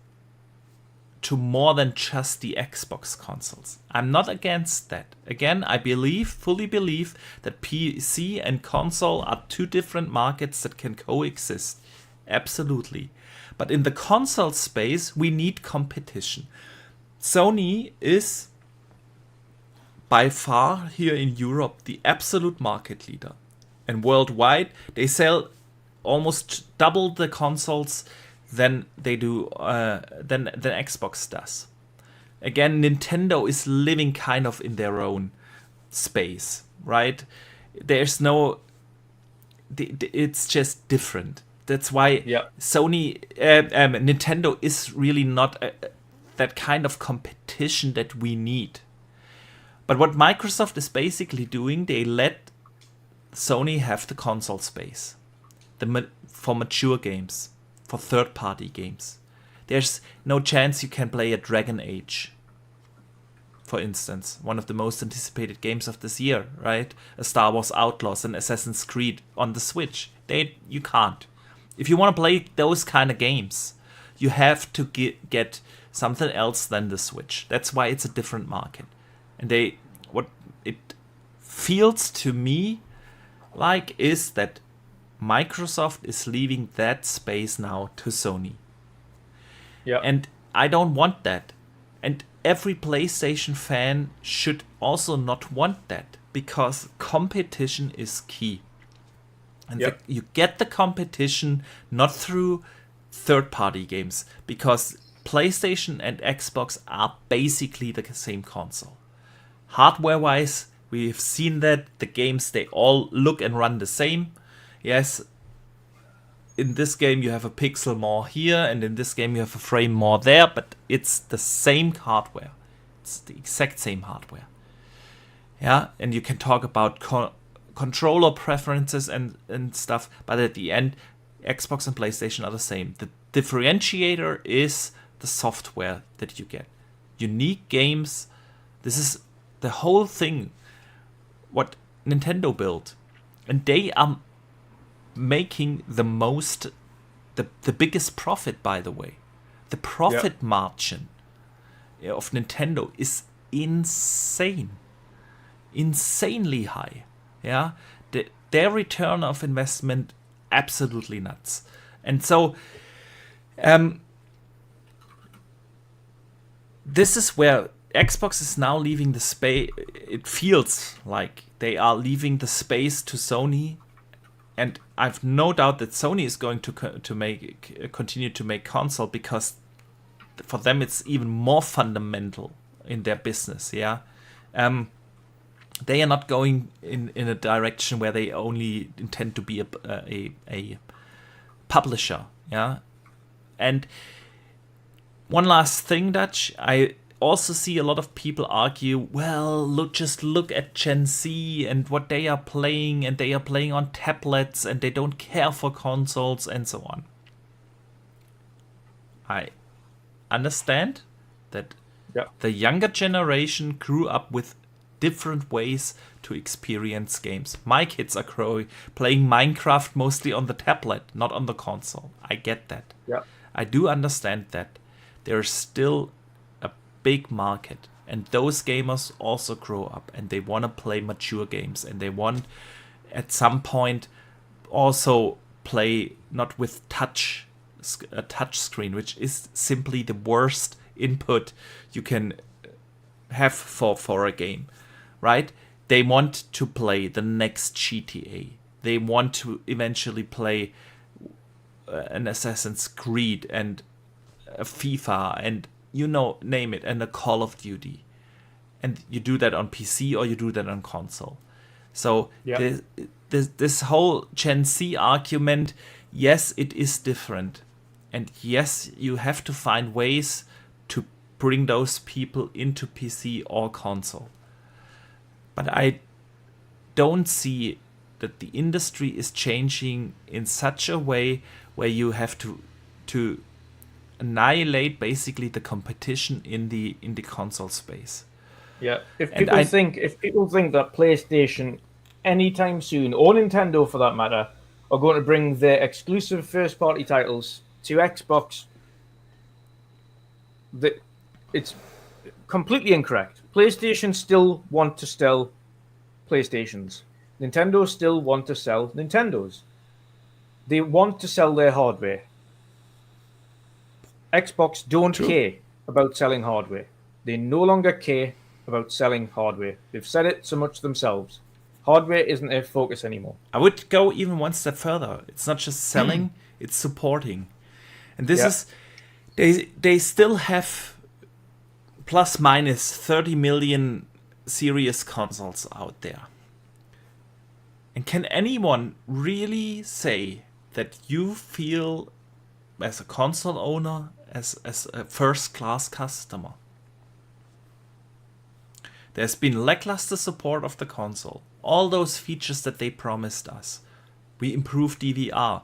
to more than just the Xbox consoles. I'm not against that. Again, I fully believe that PC and console are two different markets that can coexist. Absolutely. But in the console space, we need competition. Sony is by far here in Europe the absolute market leader. And worldwide, they sell almost double the consoles than they do than Xbox does. Again, Nintendo is living kind of in their own space, right? There's no, it's just different. That's why Nintendo is really not that kind of competition that we need. But what Microsoft is basically doing, they let Sony have the console space for mature games, for third-party games. There's no chance you can play a Dragon Age, for instance, one of the most anticipated games of this year, right? A Star Wars Outlaws, an Assassin's Creed on the Switch. You can't. If you want to play those kind of games, you have to get something else than the Switch. That's why it's a different market. And what it feels to me like is that Microsoft is leaving that space now to Sony. Yeah. And I don't want that. And every PlayStation fan should also not want that, because competition is key. And you get the competition not through third-party games, because PlayStation and Xbox are basically the same console. Hardware-wise, we've seen that the games, they all look and run the same. Yes, in this game you have a pixel more here, and in this game you have a frame more there, but it's the same hardware. It's the exact same hardware. Yeah, and you can talk about controller preferences and stuff, but at the end, Xbox and PlayStation are the same. The differentiator is the software that you get. Unique games, this is the whole thing what Nintendo built. And they are making the biggest profit, by the way. The profit margin of Nintendo is insanely high. Yeah, their return of investment absolutely nuts. And so this is where Xbox is now leaving the space. It feels like they are leaving the space to Sony, and I've no doubt that Sony is going to continue to make console, because for them it's even more fundamental in their business. Yeah, they are not going in a direction where they only intend to be a publisher. Yeah, and one last thing, Dutch, I also see a lot of people argue, well, just look at Gen Z and what they are playing, and they are playing on tablets and they don't care for consoles and so on. I understand that the younger generation grew up with different ways to experience games. My kids are playing Minecraft mostly on the tablet, not on the console. I get that. Yeah. I do understand that. There's still big market, and those gamers also grow up and they want to play mature games, and they want at some point also play not with a touch screen, which is simply the worst input you can have for a game, right? They want to play the next GTA. They want to eventually play an Assassin's Creed and a FIFA and name it, and a Call of Duty. And you do that on PC or you do that on console. So this whole Gen Z argument, yes, it is different. And yes, you have to find ways to bring those people into PC or console. But I don't see that the industry is changing in such a way where you have to annihilate basically the competition in the console space. Yeah, if people think that PlayStation anytime soon, or Nintendo for that matter, are going to bring their exclusive first-party titles to Xbox, it's completely incorrect. PlayStation still want to sell PlayStations. Nintendo still want to sell Nintendos. They want to sell their hardware. Xbox don't care about selling hardware. They no longer care about selling hardware. They've said it so much themselves. Hardware isn't their focus anymore. I would go even one step further. It's not just selling, it's supporting. And this is they still have plus minus 30 million serious consoles out there. And can anyone really say that you feel as a console owner as a first class customer? There's been lackluster support of the console. All those features that they promised us. We improved DVR.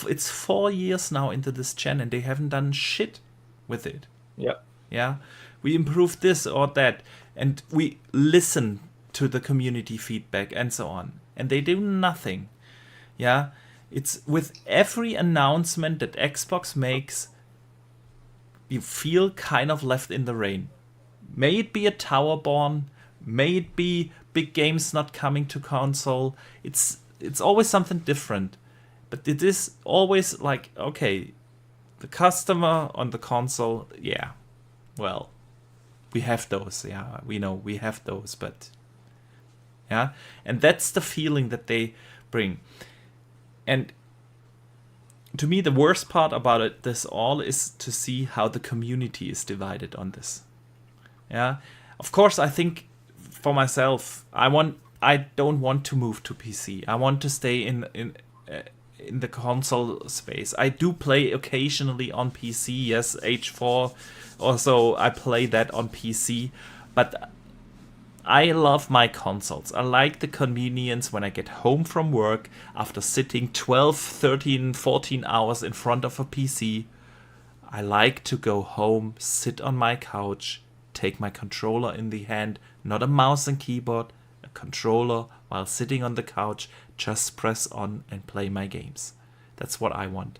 It's 4 years now into this gen and they haven't done shit with it. Yeah. We improved this or that. And we listen to the community feedback and so on. And they do nothing. Yeah. It's with every announcement that Xbox makes, you feel kind of left in the rain. May it be a Towerborn, may it be big games not coming to console. It's always something different. But it is always like, okay, the customer on the console, yeah, well, we have those. Yeah, we know we have those, but yeah. And that's the feeling that they bring. And to me, the worst part about it, this all, is to see how the community is divided on this. Yeah, of course, I think for myself, I don't want to move to PC. I want to stay in the console space. I do play occasionally on PC. Yes, H4. Also, I play that on PC, but I love my consoles. I like the convenience when I get home from work after sitting 12, 13, 14 hours in front of a PC. I like to go home, sit on my couch, take my controller in the hand, not a mouse and keyboard, a controller while sitting on the couch, just press on and play my games. That's what I want.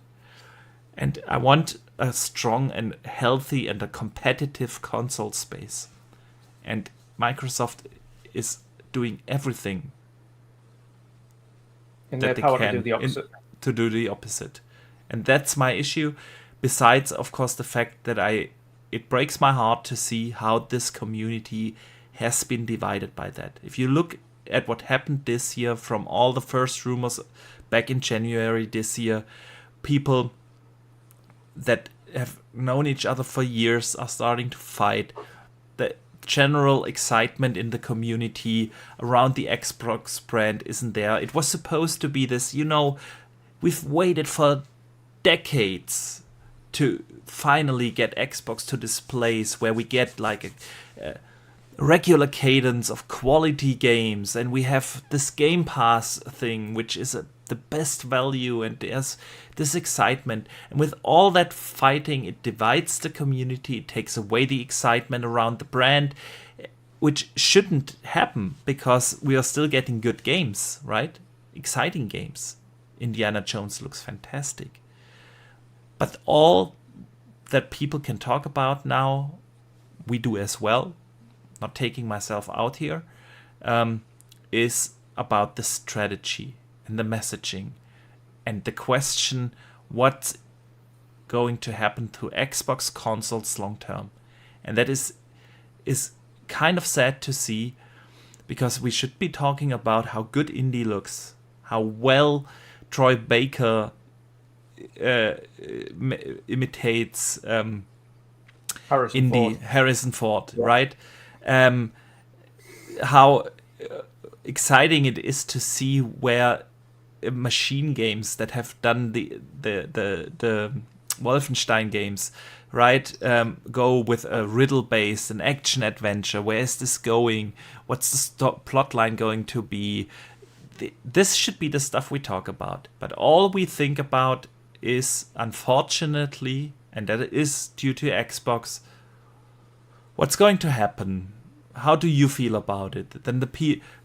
And I want a strong and healthy and a competitive console space. And Microsoft is doing everything in their power to do the opposite. To do the opposite. And that's my issue. Besides, of course, the fact that it breaks my heart to see how this community has been divided by that. If you look at what happened this year, from all the first rumors back in January this year, people that have known each other for years are starting to fight. The general excitement in the community around the Xbox brand isn't there. It was supposed to be this, we've waited for decades to finally get Xbox to this place where we get like a regular cadence of quality games, and we have this Game Pass thing, which is the best value, and there's this excitement. And with all that fighting, it divides the community, it takes away the excitement around the brand, which shouldn't happen because we are still getting good games, right? Exciting games. Indiana Jones looks fantastic. But all that people can talk about now, we do as well, not taking myself out here, is about the strategy and the messaging and the question, what's going to happen to Xbox consoles long term. And that is kind of sad to see, because we should be talking about how good indie looks, how well Troy Baker imitates Harrison Ford, yeah. Right? How exciting it is to see where machine games that have done the Wolfenstein games, right, go with a riddle based, an action adventure. Where is this going? What's the plot line going to be? This should be the stuff we talk about, but all we think about is, unfortunately, and that is due to Xbox, what's going to happen? How do you feel about it? Then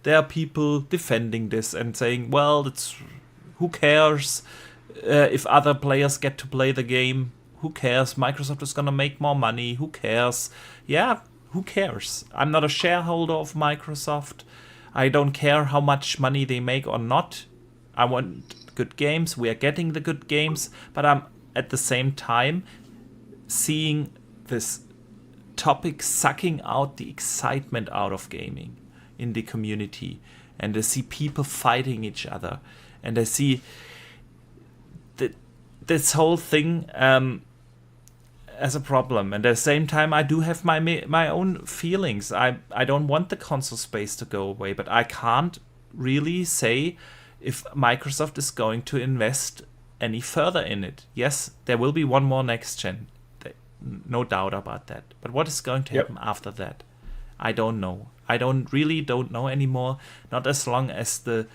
there are people defending this and saying, well, who cares if other players get to play the game? Who cares? Microsoft is going to make more money. Who cares? Yeah, who cares? I'm not a shareholder of Microsoft. I don't care how much money they make or not. I want good games. We are getting the good games. But I'm at the same time seeing this topic sucking out the excitement out of gaming in the community. and I see people fighting each other, and I see this whole thing as a problem. And at the same time, I do have my own feelings. I don't want the console space to go away, but I can't really say if Microsoft is going to invest any further in it. Yes, there will be one more next gen, no doubt about that. But what is going to happen after that? I don't know. I don't know anymore. Not as long as the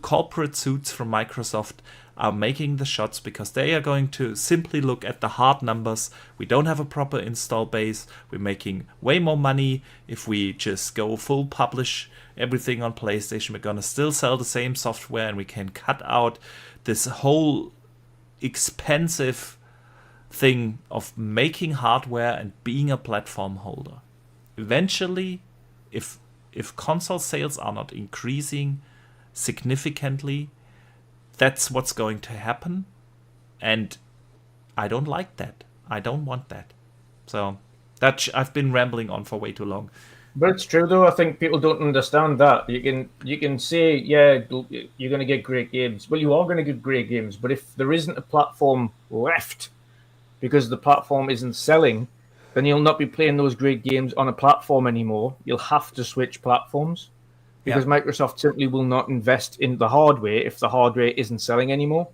corporate suits from Microsoft are making the shots, because they are going to simply look at the hard numbers. We don't have a proper install base. We're making way more money if we just go full publish everything on PlayStation. We're going to still sell the same software, and we can cut out this whole expensive thing of making hardware and being a platform holder. Eventually, if console sales are not increasing significantly, that's what's going to happen, and I don't like that. I don't want that. So I've been rambling on for way too long. But it's true, though. I think people don't understand that. You can say, yeah, you're going to get great games. Well, you are going to get great games, but if there isn't a platform left because the platform isn't selling, then you'll not be playing those great games on a platform anymore. You'll have to switch platforms, because Microsoft simply will not invest in the hardware if the hardware isn't selling anymore.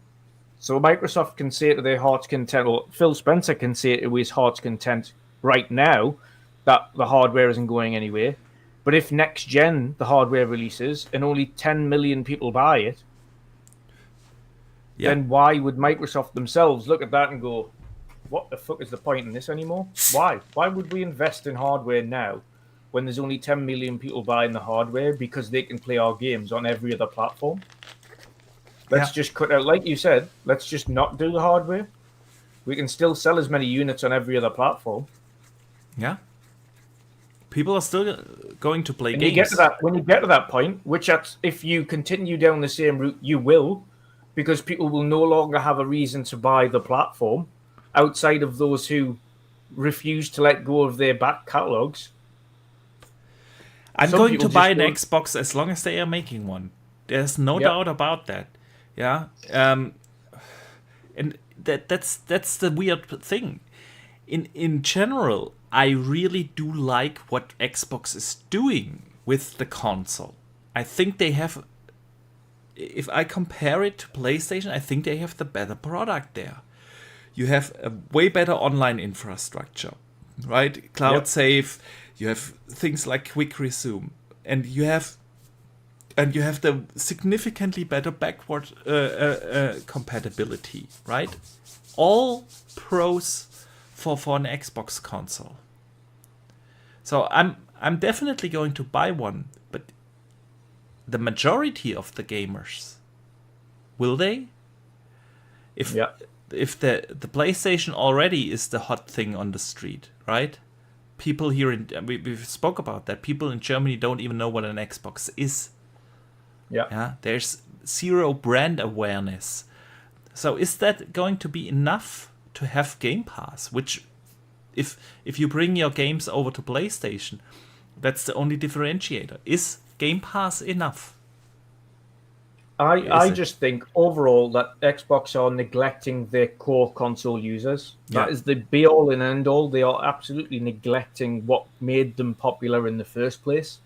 So Microsoft can say to their heart's content, or Phil Spencer can say to his heart's content right now that the hardware isn't going anywhere. But if next gen the hardware releases and only 10 million people buy it, then why would Microsoft themselves look at that and go, what the fuck is the point in this anymore? Why? Why would we invest in hardware now when there's only 10 million people buying the hardware because they can play our games on every other platform? Let's just cut out, like you said, let's just not do the hardware. We can still sell as many units on every other platform. Yeah. People are still going to play games. When you get to that point, which if you continue down the same route, you will, because people will no longer have a reason to buy the platform outside of those who refuse to let go of their back catalogs. I'm going to buy an Xbox as long as they are making one. There's no doubt about that. Yeah. And that's the weird thing. In general, I really do like what Xbox is doing with the console. I think they have, if I compare it to PlayStation, I think they have the better product there. You have a way better online infrastructure, right? Cloud save. You have things like quick resume, and you have the significantly better backward compatibility, right? All pros for an Xbox console. So I'm definitely going to buy one, but the majority of the gamers, will they? If the PlayStation already is the hot thing on the street, right? People here we spoke about that. People in Germany don't even know what an Xbox is. Yeah. There's zero brand awareness. So is that going to be enough to have Game Pass? Which, if you bring your games over to PlayStation, that's the only differentiator. Is Game Pass enough? I just think overall that Xbox are neglecting their core console users. That is the be all and end all. They are absolutely neglecting what made them popular in the first place.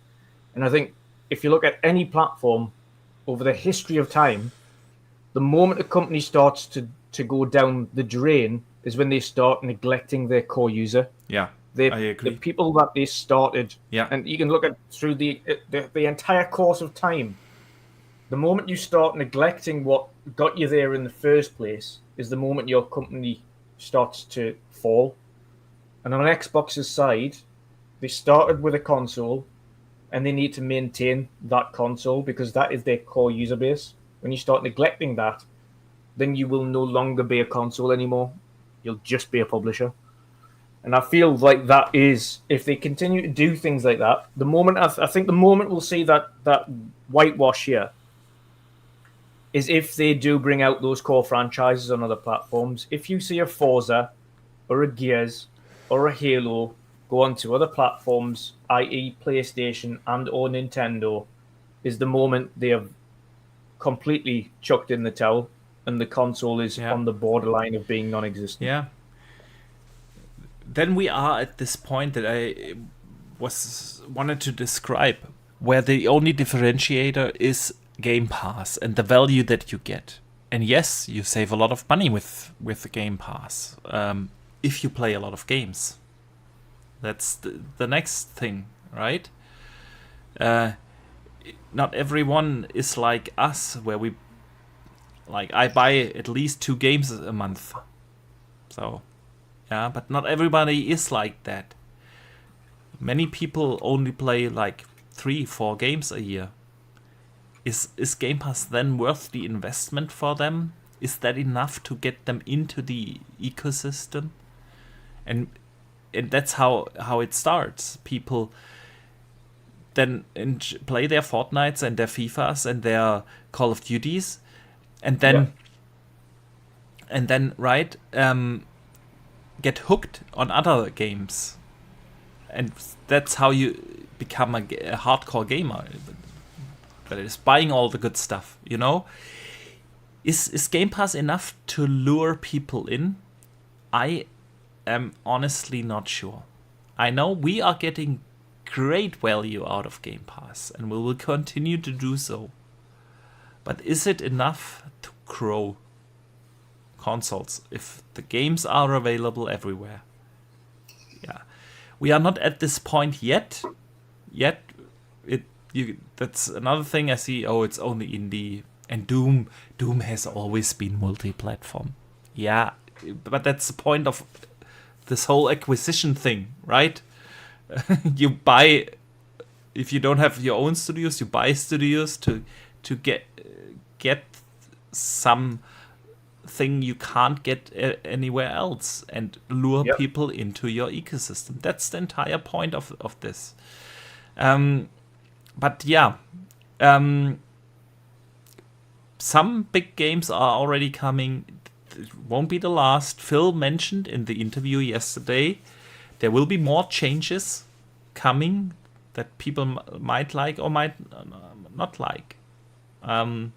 And I think if you look at any platform over the history of time, the moment a company starts to go down the drain is when they start neglecting their core user. Yeah, I agree. The people that they started, and you can look at through the entire course of time. The moment you start neglecting what got you there in the first place is the moment your company starts to fall. And on Xbox's side, they started with a console and they need to maintain that console because that is their core user base. When you start neglecting that, then you will no longer be a console anymore. You'll just be a publisher. And I feel like that is, if they continue to do things like that, the moment I think the moment we'll see that whitewash here is if they do bring out those core franchises on other platforms. If you see a Forza or a Gears or a Halo go onto other platforms, i.e. PlayStation and or Nintendo, is the moment they have completely chucked in the towel and the console is on the borderline of being non-existent. Yeah. Then we are at this point that I wanted to describe, where the only differentiator is Game Pass and the value that you get. And yes, you save a lot of money with the Game Pass if you play a lot of games. That's the next thing, right? Not everyone is like us, where I buy at least 2 games a month. So, yeah, but not everybody is like that. Many people only play like 3-4 games a year. Is Game Pass then worth the investment for them? Is that enough to get them into the ecosystem? And that's how it starts. People then play their Fortnites and their FIFAs and their Call of Duties, and then right, get hooked on other games, and that's how you become a hardcore gamer. That is buying all the good stuff, you know. Is Game Pass enough to lure people in? I am honestly not sure. I know we are getting great value out of Game Pass, and we will continue to do so. But is it enough to grow consoles if the games are available everywhere? Yeah, we are not at this point yet. That's another thing I see. Oh, it's only indie, and Doom has always been multi-platform. Yeah, but that's the point of this whole acquisition thing, right? You buy, if you don't have your own studios, you buy studios to get some thing you can't get anywhere else and lure people into your ecosystem. That's the entire point of this. But yeah, some big games are already coming. It won't be the last. Phil mentioned in the interview yesterday there will be more changes coming that people might like or might not like. And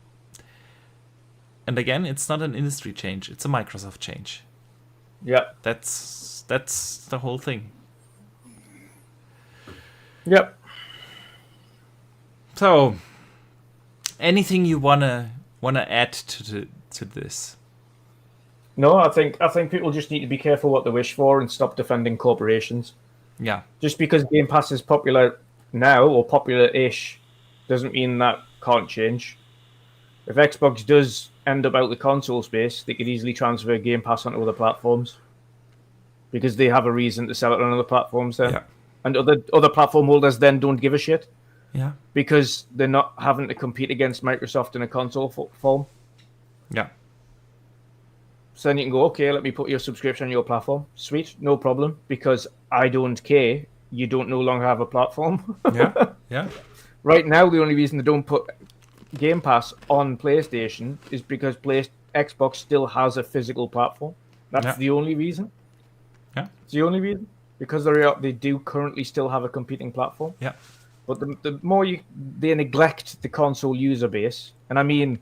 again, it's not an industry change; it's a Microsoft change. Yeah, that's the whole thing. Yep. So, anything you wanna add to this? No, I think people just need to be careful what they wish for and stop defending corporations. Yeah. Just because Game Pass is popular now or popular-ish doesn't mean that can't change. If Xbox does end up out the console space, they could easily transfer Game Pass onto other platforms because they have a reason to sell it on other platforms then. Yeah. And other platform holders then don't give a shit. Yeah. Because they're not having to compete against Microsoft in a console form. Yeah. So then you can go, okay, let me put your subscription on your platform. Sweet, no problem, because I don't care. You don't no longer have a platform. Yeah. Right now, the only reason they don't put Game Pass on PlayStation is because Xbox still has a physical platform. That's the only reason. Yeah. It's the only reason. Because they do currently still have a competing platform. Yeah. But the more they neglect the console user base, and I mean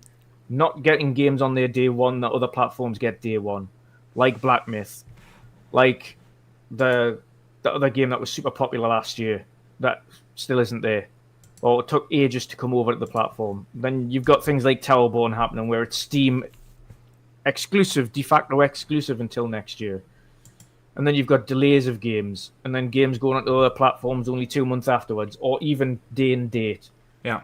not getting games on their day one that other platforms get day one, like Black Myth, like the other game that was super popular last year that still isn't there, or it took ages to come over to the platform. Then you've got things like Towerborn happening where it's Steam exclusive, de facto exclusive until next year. And then you've got delays of games, and then games going onto other platforms only 2 months afterwards, or even day and date. Yeah.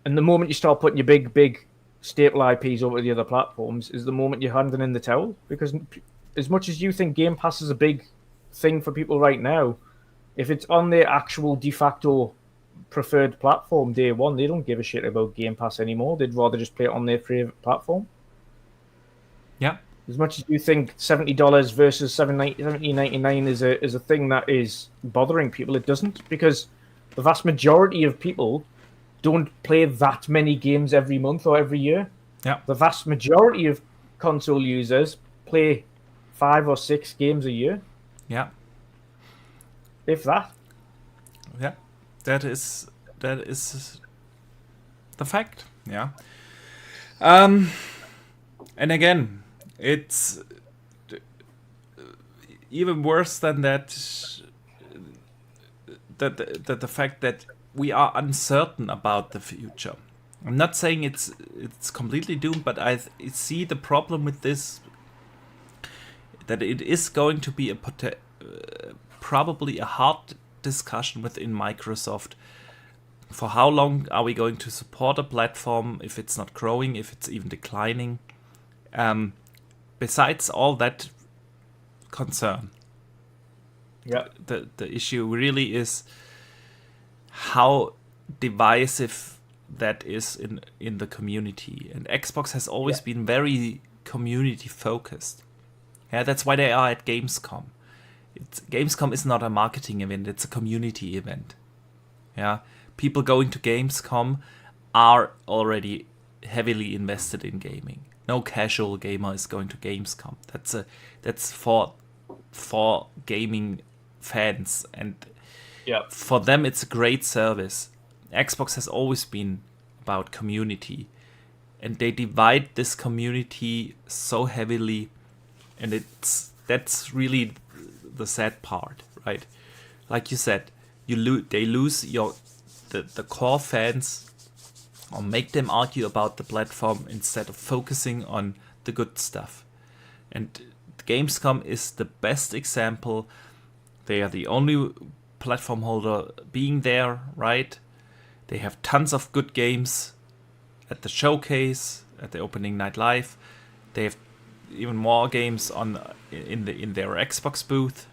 And the moment you start putting your big staple IPs over to the other platforms is the moment you're handing in the towel. Because as much as you think Game Pass is a big thing for people right now, if it's on their actual de facto preferred platform day one, they don't give a shit about Game Pass anymore. They'd rather just play it on their favorite platform. Yeah. As much as you think $70 versus $17.99 is a thing that is bothering people, it doesn't, because the vast majority of people don't play that many games every month or every year. Yeah. The vast majority of console users play 5 or 6 games a year. Yeah. If that. Yeah. That is the fact. Yeah. And again, it's even worse than that. That the fact that we are uncertain about the future. I'm not saying it's completely doomed, but I see the problem with this, that it is going to be probably a hard discussion within Microsoft. For how long are we going to support a platform if it's not growing, if it's even declining? Besides all that concern, the issue really is how divisive that is in the community. And Xbox has always been very community focused. Yeah, that's why they are at Gamescom. Gamescom is not a marketing event, it's a community event. Yeah, people going to Gamescom are already heavily invested in gaming. No casual gamer is going to Gamescom. That's for gaming fans, and for them it's a great service. Xbox has always been about community, and they divide this community so heavily, and that's really the sad part, right? Like you said, they lose the core fans, or make them argue about the platform instead of focusing on the good stuff. And Gamescom is the best example. They are the only platform holder being there, right? They have tons of good games at the showcase, at the opening night live. They have even more games in their Xbox booth,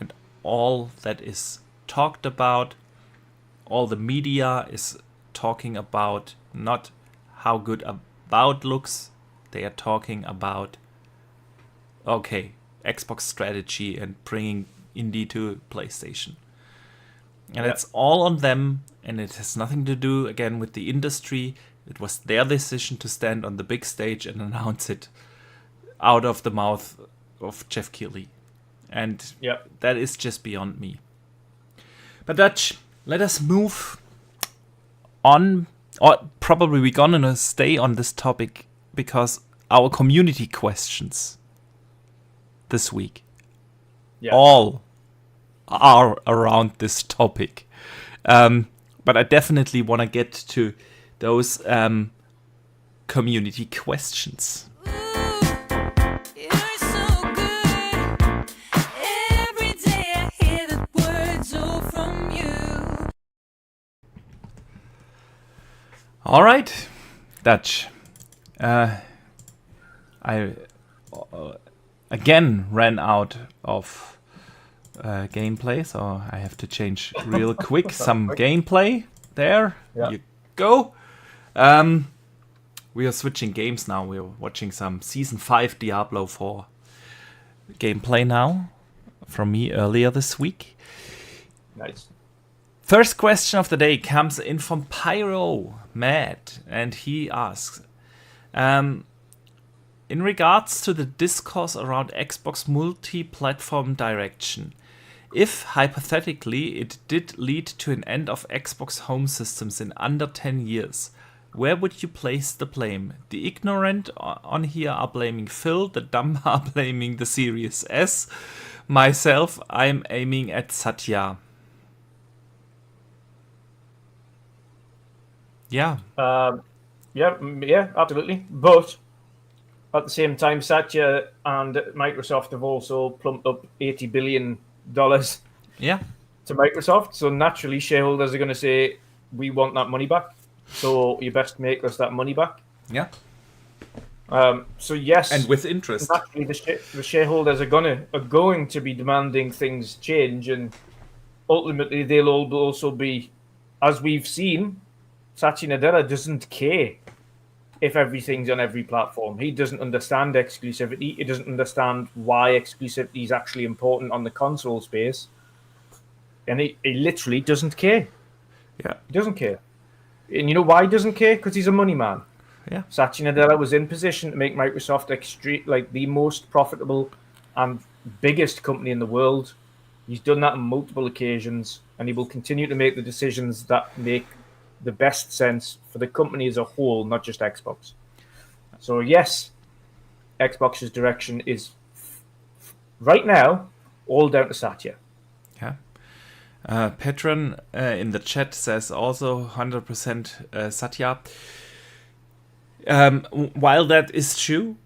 and all that is talked about, all the media is talking about not how good About looks. They are talking about Xbox strategy and bringing indie to PlayStation. And it's all on them, and it has nothing to do, again, with the industry. It was their decision to stand on the big stage and announce it out of the mouth of Jeff Keighley. And that is just beyond me. But Dutch, let us move on. Or probably we're gonna stay on this topic because our community questions this week all are around this topic. But I definitely want to get to those community questions. All right, Dutch. I again ran out of gameplay, so I have to change real quick some gameplay. There you go. We are switching games now. We are watching some Season 5 Diablo 4 gameplay now from me earlier this week. Nice. First question of the day comes in from Pyro Matt, and he asks, in regards to the discourse around Xbox multi-platform direction, if hypothetically it did lead to an end of Xbox home systems in under 10 years, where would you place the blame? The ignorant on here are blaming Phil, the dumb are blaming the Series S. Myself, I'm aiming at Satya. Yeah, absolutely. But at the same time, Satya and Microsoft have also plumped up $80 billion to Microsoft. So naturally, shareholders are going to say, we want that money back. So you best make us that money back. Yeah. So yes, and with interest. Naturally, the shareholders are going to be demanding things change, and ultimately they'll also be, as we've seen, Satya Nadella doesn't care if everything's on every platform. He doesn't understand exclusivity. He doesn't understand why exclusivity is actually important on the console space. And he literally doesn't care. Yeah. He doesn't care. And you know why he doesn't care? Because he's a money man. Yeah. Satya Nadella was in position to make Microsoft the most profitable and biggest company in the world. He's done that on multiple occasions, and he will continue to make the decisions that make the best sense for the company as a whole, not just Xbox. So yes, Xbox's direction is right now all down to Satya. Yeah. Petron in the chat says also 100% Satya. While that is true,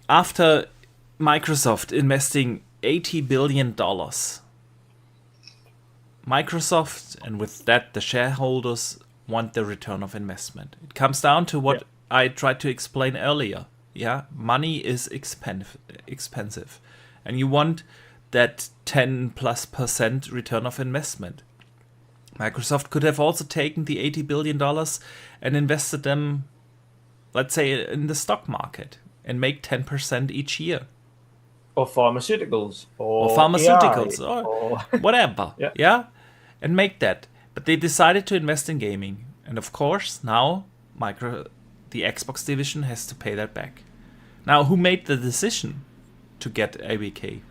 after Microsoft investing $80 billion, Microsoft, and with that the shareholders, want the return of investment. It comes down to what I tried to explain earlier. Yeah, money is expensive, and you want that 10+% return of investment. Microsoft could have also taken the $80 billion and invested them, let's say, in the stock market and make 10% each year. Or pharmaceuticals. Or pharmaceuticals. AI, or whatever. Yeah? And make that. But they decided to invest in gaming. And of course, now the Xbox division has to pay that back. Now, who made the decision to get ABK?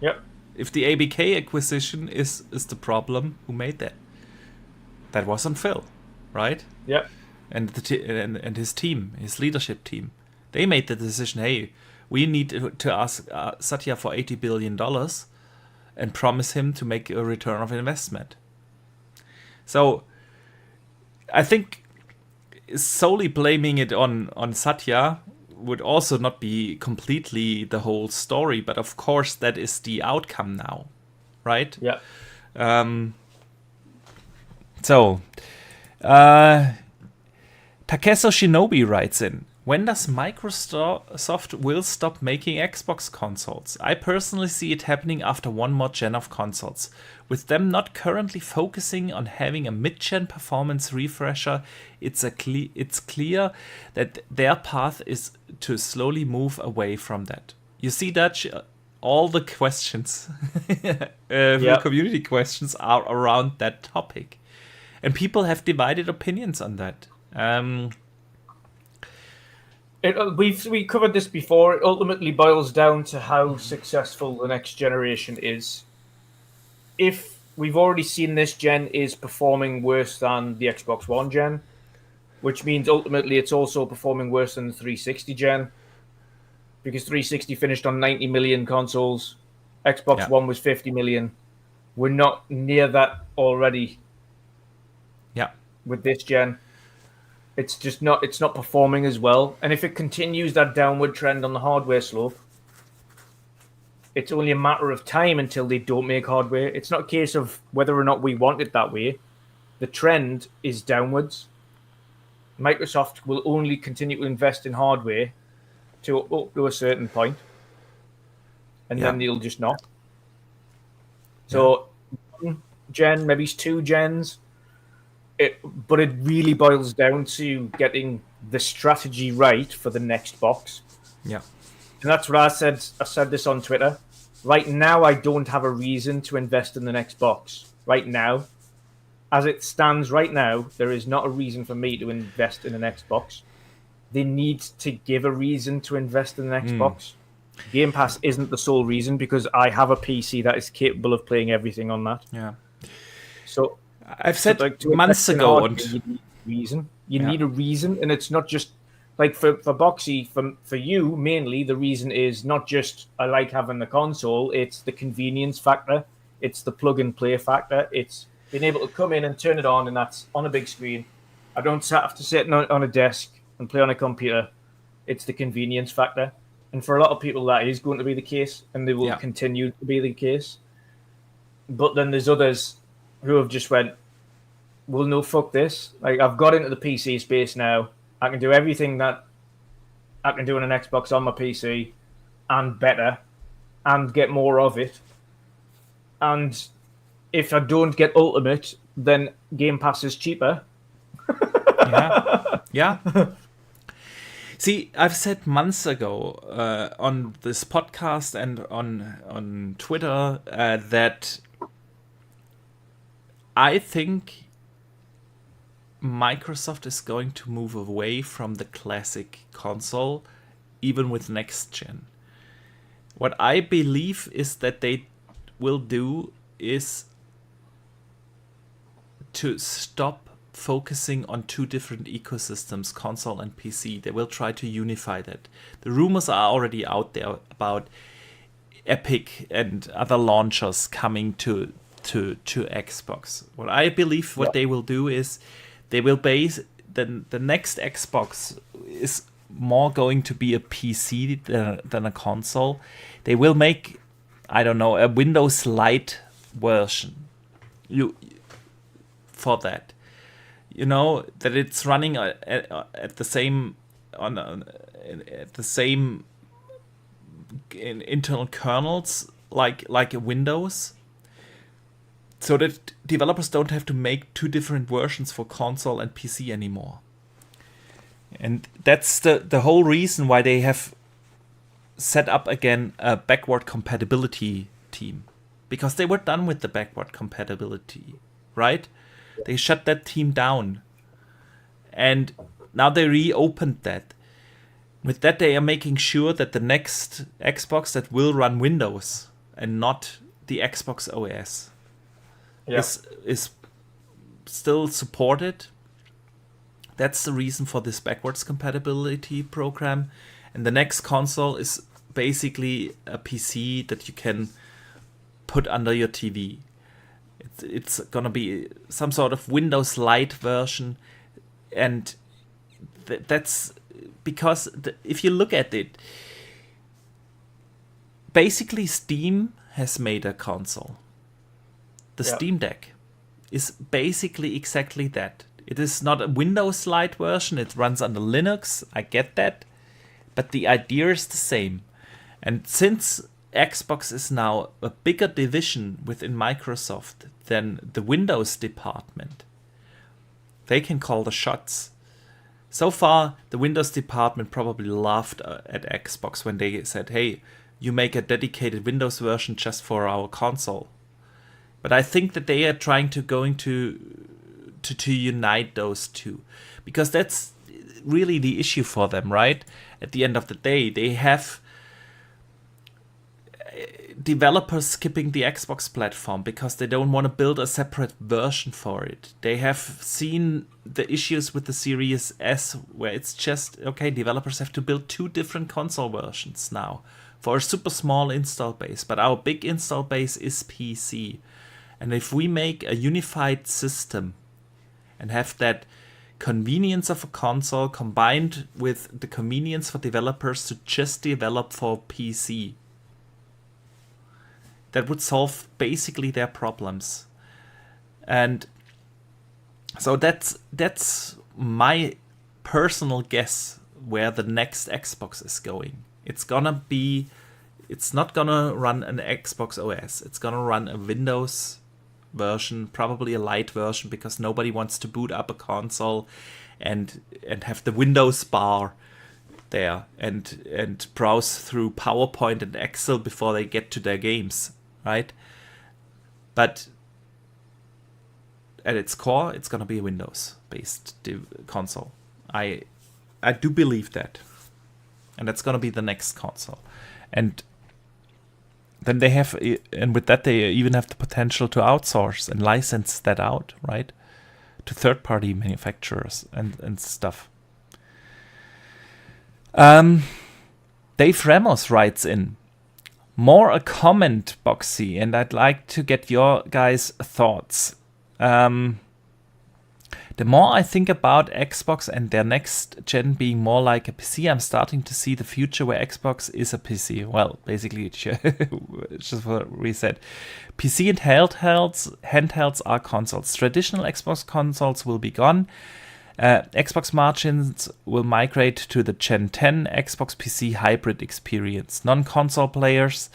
Yep. If the ABK acquisition is the problem, who made that? That wasn't Phil, right? Yep. And and his team, his leadership team. They made the decision, hey, we need to ask Satya for $80 billion and promise him to make a return of investment. So I think solely blaming it on Satya would also not be completely the whole story, but of course that is the outcome now, right? Yeah. Takeso Shinobi writes in, when does Microsoft will stop making Xbox consoles? I personally see it happening after one more gen of consoles. With them not currently focusing on having a mid-gen performance refresher, it's clear that their path is to slowly move away from that. You see that all the questions, community questions are around that topic. And people have divided opinions on that. We covered this before. It ultimately boils down to how successful the next generation is. If we've already seen this gen is performing worse than the Xbox One gen, which means ultimately it's also performing worse than the 360 gen, because 360 finished on 90 million consoles, Xbox One was 50 million. We're not near that already. Yeah. With this gen. It's not performing as well. And if it continues that downward trend on the hardware slope, it's only a matter of time until they don't make hardware. It's not a case of whether or not we want it that way. The trend is downwards. Microsoft will only continue to invest in hardware up to a certain point, and then they'll just not. So, gen, maybe it's 2 gens. But it really boils down to getting the strategy right for the next box. Yeah. And that's what I said. I said this on Twitter. Right now, I don't have a reason to invest in the next box. Right now. As it stands right now, there is not a reason for me to invest in the next box. They need to give a reason to invest in the next box. Game Pass isn't the sole reason, because I have a PC that is capable of playing everything on that. Yeah. So I've said months ago, you need a reason. You need a reason, and it's not just like for Boxy. For you, mainly the reason is not just I like having the console. It's the convenience factor. It's the plug and play factor. It's being able to come in and turn it on, and that's on a big screen. I don't have to sit on a desk and play on a computer. It's the convenience factor, and for a lot of people, that is going to be the case, and they will continue to be the case. But then there's others who have just went, well, no, fuck this. Like, I've got into the PC space now. I can do everything that I can do on an Xbox on my PC, and better, and get more of it. And if I don't get Ultimate, then Game Pass is cheaper. Yeah. See, I've said months ago on this podcast and on Twitter that I think Microsoft is going to move away from the classic console, even with next gen. What I believe is that they will do is to stop focusing on two different ecosystems, console and PC. They will try to unify that. The rumors are already out there about Epic and other launchers coming to Xbox. What I believe what they will do is they will base the next Xbox is more going to be a PC than a console. They will make, I don't know, a Windows Lite version for that. You know, that it's running at the same internal kernels like a Windows, so that developers don't have to make two different versions for console and PC anymore. And that's the whole reason why they have set up again a backward compatibility team, because they were done with the backward compatibility, right? They shut that team down, and now they reopened that. With that, they are making sure that the next Xbox that will run Windows and not the Xbox OS is still supported. That's the reason for this backwards compatibility program. And the next console is basically a PC that you can put under your TV. It's gonna be some sort of Windows Lite version, and that's because if you look at it, basically Steam has made a console. The Steam Deck is basically exactly that. It is not a Windows Lite version, it runs under Linux, I get that, but the idea is the same. And since Xbox is now a bigger division within Microsoft than the Windows department, they can call the shots. So far, the Windows department probably laughed at Xbox when they said, hey, you make a dedicated Windows version just for our console. But I think that they are trying to unite those two, because that's really the issue for them, right? At the end of the day, they have developers skipping the Xbox platform because they don't want to build a separate version for it. They have seen the issues with the Series S, where it's just, okay, developers have to build two different console versions now for a super small install base, but our big install base is PC. And if we make a unified system and have that convenience of a console combined with the convenience for developers to just develop for PC, that would solve basically their problems. And so that's my personal guess where the next Xbox is going. It's not gonna run an Xbox OS. It's gonna run a Windows version, probably a light version, because nobody wants to boot up a console and have the Windows bar there and browse through PowerPoint and Excel before they get to their games, right? But at its core, it's gonna be a Windows-based console. I do believe that, and that's gonna be the next console. And then they have, and with that they even have the potential to outsource and license that out, right, to third-party manufacturers and stuff. Dave Ramos writes in, more a comment, Boxy, and I'd like to get your guys' thoughts. The more I think about Xbox and their next gen being more like a PC, I'm starting to see the future where Xbox is a PC. Well, basically, just what we said. PC and handhelds are consoles. Traditional Xbox consoles will be gone. Xbox margins will migrate to the Gen 10 Xbox PC hybrid experience. Non-console players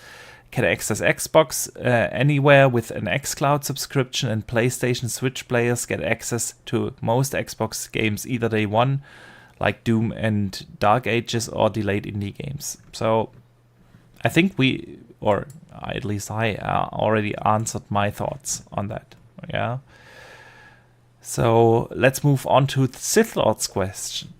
can access Xbox anywhere with an xCloud subscription, and PlayStation Switch players get access to most Xbox games either day one, like Doom and Dark Ages, or delayed indie games. So I think at least I already answered my thoughts on that. Yeah. So let's move on to the Sith Lord's question.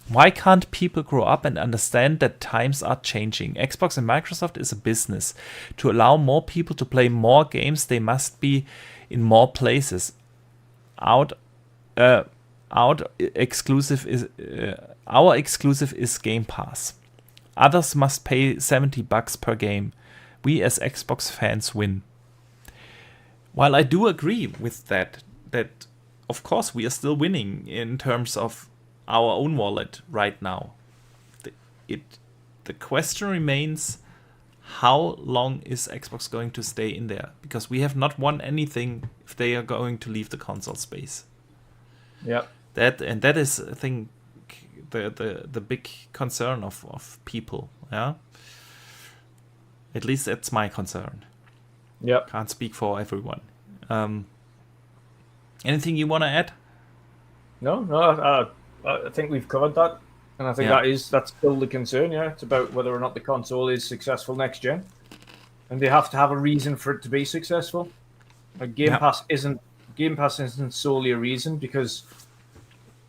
Why can't people grow up and understand that times are changing? Xbox and Microsoft is a business. To allow more people to play more games, they must be in more places. out out exclusive is our exclusive is Game Pass. Others must pay $70 per game. We as Xbox fans win. While I do agree with that of course we are still winning in terms of our own wallet right now. The question remains, how long is Xbox going to stay in there? Because we have not won anything if they are going to leave the console space. Yeah. That is, I think, the big concern of people. Yeah. At least that's my concern. Yeah. Can't speak for everyone. Anything you want to add? No. I think we've covered that, and I think that's still the concern. Yeah, it's about whether or not the console is successful next gen, and they have to have a reason for it to be successful. Game Pass isn't solely a reason, because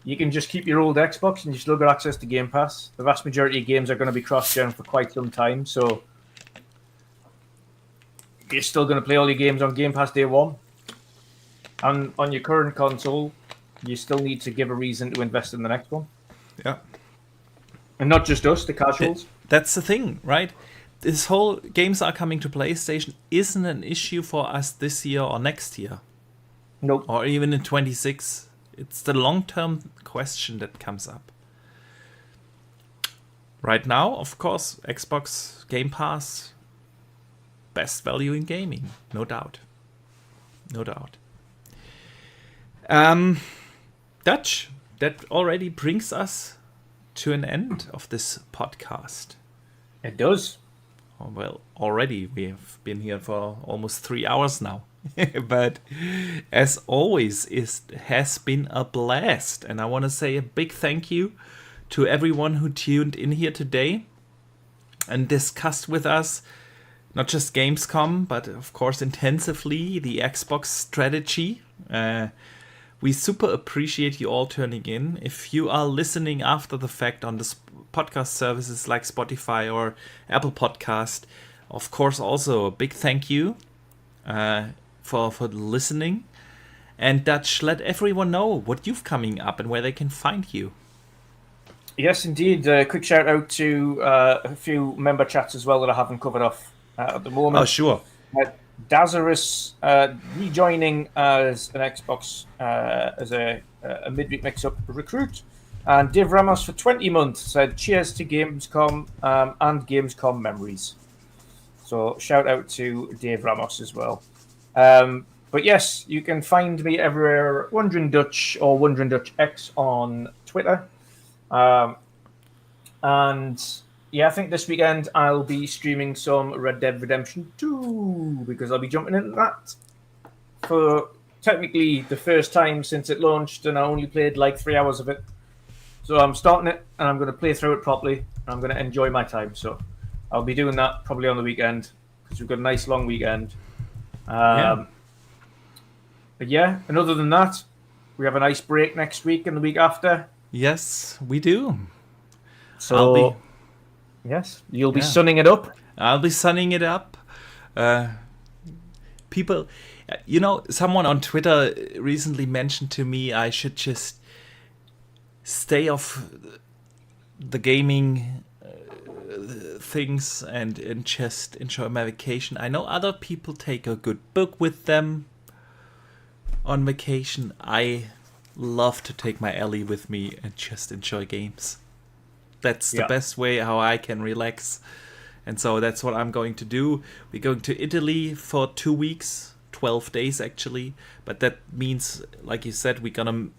you can just keep your old Xbox and you still got access to Game Pass. The vast majority of games are going to be cross-gen for quite some time, so you're still going to play all your games on Game Pass day one. And on your current console, you still need to give a reason to invest in the next one. Yeah. And not just us, the casuals. That's the thing, right? This whole games are coming to PlayStation isn't an issue for us this year or next year. Nope. Or even in 26. It's the long-term question that comes up. Right now, of course, Xbox Game Pass, best value in gaming, no doubt. No doubt. Dutch, that already brings us to an end of this podcast. It does. Oh, well, already we have been here for almost 3 hours now. But as always, it has been a blast. And I want to say a big thank you to everyone who tuned in here today and discussed with us not just Gamescom, but of course intensively the Xbox strategy. We super appreciate you all tuning in. If you are listening after the fact on the podcast services like Spotify or Apple Podcast, of course also a big thank you for listening. And Dutch, let everyone know what you've coming up and where they can find you. Yes, indeed. Quick shout out to a few member chats as well that I haven't covered off at the moment. Oh, sure. Dazarus rejoining as an Xbox as a midweek mix-up recruit, and Dave Ramos for 20 months said cheers to Gamescom and Gamescom memories. So shout out to Dave Ramos as well. But yes, you can find me everywhere, Wondering Dutch or Wondering Dutch X on Twitter. And yeah, I think this weekend I'll be streaming some Red Dead Redemption 2 because I'll be jumping into that for technically the first time since it launched, and I only played like 3 hours of it. So I'm starting it and I'm going to play through it properly. And I'm going to enjoy my time. So I'll be doing that probably on the weekend because we've got a nice long weekend. But yeah, and other than that, we have a nice break next week and the week after. Yes, we do. So yes, you'll be sunning it up. I'll be sunning it up. People, someone on Twitter recently mentioned to me I should just stay off the gaming things and just enjoy my vacation. I know other people take a good book with them on vacation. I love to take my Ellie with me and just enjoy games. That's the best way how I can relax. And so that's what I'm going to do. We're going to Italy for 2 weeks, 12 days actually. But that means, like you said, we're going to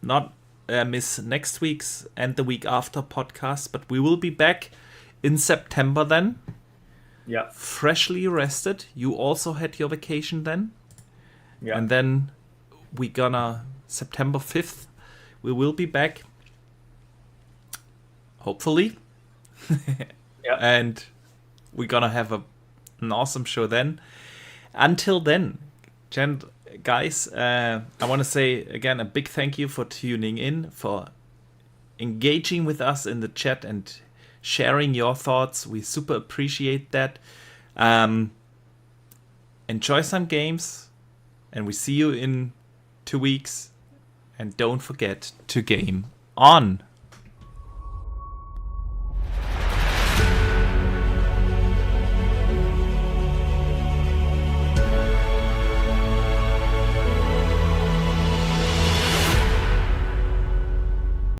not miss next week's and the week after podcast. But we will be back in September then. Yeah. Freshly rested. You also had your vacation then. Yeah. And then we're gonna, September 5th, we will be back. Hopefully. And we're gonna have an awesome show then. Until then, guys, I want to say again a big thank you for tuning in, for engaging with us in the chat and sharing your thoughts. We super appreciate that. Enjoy some games, and we see you in 2 weeks and don't forget to game on.